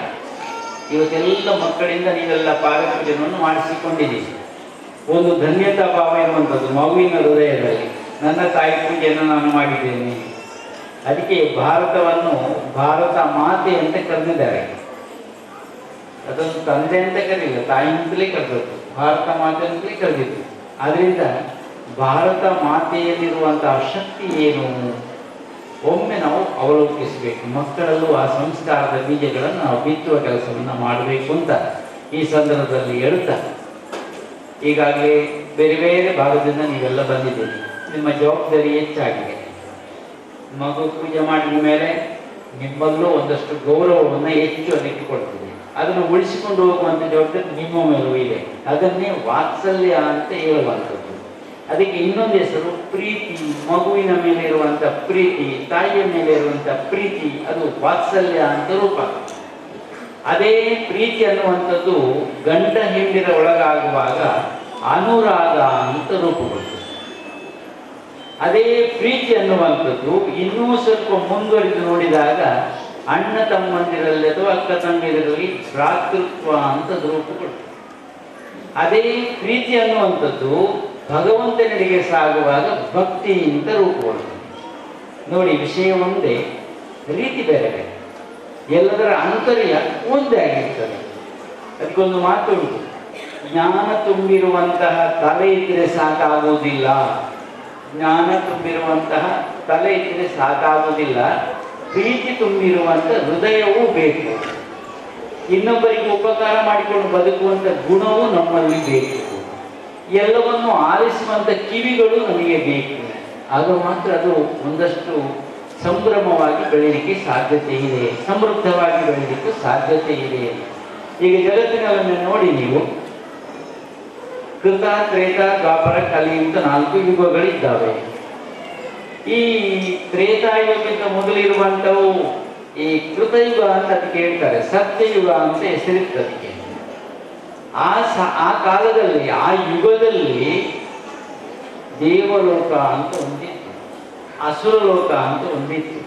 ಇವತ್ತೆಲ್ಲ ಮಕ್ಕಳಿಂದ ನೀವೆಲ್ಲ ಪಾದಪೂಜೆಯನ್ನು ಮಾಡಿಸಿಕೊಂಡಿದ್ದೀರಿ. ಒಂದು ಧನ್ಯತಾ ಭಾವ ಇರುವಂಥದ್ದು ಮಗುವಿನ ಹೃದಯದಲ್ಲಿ, ನನ್ನ ತಾಯಿ ಪೂಜೆಯನ್ನು ನಾನು ಮಾಡಿದ್ದೇನೆ. ಅದಕ್ಕೆ ಭಾರತವನ್ನು ಭಾರತ ಮಾತೆ ಅಂತ ಕರೆದಿದ್ದಾರೆ. ಅದನ್ನು ತಂದೆ ಅಂತ ಕರೀಲ್ಲ, ತಾಯಿ ಅಂತಲೇ ಕರೆದದ್ದು, ಭಾರತ ಮಾತೆ ಅಂತಲೇ ಕರೆದಿದ್ದು. ಆದ್ರಿಂದ ಭಾರತ ಮಾತೆಯಲ್ಲಿರುವಂತಹ ಶಕ್ತಿ ಏನು ಒಮ್ಮೆ ನಾವು ಅವಲೋಕಿಸಬೇಕು. ಮಕ್ಕಳಲ್ಲೂ ಆ ಸಂಸ್ಕಾರದ ಬೀಜಗಳನ್ನು ನಾವು ಬಿತ್ತುವ ಕೆಲಸವನ್ನು ಮಾಡಬೇಕು ಅಂತ ಈ ಸಂದರ್ಭದಲ್ಲಿ ಹೇಳುತ್ತಾ, ಈಗಾಗಲೇ ಬೇರೆ ಬೇರೆ ಭಾಗದಿಂದ ನೀವೆಲ್ಲ ಬಂದಿದ್ದೀರಿ. ನಿಮ್ಮ ಜವಾಬ್ದಾರಿ ಹೆಚ್ಚಾಗಿದೆ. ಮಗು ಪೂಜೆ ಮಾಡಿದ ಮೇಲೆ ನಿಮ್ಮಲ್ಲೂ ಒಂದಷ್ಟು ಗೌರವವನ್ನು ಹೆಚ್ಚು ಅದಕ್ಕೆ ಕೊಡ್ತೀವಿ. ಅದನ್ನು ಉಳಿಸಿಕೊಂಡು ಹೋಗುವಂಥ ಜವಾಬ್ದಾರಿ ನಿಮ್ಮ ಮೇಲೂ ಇದೆ. ಅದನ್ನೇ ವಾತ್ಸಲ್ಯ ಅಂತ ಹೇಳುವಂಥದ್ದು. ಅದಕ್ಕೆ ಇನ್ನೊಂದು ಹೆಸರು ಪ್ರೀತಿ. ಮಗುವಿನ ಮೇಲೆ ಇರುವಂಥ ಪ್ರೀತಿ, ತಾಯಿಯ ಮೇಲೆ ಇರುವಂಥ ಪ್ರೀತಿ, ಅದು ವಾತ್ಸಲ್ಯ ಅಂತ ರೂಪ. ಅದೇ ಪ್ರೀತಿ ಅನ್ನುವಂಥದ್ದು ಗಂಡ ಹೆಂಡಿರ ಒಳಗಾಗುವಾಗ ಅನುರಾಗ ಅಂತ ರೂಪುಗೊಳ್ಳುತ್ತದೆ. ಅದೇ ಪ್ರೀತಿ ಅನ್ನುವಂಥದ್ದು ಇನ್ನೂ ಸ್ವಲ್ಪ ಮುಂದುವರಿದು ನೋಡಿದಾಗ ಅಣ್ಣ ತಮ್ಮಂದಿರಲ್ಲಿ ಅಥವಾ ಅಕ್ಕ ತಂಗಿರಲ್ಲಿ ಭ್ರಾತೃತ್ವ ಅಂತ ರೂಪುಗೊಳ್ಳುತ್ತದೆ. ಅದೇ ಪ್ರೀತಿ ಅನ್ನುವಂಥದ್ದು ಭಗವಂತನಿಗೆ ಸಾಗುವಾಗ ಭಕ್ತಿ ಅಂತ ರೂಪುಗೊಳ್ಳುತ್ತದೆ. ನೋಡಿ, ವಿಷಯ ಒಂದೇ, ರೀತಿ ಬೇರೆ ಬೇರೆ, ಎಲ್ಲದರ ಆಂತರ್ಯ ಒಂದೇ ಆಗಿರ್ತದೆ. ಅದಕ್ಕೊಂದು ಮಾತು ಉಂಟು, ಜ್ಞಾನ ತುಂಬಿರುವಂತಹ ತಲೆ ಇದ್ದರೆ ಸಾಕಾಗುವುದಿಲ್ಲ. ಜ್ಞಾನ ತುಂಬಿರುವಂತಹ ತಲೆ ಇದ್ದರೆ ಸಾಕಾಗುವುದಿಲ್ಲ, ಪ್ರೀತಿ ತುಂಬಿರುವಂಥ ಹೃದಯವೂ ಬೇಕು. ಇನ್ನೊಬ್ಬರಿಗೆ ಉಪಕಾರ ಮಾಡಿಕೊಂಡು ಬದುಕುವಂಥ ಗುಣವೂ ನಮ್ಮಲ್ಲಿ ಬೇಕು. ಎಲ್ಲವನ್ನು ಆಲಿಸುವಂಥ ಕಿವಿಗಳು ನಮಗೆ ಬೇಕು. ಆಗ ಮಾತ್ರ ಅದು ಒಂದಷ್ಟು ಸಂಭ್ರಮವಾಗಿ ಬೆಳೀಲಿಕ್ಕೆ ಸಾಧ್ಯತೆ ಇದೆ, ಸಮೃದ್ಧವಾಗಿ ಬೆಳೀಲಿಕ್ಕೆ ಸಾಧ್ಯತೆ ಇದೆ. ಈಗ ಜಗತ್ತಿನಲ್ಲಿ ನೋಡಿ ನೀವು, ಕೃತ, ತ್ರೇತ, ದ್ವಾಪರ, ಕಲಿ ಅಂತ 4 ಯುಗಗಳಿದ್ದಾವೆ. ಈ ತ್ರೇತಾಯುಗಕ್ಕಿಂತ ಮೊದಲಿರುವಂಥವು ಈ ಕೃತಯುಗ ಅಂತ ಅದಕ್ಕೆ ಹೇಳ್ತಾರೆ, ಸತ್ಯಯುಗ ಅಂತ ಹೆಸರಿತ್ತು ಅದಕ್ಕೆ. ಆ ಕಾಲದಲ್ಲಿ, ಆ ಯುಗದಲ್ಲಿ ದೇವಲೋಕ ಅಂತ ಒಂದಿತ್ತು, ಅಸುರಲೋಕ ಅಂತ ಒಂದಿತ್ತು.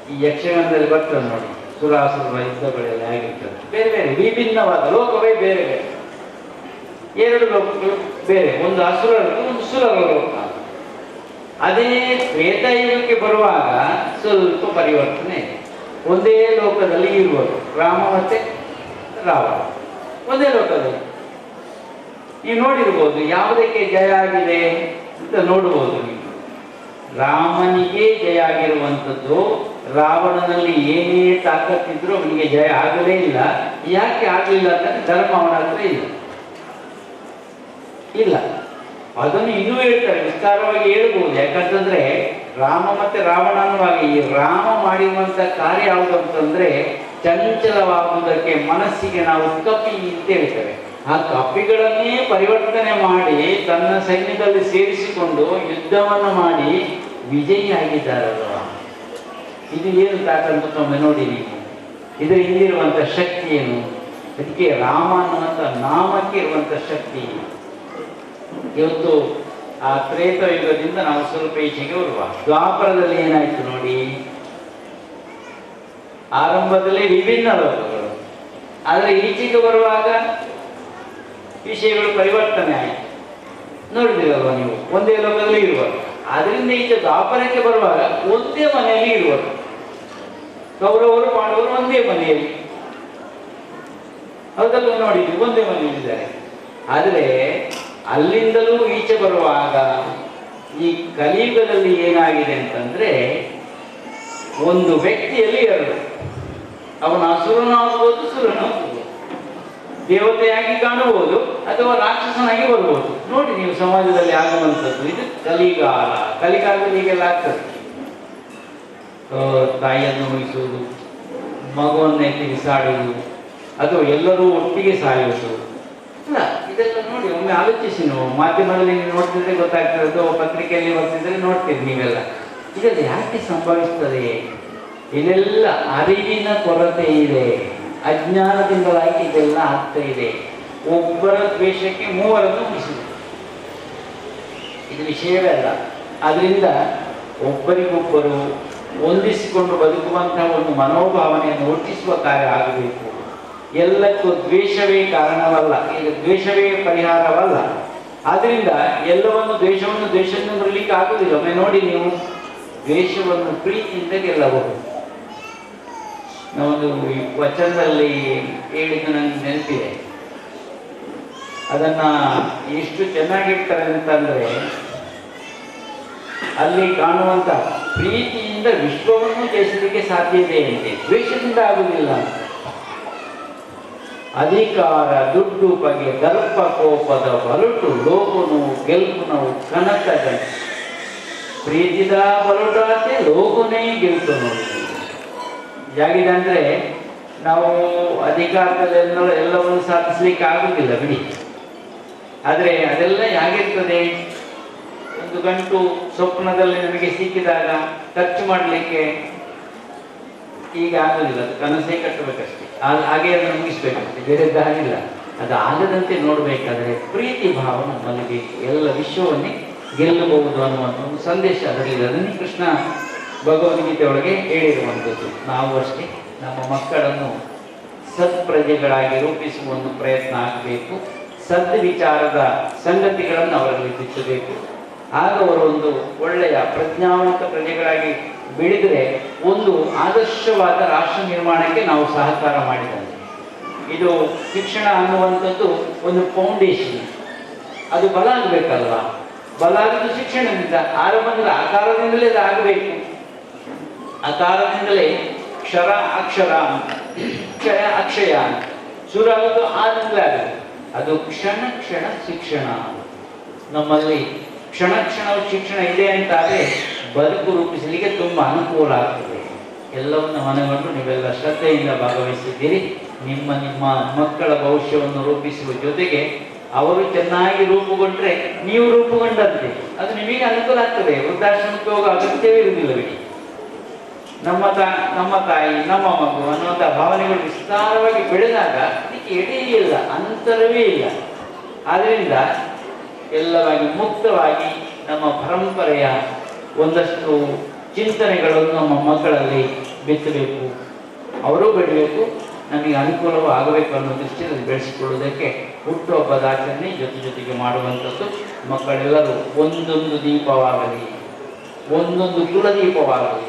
ಈ ಯಕ್ಷಗಾನದಲ್ಲಿ ಬರ್ತದೆ ನೋಡಿ, ಸುರಾಸುರ ಯುದ್ಧಗಳೆಲ್ಲ ಆಗಿರ್ತದೆ. ಬೇರೆ ಬೇರೆ ವಿಭಿನ್ನವಾದ ಲೋಕವೇ ಬೇರೆ ಬೇರೆ, 2 ಲೋಕಗಳು ಬೇರೆ, ಒಂದು ಅಸುರರು ಒಂದು ಸುರರ ಲೋಕ. ಅದೇ ತ್ರೇತಾಯುಗಕ್ಕೆ ಬರುವಾಗ ಸ್ವಲ್ಪ ಪರಿವರ್ತನೆ ಇದೆ. ಒಂದೇ ಲೋಕದಲ್ಲಿ ಇರುವರು ರಾಮ ಮತ್ತೆ ರಾವಣ, ಒಂದೇ ಲೋಕದಲ್ಲಿ. ನೀವು ನೋಡಿರ್ಬೋದು ಯಾವುದಕ್ಕೆ ಜಯ ಆಗಿದೆ ಅಂತ ನೋಡ್ಬೋದು ನೀವು. ರಾಮನಿಗೆ ಜಯ ಆಗಿರುವಂಥದ್ದು, ರಾವಣನಲ್ಲಿ ಏನೇ ತಾಕತ್ತಿದ್ರು ಅವನಿಗೆ ಜಯ ಆಗಲೇ ಇಲ್ಲ. ಯಾಕೆ ಆಗಲಿಲ್ಲ ಅಂತಂದ್ರೆ ಧರ್ಮ ಅವನ ಹತ್ರ ಇಲ್ಲ. ಅದನ್ನು ಇನ್ನೂ ಹೇಳ್ತಾರೆ, ವಿಸ್ತಾರವಾಗಿ ಹೇಳ್ಬೋದು. ಯಾಕಂತಂದ್ರೆ ರಾಮ ಮತ್ತೆ ರಾವಣ ಅನ್ನುವಾಗ ಈ ರಾಮ ಮಾಡಿರುವಂತ ಕಾರ್ಯ ಯಾವುದು ಅಂತಂದ್ರೆ ಚಂಚಲವಾಗುವುದಕ್ಕೆ ಮನಸ್ಸಿಗೆ ನಾವು ಕಪಿ ಅಂತ ಹೇಳ್ತೇವೆ. ಆ ಕಪಿಗಳನ್ನೇ ಪರಿವರ್ತನೆ ಮಾಡಿ ತನ್ನ ಸೈನ್ಯದಲ್ಲಿ ಸೇರಿಸಿಕೊಂಡು ಯುದ್ಧವನ್ನು ಮಾಡಿ ವಿಜಯಿಯಾಗಿದ್ದಾರಲ್ವ. ಇದು ಏನು ತಾಕಂತ ಒಮ್ಮೆ ನೋಡಿ ನೀವು. ಇದರ ಹಿಂದಿರುವಂಥ ಶಕ್ತಿ ಏನು? ಅದಕ್ಕೆ ರಾಮ ಅನ್ನುವಂಥ ನಾಮಕ್ಕೆ ಇರುವಂಥ ಶಕ್ತಿ. ಇವತ್ತು ಆ ತ್ರೇತಾಯುಗದಿಂದ ನಾವು ಸ್ವಲ್ಪ ಈಚೆಗೆ ಬರುವ ದ್ವಾಪರದಲ್ಲಿ ಏನಾಯ್ತು ನೋಡಿ. ಆರಂಭದಲ್ಲಿ ವಿಭಿನ್ನ ಲೋಕಗಳು, ಆದರೆ ಈಚೆಗೆ ಬರುವಾಗ ವಿಷಯಗಳು ಪರಿವರ್ತನೆ ಆಯಿತು. ನೋಡಿದಿರಲ್ವ ನೀವು, ಒಂದೇ ಲೋಕದಲ್ಲಿ ಇರುವರು. ಅದರಿಂದ ಈಚೆ ದ್ವಾಪರಕ್ಕೆ ಬರುವಾಗ ಒಂದೇ ಮನೆಯಲ್ಲಿ ಇರುವರು. ಕೌರವರು ಪಾಂಡವರು ಒಂದೇ ಮನೆಯಲ್ಲಿ. ಅದೆಲ್ಲ ನೋಡಿದ್ವಿ, ಒಂದೇ ಮನೆಯಲ್ಲಿದ್ದಾರೆ. ಆದರೆ ಅಲ್ಲಿಂದಲೂ ಈಚೆ ಬರುವಾಗ ಈ ಕಲಿಯುಗದಲ್ಲಿ ಏನಾಗಿದೆ ಅಂತಂದ್ರೆ, ಒಂದು ವ್ಯಕ್ತಿಯಲ್ಲಿ ಎರಡು, ಅವನ ಅಸುರನಾಗಬಹುದು, ಸುರನಾಗಬಹುದು, ದೇವತೆಯಾಗಿ ಕಾಣಬಹುದು ಅಥವಾ ರಾಕ್ಷಸನಾಗಿ ಬರ್ಬೋದು. ನೋಡಿ ನೀವು ಸಮಾಜದಲ್ಲಿ ಆಗುವಂಥದ್ದು, ಇದು ಕಲಿಗಾಲ. ಕಲಿಗಾಲದಲ್ಲಿ ಹೀಗೆಲ್ಲ ಆಗ್ತದೆ. ತಾಯಿಯನ್ನು ವಹಿಸುವುದು, ಮಗುವನ್ನು ಎತ್ತಿ ಬಿಸಾಡುವುದು, ಅಥವಾ ಎಲ್ಲರೂ ಒಟ್ಟಿಗೆ ಸಾಯುವುದು, ಅಲ್ಲ ಇದೆಲ್ಲ ನೋಡಿ ಒಮ್ಮೆ ಆಲೋಚಿಸಿ. ನೀವು ಮಾಧ್ಯಮದಲ್ಲಿ ನೀವು ನೋಡ್ತಿದ್ರೆ ಗೊತ್ತಾಗ್ತದೆ, ಅಥವಾ ಪತ್ರಿಕೆಯಲ್ಲಿ ಬರ್ತಿದ್ರೆ ನೋಡ್ತೀರಿ ನೀವೆಲ್ಲ. ಇದೆಲ್ಲ ಯಾಕೆ ಸಂಭವಿಸ್ತದೆ? ಇದೆಲ್ಲ ಅರಿವಿನ ಕೊರತೆ ಇದೆ, ಅಜ್ಞಾನದಿಂದಲಾಗಿ ಇದೆಲ್ಲ ಆಗ್ತಾ ಇದೆ. ಒಬ್ಬರ ದ್ವೇಷಕ್ಕೆ ಮೂವರನ್ನು ಮುಗಿಸಿದೆ, ಇದು ವಿಷಯವೇ ಅಲ್ಲ. ಆದ್ರಿಂದ ಒಬ್ಬರಿಗೊಬ್ಬರು ಹೊಂದಿಸಿಕೊಂಡು ಬದುಕುವಂತಹ ಒಂದು ಮನೋಭಾವನೆಯನ್ನು ಹುಟ್ಟಿಸುವ ಕಾರ್ಯ ಆಗಬೇಕು. ಎಲ್ಲಕ್ಕೂ ದ್ವೇಷವೇ ಕಾರಣವಲ್ಲ, ಈಗ ದ್ವೇಷವೇ ಪರಿಹಾರವಲ್ಲ. ಆದ್ರಿಂದ ಎಲ್ಲವನ್ನು ದ್ವೇಷದಿಂದ ಬರಲಿಕ್ಕೆ ಆಗುವುದಿಲ್ಲ. ಒಮ್ಮೆ ನೋಡಿ ನೀವು, ದ್ವೇಷವನ್ನು ಪ್ರೀತಿಯಿಂದ ಗೆಲ್ಲಬಹುದು. ನಾವೊಂದು ವಚನದಲ್ಲಿ ಹೇಳಿದ್ದು ನನಗೆ ನೆನಪಿದೆ. ಅದನ್ನ ಎಷ್ಟು ಚೆನ್ನಾಗಿರ್ತಾರೆ ಅಂತಂದ್ರೆ, ಅಲ್ಲಿ ಕಾಣುವಂತ ಪ್ರೀತಿಯಿಂದ ವಿಶ್ವವನ್ನು ಜಯಿಸಲಿಕ್ಕೆ ಸಾಧ್ಯ ಇದೆ ಅಂತೆ, ದ್ವೇಷದಿಂದ ಆಗುವುದಿಲ್ಲ. ಅಧಿಕಾರ ದುಡ್ಡು ಬಗೆ ದರ್ಪ ಕೋಪದ ಬಲುಟು ಲೋಕನು ಗೆಲ್ಪುನವು ಕನಕದ ಪ್ರೀತಿದ ಬಲುಟಾತೆ ಲೋಕನೇ ಗೆಲ್ತು. ನೋಡಿ ಹೇಗಿದೆ ಅಂದ್ರೆ, ನಾವು ಅಧಿಕಾರದಲ್ಲೆಲ್ಲ ಎಲ್ಲವನ್ನು ಸಾಧಿಸ್ಲಿಕ್ಕೆ ಆಗುವುದಿಲ್ಲ ಬಿಡಿ. ಆದರೆ ಅದೆಲ್ಲ ಹೇಗಿರ್ತದೆ, ಒಂದು ಗಂಟು ಸ್ವಪ್ನದಲ್ಲಿ ನಮಗೆ ಸಿಕ್ಕಿದಾಗ ಖರ್ಚು ಮಾಡಲಿಕ್ಕೆ ಈಗ ಆಗುದಿಲ್ಲ, ಅದು ಕನಸೇ ಕಟ್ಟಬೇಕಷ್ಟೇ. ಹಾಗೆ ಅದನ್ನು ಮುಗಿಸ್ಬೇಕಷ್ಟೇ, ಬೇರೆ ದಾರಿಲ್ಲ. ಅದು ಆಗದಂತೆ ನೋಡಬೇಕಾದ್ರೆ ಪ್ರೀತಿ ಭಾವ ನಮ್ಮಲ್ಲಿ ಬೇಕು. ಎಲ್ಲ ವಿಶ್ವವನ್ನೇ ಗೆಲ್ಲಬಹುದು ಅನ್ನುವಂಥ ಒಂದು ಸಂದೇಶ ಅದರಲ್ಲಿ. ಅದನ್ನೇ ಕೃಷ್ಣ ಭಗವದ್ಗೀತೆ ಒಳಗೆ ಹೇಳಿರುವಂಥದ್ದು. ನಾವು ಅಷ್ಟೇ ನಮ್ಮ ಮಕ್ಕಳನ್ನು ಸತ್ಪ್ರಜೆಗಳಾಗಿ ರೂಪಿಸುವ ಒಂದು ಪ್ರಯತ್ನ ಆಗಬೇಕು. ಸದ್ವಿಚಾರದ ಸಂಗತಿಗಳನ್ನು ಅವರಲ್ಲಿ ಬಿತ್ತಬೇಕು. ಆಗ ಅವರು ಒಂದು ಒಳ್ಳೆಯ ಪ್ರಜ್ಞಾವಂತ ಪ್ರಜೆಗಳಾಗಿ ಬೆಳೆದರೆ ಒಂದು ಆದರ್ಶವಾದ ರಾಷ್ಟ್ರ ನಿರ್ಮಾಣಕ್ಕೆ ನಾವು ಸಹಕಾರ ಮಾಡಿದಂತೆ. ಇದು ಶಿಕ್ಷಣ ಅನ್ನುವಂಥದ್ದು ಒಂದು ಫೌಂಡೇಶನ್, ಅದು ಬಲ ಆಗಬೇಕಲ್ವಾ? ಬಲ ಆಗೋದು ಶಿಕ್ಷಣದಿಂದ. ಆರಂಭದಲ್ಲಿ ಆಕಾರದಿಂದಲೇ ಅದು ಆಗಬೇಕು. ಆಕಾರದಿಂದಲೇ ಕ್ಷರ ಅಕ್ಷರ, ಕ್ಷಯ ಅಕ್ಷಯ, ಶುರು ಆಗೋದು ಆದಿಂದಲೇ ಆಗಬೇಕು. ಅದು ಕ್ಷಣ ಕ್ಷಣ ಶಿಕ್ಷಣ. ನಮ್ಮಲ್ಲಿ ಕ್ಷಣ ಕ್ಷಣವು ಶಿಕ್ಷಣ ಇದೆ ಅಂತಾದರೆ ಬದುಕು ರೂಪಿಸಲಿಕ್ಕೆ ತುಂಬ ಅನುಕೂಲ ಆಗ್ತದೆ. ಎಲ್ಲವನ್ನು ಮನಗಂಡು ನೀವೆಲ್ಲ ಶ್ರದ್ಧೆಯಿಂದ ಭಾಗವಹಿಸಿದ್ದೀರಿ. ನಿಮ್ಮ ನಿಮ್ಮ ಮಕ್ಕಳ ಭವಿಷ್ಯವನ್ನು ರೂಪಿಸುವ ಜೊತೆಗೆ ಅವರು ಚೆನ್ನಾಗಿ ರೂಪುಗೊಂಡ್ರೆ ನೀವು ರೂಪುಗೊಂಡಂತೆ ಅದು ನಿಮಗೆ ಅನುಕೂಲ ಆಗ್ತದೆ. ವೃದ್ಧಾಶ್ರಮಕ್ಕೆ ಹೋಗೋ ಅಗತ್ಯವೇ ಇರುವುದಿಲ್ಲ ಬಿಡಿ. ನಮ್ಮ ತಾಯಿ ನಮ್ಮ ಮಗು ಅನ್ನುವಂಥ ಭಾವನೆಗಳು ವಿಸ್ತಾರವಾಗಿ ಬೆಳೆದಾಗ ಅದಕ್ಕೆ ಎಡೆ ಇಲ್ಲ, ಅಂತರವೇ ಇಲ್ಲ. ಆದ್ದರಿಂದ ಎಲ್ಲವಾಗಿ ಮುಕ್ತವಾಗಿ ನಮ್ಮ ಪರಂಪರೆಯ ಒಂದಷ್ಟು ಚಿಂತನೆಗಳನ್ನು ನಮ್ಮ ಮಕ್ಕಳಲ್ಲಿ ಬಿತ್ತಬೇಕು. ಅವರೂ ಬೆಳಬೇಕು, ನಮಗೆ ಅನುಕೂಲವೂ ಆಗಬೇಕು ಅನ್ನೋ ದೃಷ್ಟಿಯಲ್ಲಿ ಬೆಳೆಸಿಕೊಳ್ಳುವುದಕ್ಕೆ ಹುಟ್ಟುಹಬ್ಬದ ಆಚರಣೆ ಜೊತೆಗೆ ಮಾಡುವಂಥದ್ದು. ಮಕ್ಕಳೆಲ್ಲರೂ ಒಂದೊಂದು ದೀಪವಾಗಲಿ, ಒಂದೊಂದು ಕುಲದೀಪವಾಗಲಿ,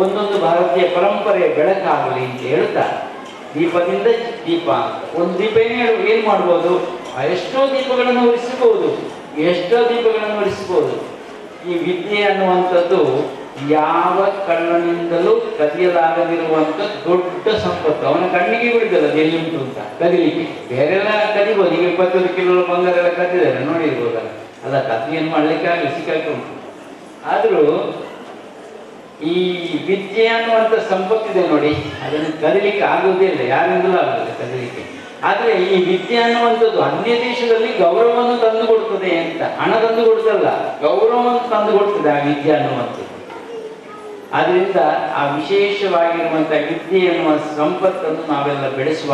ಒಂದೊಂದು ಭಾರತೀಯ ಪರಂಪರೆಯ ಬೆಳಕಾಗಲಿ ಅಂತ ಹೇಳ್ತಾ, ದೀಪದಿಂದ ದೀಪ, ಒಂದು ದೀಪ ಏನು ಮಾಡ್ಬೋದು, ಎಷ್ಟೋ ದೀಪಗಳನ್ನು ಉರಿಸಬಹುದು, ಈ ವಿದ್ಯೆ ಅನ್ನುವಂಥದ್ದು ಯಾವ ಕಣ್ಣನಿಂದಲೂ ಕದಿಯಲಾಗದಿರುವಂಥ ದೊಡ್ಡ ಸಂಪತ್ತು. ಅವನ ಕಣ್ಣಿಗೆ ಬಿಡುದಲ್ಲ ಅದು ಎಲ್ಲಿ ಉಂಟು ಅಂತ ಕದಿಲಿಕ್ಕೆ. ಬೇರೆಲ್ಲ ಕದಿಬೋದು, ಈಗ 21 ಕಿಲೋ ಬಂಗಾರ ಎಲ್ಲ ಕದ್ದಿದ್ದಾರೆ ನೋಡಿರ್ಬೋದಲ್ಲ. ಅಲ್ಲ, ಕದಿಯನ್ನು ಮಾಡಲಿಕ್ಕೆ ಆಗಲಿ, ಸಿಕ್ಕಾಕಿ ಉಂಟು. ಆದರೂ ಈ ವಿದ್ಯೆ ಅನ್ನುವಂಥ ಸಂಪತ್ತಿದೆ ನೋಡಿ, ಅದನ್ನು ಕದಿಲಿಕ್ಕೆ ಆಗುವುದೇ ಇಲ್ಲ, ಯಾರಿಂದಲೂ ಆಗುದಿಲ್ಲ ಕದಿಲಿಕ್ಕೆ. ಆದರೆ ಈ ವಿದ್ಯೆ ಅನ್ನುವಂಥದ್ದು ಅನ್ಯ ದೇಶದಲ್ಲಿ ಗೌರವವನ್ನು ತಂದು ಕೊಡ್ತದೆ ಅಂತ, ಹಣ ತಂದು ಕೊಡ್ತಲ್ಲ, ಗೌರವವನ್ನು ತಂದು ಕೊಡ್ತದೆ ಆ ವಿದ್ಯೆ ಅನ್ನುವಂಥದ್ದು. ಆದ್ರಿಂದ ಆ ವಿಶೇಷವಾಗಿರುವಂಥ ವಿದ್ಯೆ ಎನ್ನುವ ಸಂಪತ್ತನ್ನು ನಾವೆಲ್ಲ ಬೆಳೆಸುವ.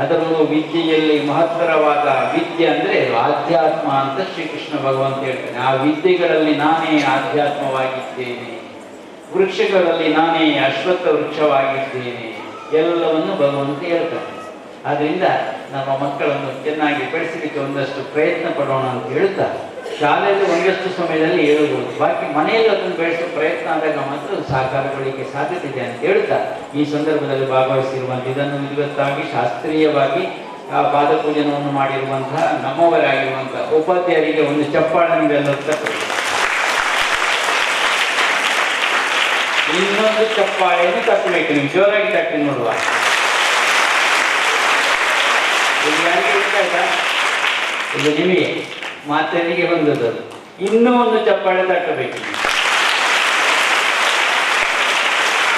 ಅದರಲ್ಲೂ ವಿದ್ಯೆಯಲ್ಲಿ ಮಹತ್ತರವಾದ ವಿದ್ಯೆ ಅಂದರೆ ಆಧ್ಯಾತ್ಮ ಅಂತ ಶ್ರೀಕೃಷ್ಣ ಭಗವಂತ ಹೇಳ್ತಾನೆ. ಆ ವಿದ್ಯೆಗಳಲ್ಲಿ ನಾನೇ ಆಧ್ಯಾತ್ಮವಾಗಿದ್ದೇನೆ, ವೃಕ್ಷಗಳಲ್ಲಿ ನಾನೇ ಅಶ್ವತ್ಥ ವೃಕ್ಷವಾಗಿದ್ದೇನೆ, ಎಲ್ಲವನ್ನು ಭಗವಂತ ಹೇಳ್ತಾನೆ. ಆದ್ದರಿಂದ ನಮ್ಮ ಮಕ್ಕಳನ್ನು ಚೆನ್ನಾಗಿ ಬೆಳೆಸಲಿಕ್ಕೆ ಒಂದಷ್ಟು ಪ್ರಯತ್ನ ಪಡೋಣ ಅಂತ ಹೇಳ್ತಾ, ಶಾಲೆಯಲ್ಲಿ ಒಂದಷ್ಟು ಸಮಯದಲ್ಲಿ ಹೇಳ್ಬೋದು, ಬಾಕಿ ಮನೆಯಲ್ಲಿ ಅದನ್ನು ಬೆಳೆಸೋ ಪ್ರಯತ್ನ ಆದಾಗ ಮಾತ್ರ ಸಾಕಾರಗೊಳ್ಳಿಕ್ಕೆ ಸಾಧ್ಯತೆ ಇದೆ ಅಂತ ಹೇಳ್ತಾ, ಈ ಸಂದರ್ಭದಲ್ಲಿ ಭಾಗವಹಿಸಿರುವಂಥ ಇದನ್ನು ವಿಧಿವತ್ತಾಗಿ ಶಾಸ್ತ್ರೀಯವಾಗಿ ಆ ಪಾದ ಪೂಜನವನ್ನು ಮಾಡಿರುವಂತಹ ನಮ್ಮವರಾಗಿರುವಂತಹ ಉಪಾಧ್ಯಾಯರಿಗೆ ಒಂದು ಚಪ್ಪಾಳ ನೀವೆಲ್ಲರೂ ತಟ್ಟಬೇಕು. ಇನ್ನೊಂದು ಚಪ್ಪಾಳೆಯನ್ನು ತಟ್ಟಬೇಕು, ನೀವು ಜೋರಾಗಿ ತಟ್ಟಿ ನೋಡುವ. ಇದು ಯಾರಿಗೆ ಗೊತ್ತಾಯ್ತಾ? ಇದು ನಿಮಗೆ ಮಾತನಿಗೆ ಬಂದದ್ದು. ಇನ್ನೂ ಒಂದು ಚಪ್ಪಾಳೆ ತಟ್ಟಬೇಕು.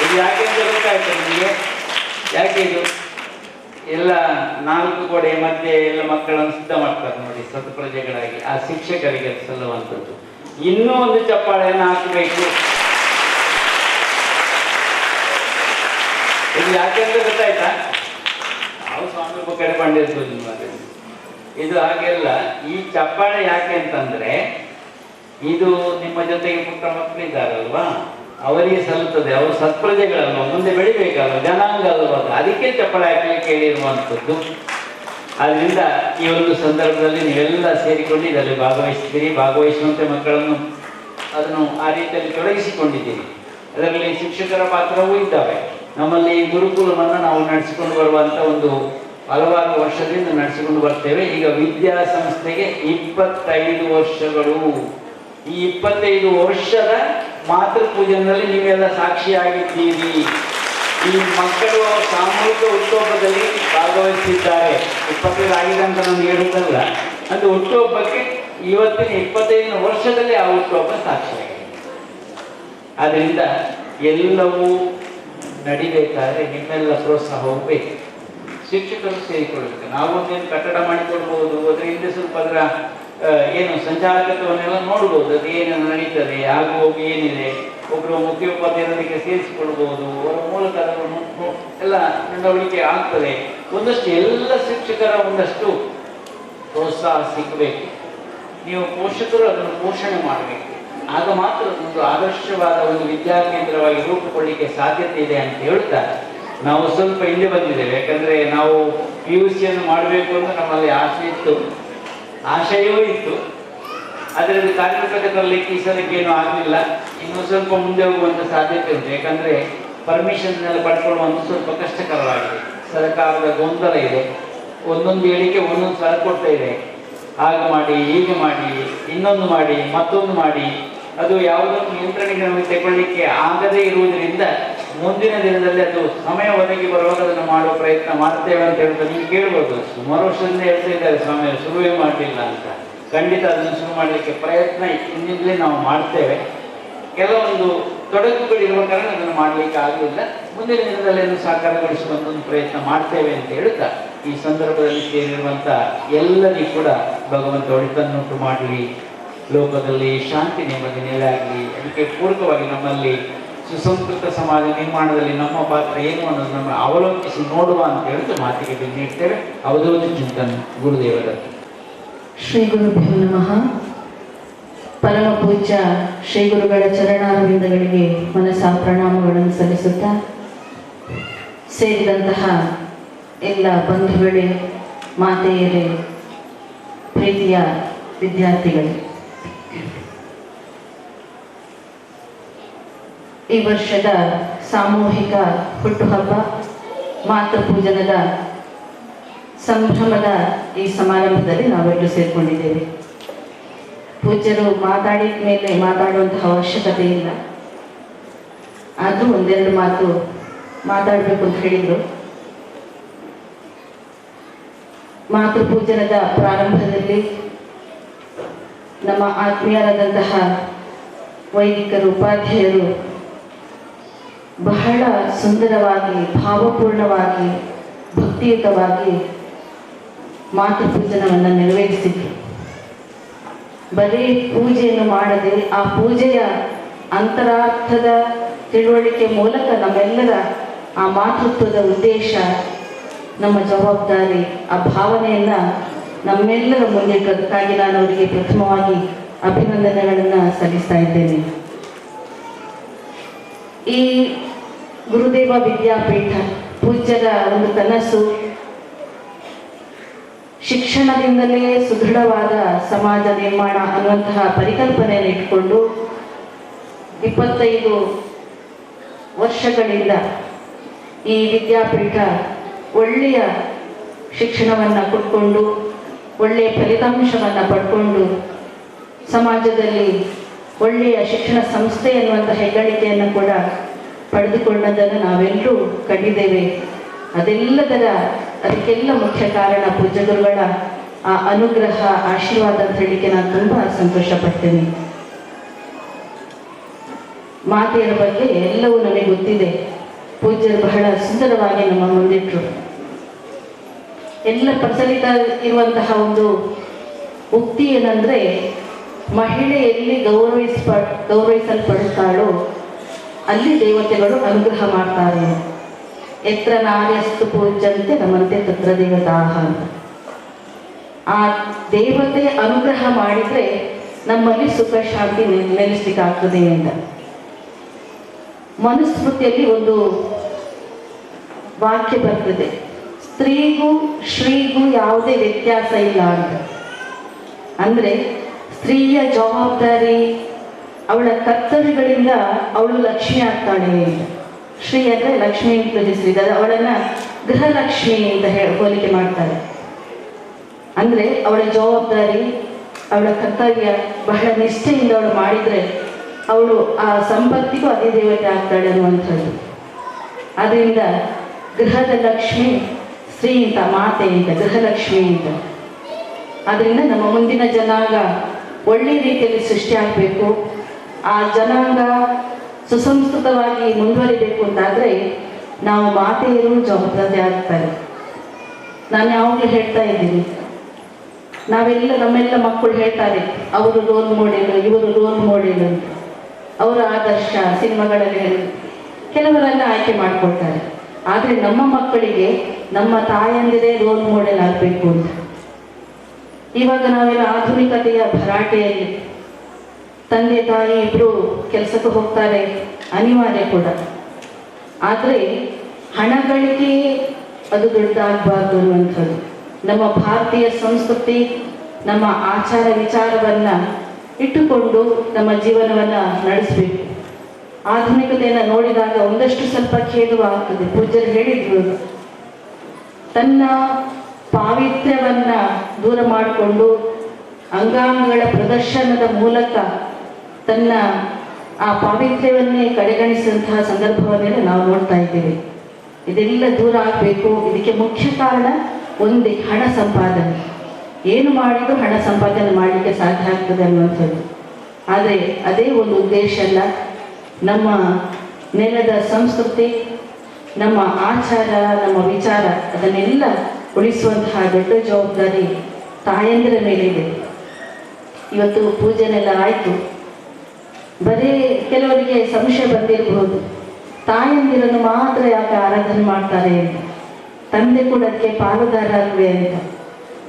ಇದು ಯಾಕೆ ಅಂತ ಗೊತ್ತಾಯ್ತು ನಿಮಗೆ? ಯಾಕೆ ಇದು ಎಲ್ಲ 4 ಗೋಡೆ ಮಧ್ಯೆ ಎಲ್ಲ ಮಕ್ಕಳನ್ನು ಸಿದ್ಧ ಮಾಡ್ತಾರೆ ನೋಡಿ, ಸತ್ಪ್ರಜೆಗಳಾಗಿ. ಆ ಶಿಕ್ಷಕರಿಗೆ ಸಲ್ಲುವಂಥದ್ದು. ಇನ್ನೂ ಒಂದು ಚಪ್ಪಾಳೆಯನ್ನು ಹಾಕಬೇಕು. ಇದು ಯಾಕೆ ಅಂತ ಗೊತ್ತಾಯ್ತಾ? ನಾವು ಸ್ವಾಮಿ ಕಡೆ ಬಂದಿರ್ಬೋದು ನಿಮಗೆ. ಇದು ಹಾಗೆಲ್ಲ. ಈ ಚಪ್ಪಾಳೆ ಯಾಕೆ ಅಂತಂದ್ರೆ, ಇದು ನಿಮ್ಮ ಜೊತೆಗೆ ಪುಟ್ಟ ಮಕ್ಕಳಿದ್ದಾರಲ್ವಾ, ಅವರಿಗೆ ಸಲ್ಲುತ್ತದೆ. ಅವರು ಸತ್ಪ್ರಜೆಗಳಲ್ವ, ಮುಂದೆ ಬೆಳಿಬೇಕಲ್ವ, ಜನಾಂಗ ಅಲ್ವ, ಅದಕ್ಕೆ ಚಪ್ಪಾಳೆ ಹಾಕಲಿಕ್ಕೆ ಹೇಳಿರುವಂಥದ್ದು. ಆದ್ರಿಂದ ಈ ಒಂದು ಸಂದರ್ಭದಲ್ಲಿ ನೀವೆಲ್ಲ ಸೇರಿಕೊಂಡು ಇದರಲ್ಲಿ ಭಾಗವಹಿಸುವಂತೆ ಮಕ್ಕಳನ್ನು ಅದನ್ನು ಆ ರೀತಿಯಲ್ಲಿ ತೊಡಗಿಸಿಕೊಂಡಿದ್ದೀರಿ. ಅದರಲ್ಲಿ ಶಿಕ್ಷಕರ ಪಾತ್ರವೂ ಇದ್ದಾವೆ. ನಮ್ಮಲ್ಲಿ ಗುರುಕುಲವನ್ನು ನಾವು ನಡೆಸಿಕೊಂಡು ಬರುವಂತ ಒಂದು ಹಲವಾರು ವರ್ಷದಿಂದ ನಡೆಸಿಕೊಂಡು ಬರ್ತೇವೆ. ಈಗ ವಿದ್ಯಾಸಂಸ್ಥೆಗೆ 25 ವರ್ಷಗಳು. ಈ 25 ವರ್ಷದ ಮಾತೃ ಪೂಜೆಯಲ್ಲಿ ನೀವೆಲ್ಲ ಸಾಕ್ಷಿಯಾಗಿದ್ದೀರಿ. ಈ ಮಕ್ಕಳು ಸಾಮೂಹಿಕ ಹುಟ್ಟುಹಬ್ಬದಲ್ಲಿ ಭಾಗವಹಿಸಿದ್ದಾರೆ. 25 ಆಗಿದೆ ಅಂತ ನಾನು ಹೇಳುವುದಲ್ಲ, ಅದು ಹುಟ್ಟುಹಬ್ಬಕ್ಕೆ ಇವತ್ತಿನ 25 ವರ್ಷದಲ್ಲಿ ಆ ಹುಟ್ಟುಹಬ್ಬ ಸಾಕ್ಷಿಯಾಗಿದೆ. ಆದ್ದರಿಂದ ಎಲ್ಲವೂ ನಡಿಬೇಕಾದ್ರೆ ನಿಮ್ಮೆಲ್ಲ ಪ್ರೋತ್ಸಾಹ ಹೋಗ್ಬೇಕು. ಶಿಕ್ಷಕರು ಸೇರಿಕೊಳ್ಳಬೇಕು. ನಾವು ಒಂದೇನು ಕಟ್ಟಡ ಮಾಡಿಕೊಳ್ಬಹುದು, ಅದರ ಹಿಂದೆ ಸ್ವಲ್ಪ ಅದರ ಏನು ಸಂಚಾಲಕತ್ವವನ್ನೆಲ್ಲ ನೋಡ್ಬೋದು. ಅದು ಏನೇನು ನಡೀತದೆ, ಆಗು ಹೋಗಿ ಏನಿದೆ, ಒಬ್ಬರು ಮುಖ್ಯೋಪಾಧ್ಯಾಯರಿಗೆ ಸೇರಿಸಿಕೊಳ್ಬಹುದು. ಅವರ ಮೂಲಕ ಅದನ್ನು ಎಲ್ಲ ನಡವಳಿಕೆ ಆಗ್ತದೆ. ಒಂದಷ್ಟು ಎಲ್ಲ ಶಿಕ್ಷಕರ ಒಂದಷ್ಟು ಪ್ರೋತ್ಸಾಹ ಸಿಗಬೇಕು. ನೀವು ಪೋಷಕರು ಅದನ್ನು ಪೋಷಣೆ ಮಾಡಬೇಕು. ಆಗ ಮಾತ್ರ ಒಂದು ಆದರ್ಶವಾದ ಒಂದು ವಿದ್ಯಾಕೇಂದ್ರವಾಗಿ ರೂಪುಗೊಳ್ಳಿಕ್ಕೆ ಸಾಧ್ಯತೆ ಇದೆ ಅಂತ ಹೇಳ್ತಾ ನಾವು ಸ್ವಲ್ಪ ಹಿಂದೆ ಬಂದಿದ್ದೇವೆ. ಯಾಕಂದ್ರೆ ನಾವು PUC ಮಾಡಬೇಕು ಅಂತ ನಮ್ಮಲ್ಲಿ ಆಸೆ ಇತ್ತು, ಆಶಯವೂ ಇತ್ತು. ಅದರಲ್ಲಿ ಕಾರ್ಯರೂಪಕ್ಕೆ ತರಲಿಕ್ಕೆ ಈ ಸಲಕ್ಕೇನು ಆಗಲಿಲ್ಲ. ಇನ್ನೂ ಸ್ವಲ್ಪ ಮುಂದೆ ಹೋಗುವಂಥ ಸಾಧ್ಯತೆ ಉಂಟು. ಯಾಕಂದ್ರೆ ಪರ್ಮಿಷನ್ ಎಲ್ಲ ಪಡ್ಕೊಳ್ಳುವಂಥ ಸ್ವಲ್ಪ ಕಷ್ಟಕರವಾಗಿದೆ. ಸರ್ಕಾರದ ಗೊಂದಲ ಇದೆ. ಒಂದೊಂದು ಹೇಳಿಕೆ ಒಂದೊಂದು ಸಲ ಕೊಡ್ತಾ ಇದೆ. ಹಾಗೆ ಮಾಡಿ, ಹೀಗೆ ಮಾಡಿ, ಇನ್ನೊಂದು ಮಾಡಿ, ಮತ್ತೊಂದು ಮಾಡಿ, ಅದು ಯಾವುದನ್ನು ನಿಯಂತ್ರಣಕ್ಕೆ ನಮಗೆ ತಗೊಳ್ಳಿಕ್ಕೆ ಆಗದೇ ಇರುವುದರಿಂದ ಮುಂದಿನ ದಿನದಲ್ಲಿ ಅದು ಸಮಯ ಒದಗಿ ಬರುವಾಗ ಅದನ್ನು ಮಾಡುವ ಪ್ರಯತ್ನ ಮಾಡ್ತೇವೆ ಅಂತ ಹೇಳ್ತಾ ನೀವು ಕೇಳ್ಬೋದು. ಸುಮಾರು ವರ್ಷದಿಂದ ಹೇಳ್ತಾ ಇದ್ದಾರೆ ಸ್ವಾಮಿ, ಶುರುವೇ ಮಾಡಲಿಲ್ಲ ಅಂತ. ಖಂಡಿತ ಅದನ್ನು ಶುರು ಮಾಡಲಿಕ್ಕೆ ಪ್ರಯತ್ನ ಇಂದಿನಿಂದಲೇ ನಾವು ಮಾಡ್ತೇವೆ. ಕೆಲವೊಂದು ತೊಡಕುಗಳಿರುವ ಕಾರಣ ಅದನ್ನು ಮಾಡಲಿಕ್ಕೆ ಆಗಲಿಲ್ಲ. ಮುಂದಿನ ದಿನದಲ್ಲಿ ಅದನ್ನು ಸಾಕಾರಗೊಳಿಸುವಂತ ಒಂದು ಪ್ರಯತ್ನ ಮಾಡ್ತೇವೆ ಅಂತ ಹೇಳ್ತಾ ಈ ಸಂದರ್ಭದಲ್ಲಿ ಸೇರಿರುವಂತ ಎಲ್ಲರಿಗೂ ಕೂಡ ಭಗವಂತ ಒಳಿತನ್ನುಂಟು ಮಾಡಲಿ, ಲೋಕದಲ್ಲಿ ಶಾಂತಿ ನೆಮ್ಮದಿ ನೆಲೆಯಾಗಲಿ. ಅದಕ್ಕೆ ಪೂರಕವಾಗಿ ನಮ್ಮಲ್ಲಿ ಸುಸಂಸ್ಕೃತ ಸಮಾಜ ನಿರ್ಮಾಣದಲ್ಲಿ ನಮ್ಮ ಪಾತ್ರ ಏನು ಅನ್ನೋದು ನಮ್ಮ ಅವಲೋಕಿಸಿ ನೋಡುವ ಅಂತ ಹೇಳಿದ್ರೆ ಮಾತಿಗೆ ನೀಡ್ತೇವೆ. ಅವಧೂತ ಚಿಂತನ್ ಗುರುದೇವರ ಶ್ರೀ ಗುರುಭ್ಯೋ ನಮಃ. ಪರಮ ಪೂಜ್ಯ ಶ್ರೀ ಗುರುಗಳ ಚರಣಾರವಿಂದಗಳಿಗೆ ಮನಸಾ ಪ್ರಣಾಮಗಳನ್ನು ಸಲ್ಲಿಸುತ್ತಾ, ಸೇರಿದಂತಹ ಎಲ್ಲ ಬಂಧುಗಳೇ, ಮಾತೆಯರೇ, ಪ್ರೀತಿಯ ವಿದ್ಯಾರ್ಥಿಗಳೇ, ಈ ವರ್ಷದ ಸಾಮೂಹಿಕ ಹುಟ್ಟುಹಬ್ಬ ಮಾತೃಪೂಜನದ ಸಂಭ್ರಮದ ಈ ಸಮಾರಂಭದಲ್ಲಿ ನಾವೆಲ್ಲರೂ ಸೇರಿಕೊಂಡಿದ್ದೇವೆ. ಪೂಜ್ಯರು ಮಾತಾಡಿದ ಮೇಲೆ ಮಾತಾಡುವಂತಹ ಅವಶ್ಯಕತೆ ಇಲ್ಲ, ಆದರೂ ಒಂದೆರಡು ಮಾತು ಮಾತಾಡಬೇಕು ಅಂತ ಹೇಳಿದರು. ಮಾತೃಪೂಜನದ ಪ್ರಾರಂಭದಲ್ಲಿ ನಮ್ಮ ಆತ್ಮೀಯರಾದಂತಹ ವೈದಿಕರು, ಉಪಾಧ್ಯಾಯರು ಬಹಳ ಸುಂದರವಾಗಿ, ಭಾವಪೂರ್ಣವಾಗಿ, ಭಕ್ತಿಯುತವಾಗಿ ಮಾತೃಪೂಜನವನ್ನು ನೆರವೇರಿಸಿದ್ರು. ಬರೀ ಪೂಜೆಯನ್ನು ಮಾಡದೆ ಆ ಪೂಜೆಯ ಅಂತರಾರ್ಥದ ತಿಳುವಳಿಕೆ ಮೂಲಕ ನಮ್ಮೆಲ್ಲರ ಆ ಮಾತೃತ್ವದ ಉದ್ದೇಶ, ನಮ್ಮ ಜವಾಬ್ದಾರಿ, ಆ ಭಾವನೆಯನ್ನು ನಮ್ಮೆಲ್ಲರ ಮುಂದಿಟ್ಟದಕ್ಕಾಗಿ ನಾನು ಅವರಿಗೆ ಪ್ರಥಮವಾಗಿ ಅಭಿನಂದನೆಗಳನ್ನು ಸಲ್ಲಿಸ್ತಾ ಇದ್ದೇನೆ. ಈ ಗುರುದೇವ ವಿದ್ಯಾಪೀಠ ಪೂಜ್ಯರ ಒಂದು ಕನಸು, ಶಿಕ್ಷಣದಿಂದಲೇ ಸುದೃಢವಾದ ಸಮಾಜ ನಿರ್ಮಾಣ ಅನ್ನುವಂತಹ ಪರಿಕಲ್ಪನೆಯನ್ನು ಇಟ್ಕೊಂಡು 25 ವರ್ಷಗಳಿಂದ ಈ ವಿದ್ಯಾಪೀಠ ಒಳ್ಳೆಯ ಶಿಕ್ಷಣವನ್ನು ಕೊಟ್ಕೊಂಡು ಒಳ್ಳೆಯ ಫಲಿತಾಂಶವನ್ನು ಪಡ್ಕೊಂಡು ಸಮಾಜದಲ್ಲಿ ಒಳ್ಳೆಯ ಶಿಕ್ಷಣ ಸಂಸ್ಥೆ ಎನ್ನುವಂಥ ಹೆಗ್ಗಳಿಕೆಯನ್ನು ಕೂಡ ಪಡೆದುಕೊಂಡದ್ದನ್ನು ನಾವೆಲ್ಲರೂ ಕಂಡಿದ್ದೇವೆ. ಅದಕ್ಕೆಲ್ಲ ಮುಖ್ಯ ಕಾರಣ ಪೂಜ್ಯ ಗುರುಗಳ ಆ ಅನುಗ್ರಹ, ಆಶೀರ್ವಾದ ಅಂತ ಹೇಳಲಿಕ್ಕೆ ನಾನು ತುಂಬ ಸಂತೋಷ ಪಡ್ತೇನೆ. ಮಾತೆಯರ ಬಗ್ಗೆ ಎಲ್ಲವೂ ನಮಗೆ ಗೊತ್ತಿದೆ. ಪೂಜ್ಯರು ಬಹಳ ಸುಂದರವಾಗಿ ನಮ್ಮ ಮುಂದಿಟ್ಟರು. ಎಲ್ಲ ಪ್ರಚಲಿತ ಇರುವಂತಹ ಒಂದು ಉಕ್ತಿ ಏನಂದ್ರೆ, ಮಹಿಳೆ ಎಲ್ಲಿ ಗೌರವಿಸಲ್ಪಡುತ್ತಾಳೋ ಅಲ್ಲಿ ದೇವತೆಗಳು ಅನುಗ್ರಹ ಮಾಡ್ತಾರೆ. ಎತ್ರ ನಾರ್ಯಸ್ತು ಪೂಜ್ಯಂತೆ ನಮ್ಮಂತೆ ತತ್ರ ದೇವತಾಹ ಅಂತ. ಆ ದೇವತೆ ಅನುಗ್ರಹ ಮಾಡಿದ್ರೆ ನಮ್ಮಲ್ಲಿ ಸುಖ ಶಾಂತಿ ನೆಲೆಸಲಿಕ್ಕಾಗ್ತದೆ ಅಂತ. ಮನುಸ್ಮೃತಿಯಲ್ಲಿ ಒಂದು ವಾಕ್ಯ ಬರ್ತದೆ, ಸ್ತ್ರೀಗೂ ಶ್ರೀಗೂ ಯಾವುದೇ ವ್ಯತ್ಯಾಸ ಇಲ್ಲ ಅಂತ. ಅಂದರೆ ಸ್ತ್ರೀಯ ಜವಾಬ್ದಾರಿ, ಅವಳ ಕರ್ತವ್ಯಗಳಿಂದ ಅವಳು ಲಕ್ಷ್ಮಿ ಆಗ್ತಾಳೆ ಅಂತ. ಶ್ರೀ ಅಂದರೆ ಲಕ್ಷ್ಮಿ ಪೂಜಿಸಿದ ಅವಳನ್ನು ಗೃಹಲಕ್ಷ್ಮಿ ಅಂತ ಹೋಲಿಕೆ ಮಾಡ್ತಾರೆ. ಅಂದರೆ ಅವಳ ಜವಾಬ್ದಾರಿ, ಅವಳ ಕರ್ತವ್ಯ ಬಹಳ ನಿಷ್ಠೆಯಿಂದ ಅವಳು ಮಾಡಿದರೆ ಅವಳು ಆ ಸಂಪತ್ತಿಗೂ ಅದೇ ದೇವತೆ ಆಗ್ತಾಳೆ ಅನ್ನುವಂಥದ್ದು. ಆದ್ದರಿಂದ ಗೃಹದ ಲಕ್ಷ್ಮಿ ಸ್ತ್ರೀ ಅಂತ, ಮಾತೆ ಅಂತ, ಗೃಹಲಕ್ಷ್ಮಿ ಅಂತ. ಆದ್ದರಿಂದ ನಮ್ಮ ಮುಂದಿನ ಜನಾಂಗ ಒಳ್ಳೆಯ ರೀತಿಯಲ್ಲಿ ಸೃಷ್ಟಿಯಾಗಬೇಕು. ಆ ಜನಾಂಗ ಸುಸಂಸ್ಕೃತವಾಗಿ ಮುಂದುವರಿಬೇಕು ಅಂತಾದರೆ ನಾವು ಮಾತೆಯರು ಜವಾಬ್ದಾರಿ ಆಗ್ತಾರೆ. ನಾನು ಯಾವಾಗಲೂ ಹೇಳ್ತಾ ಇದ್ದೀನಿ, ನಮ್ಮೆಲ್ಲ ಮಕ್ಕಳು ಹೇಳ್ತಾರೆ ಅವರು ರೋಲ್ ಮಾಡೆಲ್, ಇವರು ರೋಲ್ ಮಾಡೆಲ್ ಅಂತ. ಅವರ ಆದರ್ಶ ಸಿನಿಮಾಗಳಲ್ಲಿ ಕೆಲವರೆಲ್ಲ ಆಯ್ಕೆ ಮಾಡಿಕೊಳ್ತಾರೆ. ಆದರೆ ನಮ್ಮ ಮಕ್ಕಳಿಗೆ ನಮ್ಮ ತಾಯಂದಿರೇ ರೋಲ್ ಮಾಡೆಲ್ ಆಗಬೇಕು ಅಂತ. ಇವಾಗ ನಾವೆಲ್ಲ ಆಧುನಿಕತೆಯ ಭರಾಟೆಯಲ್ಲಿ ತಂದೆ ತಾಯಿ ಇಬ್ಬರು ಕೆಲಸಕ್ಕೆ ಹೋಗ್ತಾರೆ, ಅನಿವಾರ್ಯ ಕೂಡ. ಆದರೆ ಹಣ ಗಳಿಕೆ ಅದು ದೊಡ್ಡದಾಗಬಾರ್ದು ಅನ್ನುವಂಥದ್ದು. ನಮ್ಮ ಭಾರತೀಯ ಸಂಸ್ಕೃತಿ, ನಮ್ಮ ಆಚಾರ ವಿಚಾರವನ್ನು ಇಟ್ಟುಕೊಂಡು ನಮ್ಮ ಜೀವನವನ್ನು ನಡೆಸಬೇಕು. ಆಧುನಿಕತೆಯನ್ನು ನೋಡಿದಾಗ ಒಂದಷ್ಟು ಸ್ವಲ್ಪ ಖೇದವಾಗ್ತದೆ. ಪೂಜ್ಯರು ಹೇಳಿದ್ರು, ತನ್ನ ಪಾವಿತ್ರ್ಯವನ್ನು ದೂರ ಮಾಡಿಕೊಂಡು ಅಂಗಾಂಗಗಳ ಪ್ರದರ್ಶನದ ಮೂಲಕ ತನ್ನ ಆ ಪಾವಿತ್ರ್ಯವನ್ನೇ ಕಡೆಗಣಿಸಿದಂತಹ ಸಂದರ್ಭವನ್ನೆಲ್ಲ ನಾವು ನೋಡ್ತಾ ಇದ್ದೇವೆ. ಇದೆಲ್ಲ ದೂರ ಆಗಬೇಕು. ಇದಕ್ಕೆ ಮುಖ್ಯ ಕಾರಣ ಒಂದೇ, ಹಣ ಸಂಪಾದನೆ. ಏನು ಮಾಡಿದರೂ ಹಣ ಸಂಪಾದನೆ ಮಾಡಲಿಕ್ಕೆ ಸಾಧ್ಯ ಆಗ್ತದೆ ಅನ್ನುವಂಥದ್ದು. ಆದರೆ ಅದೇ ಒಂದು ಉದ್ದೇಶ ಅಲ್ಲ. ನಮ್ಮ ನೆಲದ ಸಂಸ್ಕೃತಿ, ನಮ್ಮ ಆಚಾರ, ನಮ್ಮ ವಿಚಾರ ಅದನ್ನೆಲ್ಲ ಉಳಿಸುವಂತಹ ದೊಡ್ಡ ಜವಾಬ್ದಾರಿ ತಾಯಂದಿರ ಮೇಲಿದೆ. ಇವತ್ತು ಪೂಜೆನೆಲ್ಲ ಆಯಿತು, ಬರೀ ಕೆಲವರಿಗೆ ಸಂಶಯ ಬಂದಿರಬಹುದು, ತಾಯಂದಿರನ್ನು ಮಾತ್ರ ಯಾಕೆ ಆರಾಧನೆ ಮಾಡ್ತಾರೆ ಅಂತ. ತಂದೆ ಕೂಡ ಅದಕ್ಕೆ ಪಾಲುದಾರ ಅಲ್ವೇ ಅಂತ.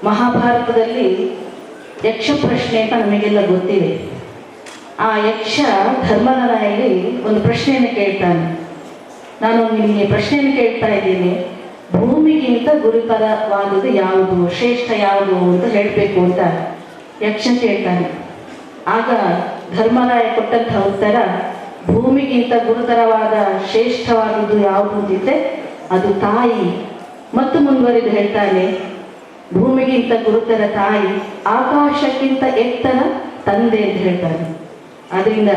ಮಹಾಭಾರತದಲ್ಲಿ ಯಕ್ಷ ಪ್ರಶ್ನೆ ಅಂತ ನಮಗೆಲ್ಲ ಗೊತ್ತಿದೆ. ಆ ಯಕ್ಷ ಧರ್ಮರಾಯಲ್ಲಿ ಒಂದು ಪ್ರಶ್ನೆಯನ್ನು ಕೇಳ್ತಾನೆ. ನಾನು ನಿಮಗೆ ಪ್ರಶ್ನೆಯನ್ನು ಕೇಳ್ತಾ ಇದ್ದೀನಿ, ಭೂಮಿಗಿಂತ ಗುರುತರವಾದುದು ಯಾವುದು, ಶ್ರೇಷ್ಠ ಯಾವುದು ಅಂತ ಹೇಳಬೇಕು ಅಂತ ಯಕ್ಷ ಕೇಳ್ತಾನೆ. ಆಗ ಧರ್ಮರಾಯ ಕೊಟ್ಟಂತಹ ಉತ್ತರ, ಭೂಮಿಗಿಂತ ಗುರುತರವಾದ ಶ್ರೇಷ್ಠವಾದುದು ಯಾವುದು ಅಂತಿದ್ರೆ ಅದು ತಾಯಿ. ಮತ್ತು ಮುಂದುವರಿದು ಹೇಳ್ತಾನೆ, ಭೂಮಿಗಿಂತ ಗುರುತರ ತಾಯಿ, ಆಕಾಶಕ್ಕಿಂತ ಎತ್ತರ ತಂದೆ ಅಂತ ಹೇಳ್ತಾನೆ. ಅದರಿಂದ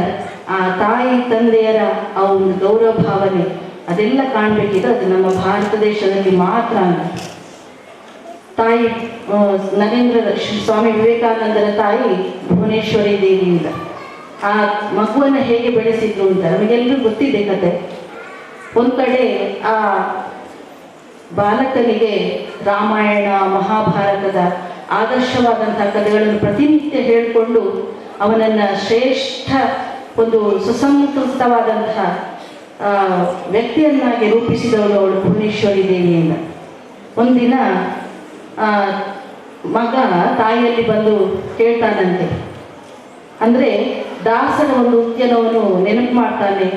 ಆ ತಾಯಿ ತಂದೆಯರ ಆ ಒಂದು ಗೌರವ ಭಾವನೆ ಅದೆಲ್ಲ ಕಾಣಬೇಕಿದ್ರೆ ಅದು ನಮ್ಮ ಭಾರತ ದೇಶದಲ್ಲಿ ಮಾತ್ರ ಅಂತ. ತಾಯಿ ನರೇಂದ್ರ ಸ್ವಾಮಿ ವಿವೇಕಾನಂದರ ತಾಯಿ ಭುವನೇಶ್ವರಿ ದೇವಿ ಅಂತ. ಆ ಮಗುವನ್ನು ಹೇಗೆ ಬೆಳೆಸಿದ್ರು ಅಂತ ನಮಗೆಲ್ಲರೂ ಗೊತ್ತಿದೆ ಕತೆ. ಒಂದು ಕಡೆ ಆ ಬಾಲಕನಿಗೆ ರಾಮಾಯಣ ಮಹಾಭಾರತದ ಆದರ್ಶವಾದಂತಹ ಕಥೆಗಳನ್ನು ಪ್ರತಿನಿತ್ಯ ಹೇಳಿಕೊಂಡು ಅವನನ್ನು ಶ್ರೇಷ್ಠ ಒಂದು ಸುಸಂಸ್ಕೃತವಾದಂತಹ ವ್ಯಕ್ತಿಯನ್ನಾಗಿ ರೂಪಿಸಿದವಳು ಅವಳು ಭುವನೇಶ್ವರಿ ದೇವಿಯಿಂದ. ಒಂದಿನ ಮಗ ತಾಯಿಯಲ್ಲಿ ಬಂದು ಕೇಳ್ತಾನಂತೆ. ಅಂದರೆ ದಾಸರ ಒಂದು ಉದ್ಯನವನ್ನು ನೆನಪು ಮಾಡ್ತಾನೆ.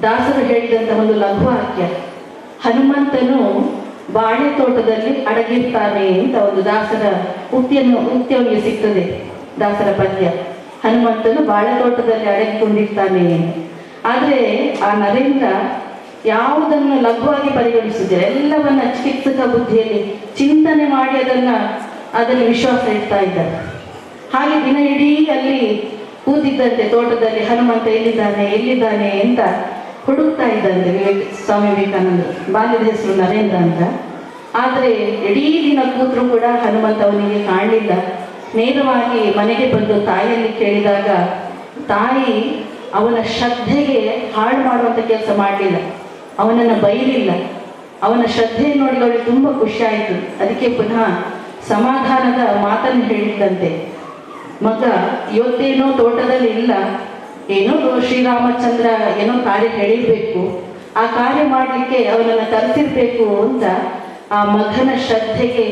ದಾಸರು ಹೇಳಿದಂಥ ಒಂದು ಲಘುವಾಕ್ಯ, ಹನುಮಂತನು ಬಾಳೆ ತೋಟದಲ್ಲಿ ಅಡಗಿರ್ತಾನೆ ಅಂತ ಒಂದು ದಾಸರ ಉಕ್ತಿಯವನಿಗೆ ಸಿಗ್ತದೆ. ದಾಸರ ಪದ್ಯ, ಹನುಮಂತನು ಬಾಳೆ ತೋಟದಲ್ಲಿ ಅಡಗಿಕೊಂಡಿರ್ತಾನೆ. ಆದರೆ ಆ ನರೇಂದ್ರ ಯಾವುದನ್ನು ಲಘುವಾಗಿ ಪರಿಗಣಿಸುವುದಿಲ್ಲ, ಎಲ್ಲವನ್ನ ಚಿಕಿತ್ಸಕ ಬುದ್ಧಿಯಲ್ಲಿ ಚಿಂತನೆ ಮಾಡಿ ಅದರಲ್ಲಿ ವಿಶ್ವಾಸ ಇಡ್ತಾ ಇದ್ದಾರೆ. ಹಾಗೆ ದಿನ ಇಡೀ ಅಲ್ಲಿ ಕೂತಿದ್ದಂತೆ ತೋಟದಲ್ಲಿ ಹನುಮಂತ ಎಲ್ಲಿದ್ದಾನೆ ಅಂತ ಹುಡುಕ್ತಾ ಇದ್ದಂತೆ ಸ್ವಾಮಿ ವಿವೇಕಾನಂದರು. ಬಾಲ್ಯದ ಹೆಸರು ನರೇಂದ್ರ ಅಂತ. ಆದರೆ ಇಡೀ ದಿನ ಕೂತರೂ ಕೂಡ ಹನುಮಂತ ಅವನಿಗೆ ಕಾಣಲಿಲ್ಲ. ನೇರವಾಗಿ ಮನೆಗೆ ಬಂದು ತಾಯಿಯಲ್ಲಿ ಕೇಳಿದಾಗ ತಾಯಿ ಅವನ ಶ್ರದ್ಧೆಗೆ ಹಾಳು ಮಾಡುವಂಥ ಕೆಲಸ ಮಾಡಲಿಲ್ಲ, ಅವನನ್ನು ಬೈಲಿಲ್ಲ. ಅವನ ಶ್ರದ್ಧೆ ನೋಡಿ ಅವಳಿಗೆ ತುಂಬ ಖುಷಿ ಆಯಿತು. ಅದಕ್ಕೆ ಪುನಃ ಸಮಾಧಾನದ ಮಾತನ್ನು ಹೇಳಿದ್ದಂತೆ, ಮಗ ಇವತ್ತೇನೋ ತೋಟದಲ್ಲಿ ಇಲ್ಲ, ಏನೋ ಶ್ರೀರಾಮಚಂದ್ರ ಏನೋ ಕಾರ್ಯ ಹೇಳಿರ್ಬೇಕು, ಆ ಕಾರ್ಯ ಮಾಡಲಿಕ್ಕೆ ಅವನನ್ನು ತರಿಸಿರ್ಬೇಕು ಅಂತ ಆ ಮಗನ ಶ್ರದ್ಧೆಗೆ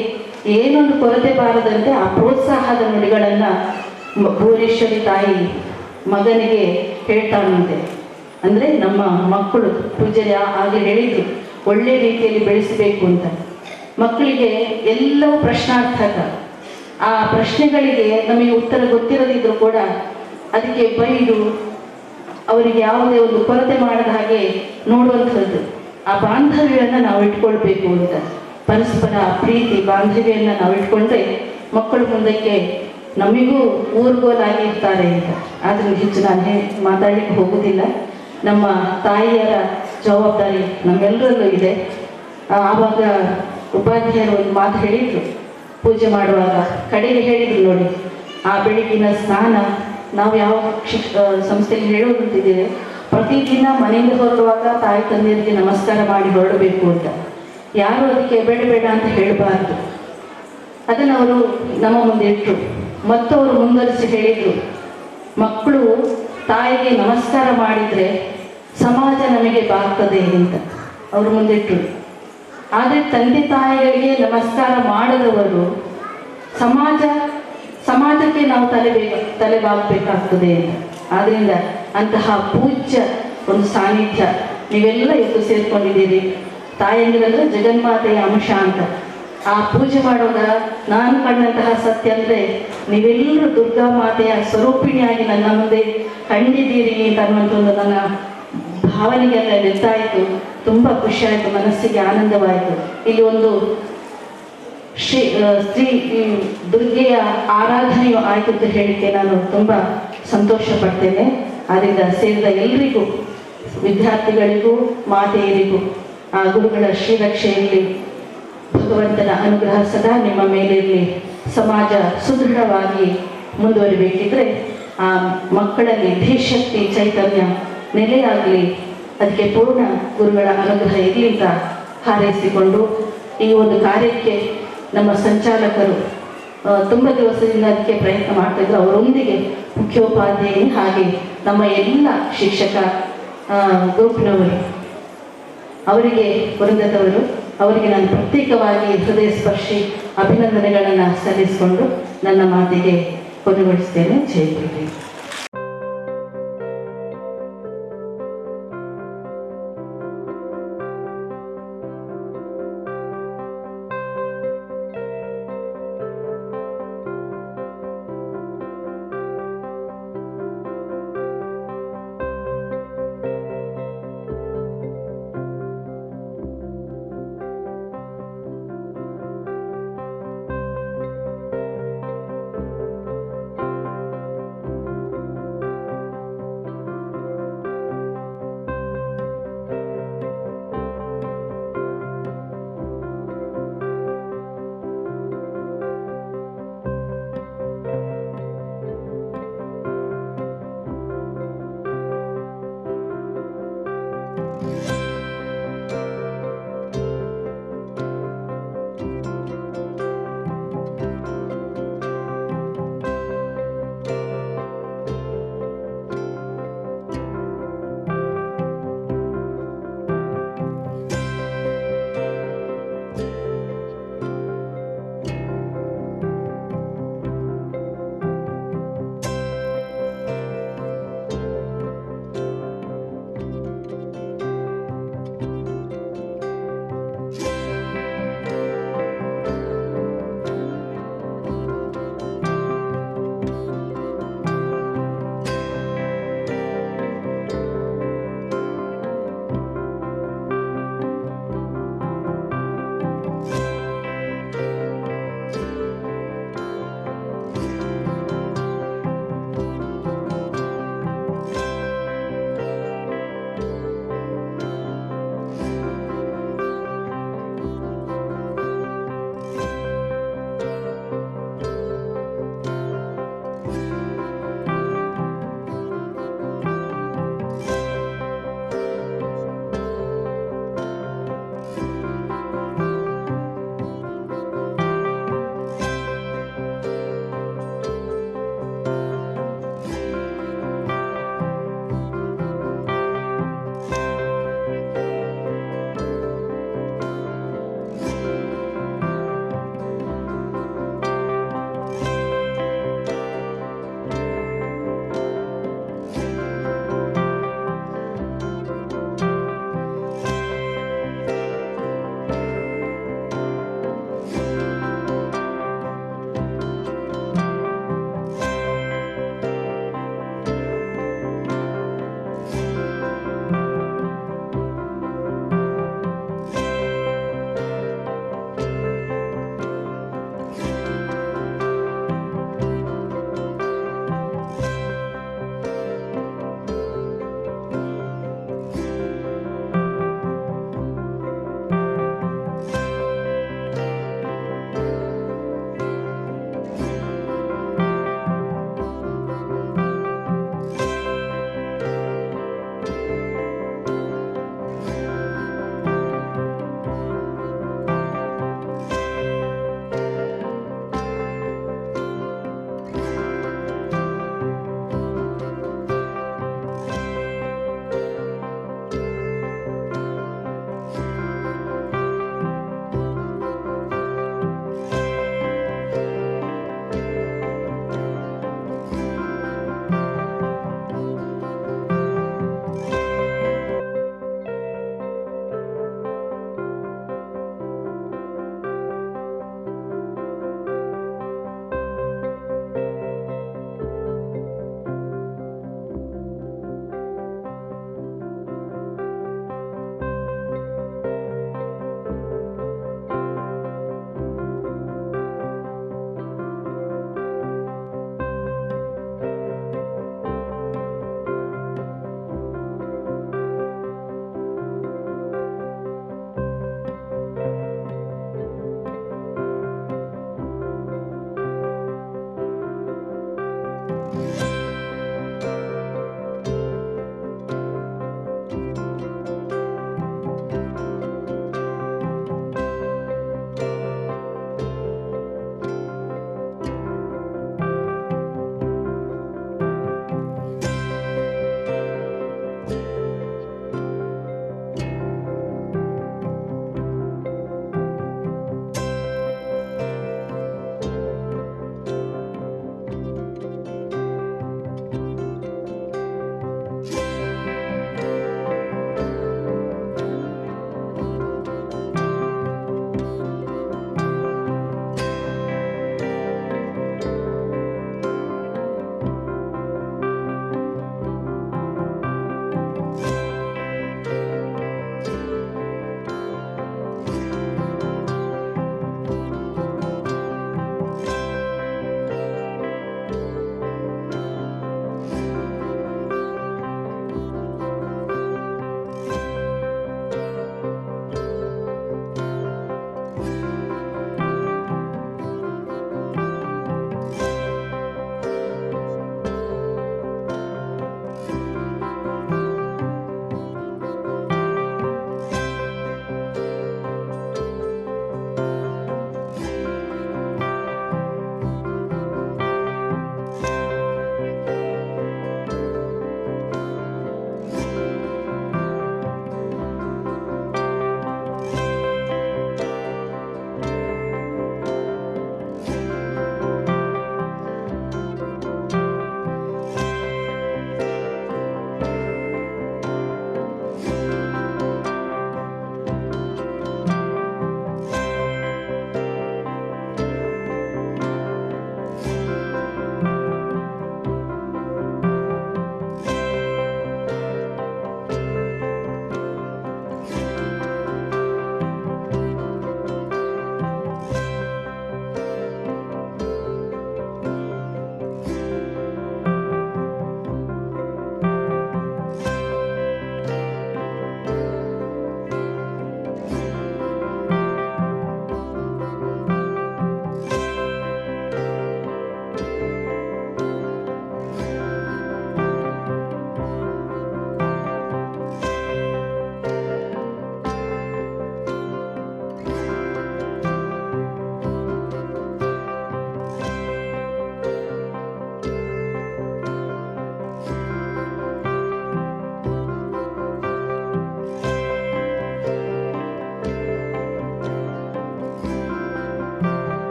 ಏನೊಂದು ಕೊರತೆ ಬಾರದಂತೆ ಆ ಪ್ರೋತ್ಸಾಹದ ನುಡಿಗಳನ್ನು ಭುವನೇಶ್ವರಿ ತಾಯಿ ಮಗನಿಗೆ ಹೇಳ್ತಾನಂತೆ. ಅಂದರೆ ನಮ್ಮ ಮಕ್ಕಳು ಪೂಜೆ ಆಗಲೇ ಹೇಳಿದ್ರು, ಒಳ್ಳೆ ರೀತಿಯಲ್ಲಿ ಬೆಳೆಸಬೇಕು ಅಂತ. ಮಕ್ಕಳಿಗೆ ಎಲ್ಲವೂ ಪ್ರಶ್ನಾರ್ಥಕ. ಆ ಪ್ರಶ್ನೆಗಳಿಗೆ ನಮಗೆ ಉತ್ತರ ಗೊತ್ತಿರದಿದ್ರೂ ಕೂಡ ಅದಕ್ಕೆ ಬೈದು ಅವರಿಗೆ ಯಾವುದೇ ಒಂದು ಕೊರತೆ ಮಾಡದ ಹಾಗೆ ನೋಡುವಂಥದ್ದು. ಆ ಬಾಂಧವ್ಯವನ್ನು ನಾವು ಇಟ್ಕೊಳ್ಬೇಕು ಅಂತ, ಪರಸ್ಪರ ಪ್ರೀತಿ ಬಾಂಧವ್ಯವನ್ನು ನಾವು ಇಟ್ಕೊಂಡ್ರೆ ಮಕ್ಕಳು ಮುಂದಕ್ಕೆ ನಮಗೂ ಊರ್ಗೋಲಾಗಿ ಇರ್ತಾರೆ ಅಂತ. ಆದರೆ ಹೆಚ್ಚು ನಾನು ಮಾತಾಡಲಿಕ್ಕೆ ಹೋಗುವುದಿಲ್ಲ. ನಮ್ಮ ತಾಯಿಯರ ಜವಾಬ್ದಾರಿ ನಮ್ಮೆಲ್ಲರಲ್ಲೂ ಇದೆ. ಆವಾಗ ಉಪಾಧ್ಯಾಯರು ಒಂದು ಮಾತು ಹೇಳಿದರು ಪೂಜೆ ಮಾಡುವಾಗ, ಕಡೆಗೆ ಹೇಳಿದರು ನೋಡಿ, ಆ ಬೆಳಗಿನ ಸ್ನಾನ ನಾವು ಯಾವ ಸಂಸ್ಥೆಯಲ್ಲಿ ಹೇಳೋದಂತಿದ್ದೇವೆ, ಪ್ರತಿದಿನ ಮನೆಯಿಂದ ಹೊರಡುವಾಗ ತಾಯಿ ತಂದೆಯರಿಗೆ ನಮಸ್ಕಾರ ಮಾಡಿ ಹೊರಡಬೇಕು ಅಂತ. ಯಾರು ಅದಕ್ಕೆ ಬೇಡ ಅಂತ ಹೇಳಬಾರ್ದು. ಅದನ್ನು ಅವರು ನಮ್ಮ ಮುಂದೆ ಇಟ್ಟರು. ಮತ್ತವರು ಮುಂದುವರಿಸಿ ಹೇಳಿದರು, ಮಕ್ಕಳು ತಾಯಿಗೆ ನಮಸ್ಕಾರ ಮಾಡಿದರೆ ಸಮಾಜ ನಮಗೆ ಬಾಗ್ತದೆ ಅಂತ ಅವರು ಮುಂದಿಟ್ಟರು. ಆದರೆ ತಂದೆ ತಾಯಿಗಳಿಗೆ ನಮಸ್ಕಾರ ಮಾಡದವರು ಸಮಾಜಕ್ಕೆ ನಾವು ತಲೆಬಾಗಬೇಕಾಗ್ತದೆ ಅಂತ. ಆದ್ದರಿಂದ ಅಂತಹ ಪೂಜ್ಯ ಒಂದು ಸಾನ್ನಿಧ್ಯ ನೀವೆಲ್ಲ ಇವತ್ತು ಸೇರ್ಕೊಂಡಿದ್ದೀರಿ. ತಾಯಂದಿರಲ್ಲ ಜಗನ್ಮಾತೆಯ ಅಂಶ ಅಂತ. ಆ ಪೂಜೆ ಮಾಡುವಾಗ ನಾನು ಕಂಡಂತಹ ಸತ್ಯ ಅಂದರೆ ನೀವೆಲ್ಲರೂ ದುರ್ಗಾ ಮಾತೆಯ ಸ್ವರೂಪಿಣಿಯಾಗಿ ನನ್ನ ಮುಂದೆ ಕಂಡಿದ್ದೀರಿ ಅಂತ ಅನ್ನುವಂಥ ಒಂದು ನನ್ನ ಭಾವನೆಗೆಲ್ಲ ನೆತ್ತಾಯಿತು. ತುಂಬ ಖುಷಿಯಾಯಿತು, ಮನಸ್ಸಿಗೆ ಆನಂದವಾಯಿತು. ಇಲ್ಲಿ ಒಂದು ಸ್ತ್ರೀ ದುರ್ಗೆಯ ಆರಾಧನೆಯು ಆಯಿತು ಅಂತ ಹೇಳಿಕೆ ನಾನು ತುಂಬ ಸಂತೋಷ ಪಡ್ತೇನೆ. ಆದ್ದರಿಂದ ಸೇರಿದ ಎಲ್ಲರಿಗೂ, ವಿದ್ಯಾರ್ಥಿಗಳಿಗೂ ಮಾತೆಯರಿಗೂ ಆ ಗುರುಗಳ ಶ್ರೀರಕ್ಷೆಯಲ್ಲಿ ಭಗವಂತನ ಅನುಗ್ರಹ ಸದಾ ನಿಮ್ಮ ಮೇಲಿರಲಿ. ಸಮಾಜ ಸುದೃಢವಾಗಿ ಮುಂದುವರಿಬೇಕಿದ್ರೆ ಆ ಮಕ್ಕಳಲ್ಲಿ ಧೀಶಕ್ತಿ ಚೈತನ್ಯ ನೆಲೆಯಾಗಲಿ, ಅದಕ್ಕೆ ಪೂರ್ಣ ಗುರುಗಳ ಅನುಗ್ರಹ ಇರಲಿ ಅಂತ ಹಾರೈಸಿಕೊಂಡು ಈ ಒಂದು ಕಾರ್ಯಕ್ಕೆ ನಮ್ಮ ಸಂಚಾಲಕರು ತುಂಬ ದಿವಸದಿಂದ ಅದಕ್ಕೆ ಪ್ರಯತ್ನ ಮಾಡ್ತಾಯಿದ್ರು. ಅವರೊಂದಿಗೆ ಮುಖ್ಯೋಪಾಧ್ಯಾಯರು ಹಾಗೆ ನಮ್ಮ ಎಲ್ಲ ಶಿಕ್ಷಕ ಗ್ರೂಪ್ನವರು, ಅವರಿಗೆ ವೃಂದದವರು, ಅವರಿಗೆ ನಾನು ಪ್ರತ್ಯೇಕವಾಗಿ ಹೃದಯ ಸ್ಪರ್ಶಿ ಅಭಿನಂದನೆಗಳನ್ನು ಸಲ್ಲಿಸಿಕೊಂಡು ನನ್ನ ಮಾತಿಗೆ ಕೊನೆಗೊಳಿಸ್ತೇನೆ. ಜೈ ಗುರುದೇವ್.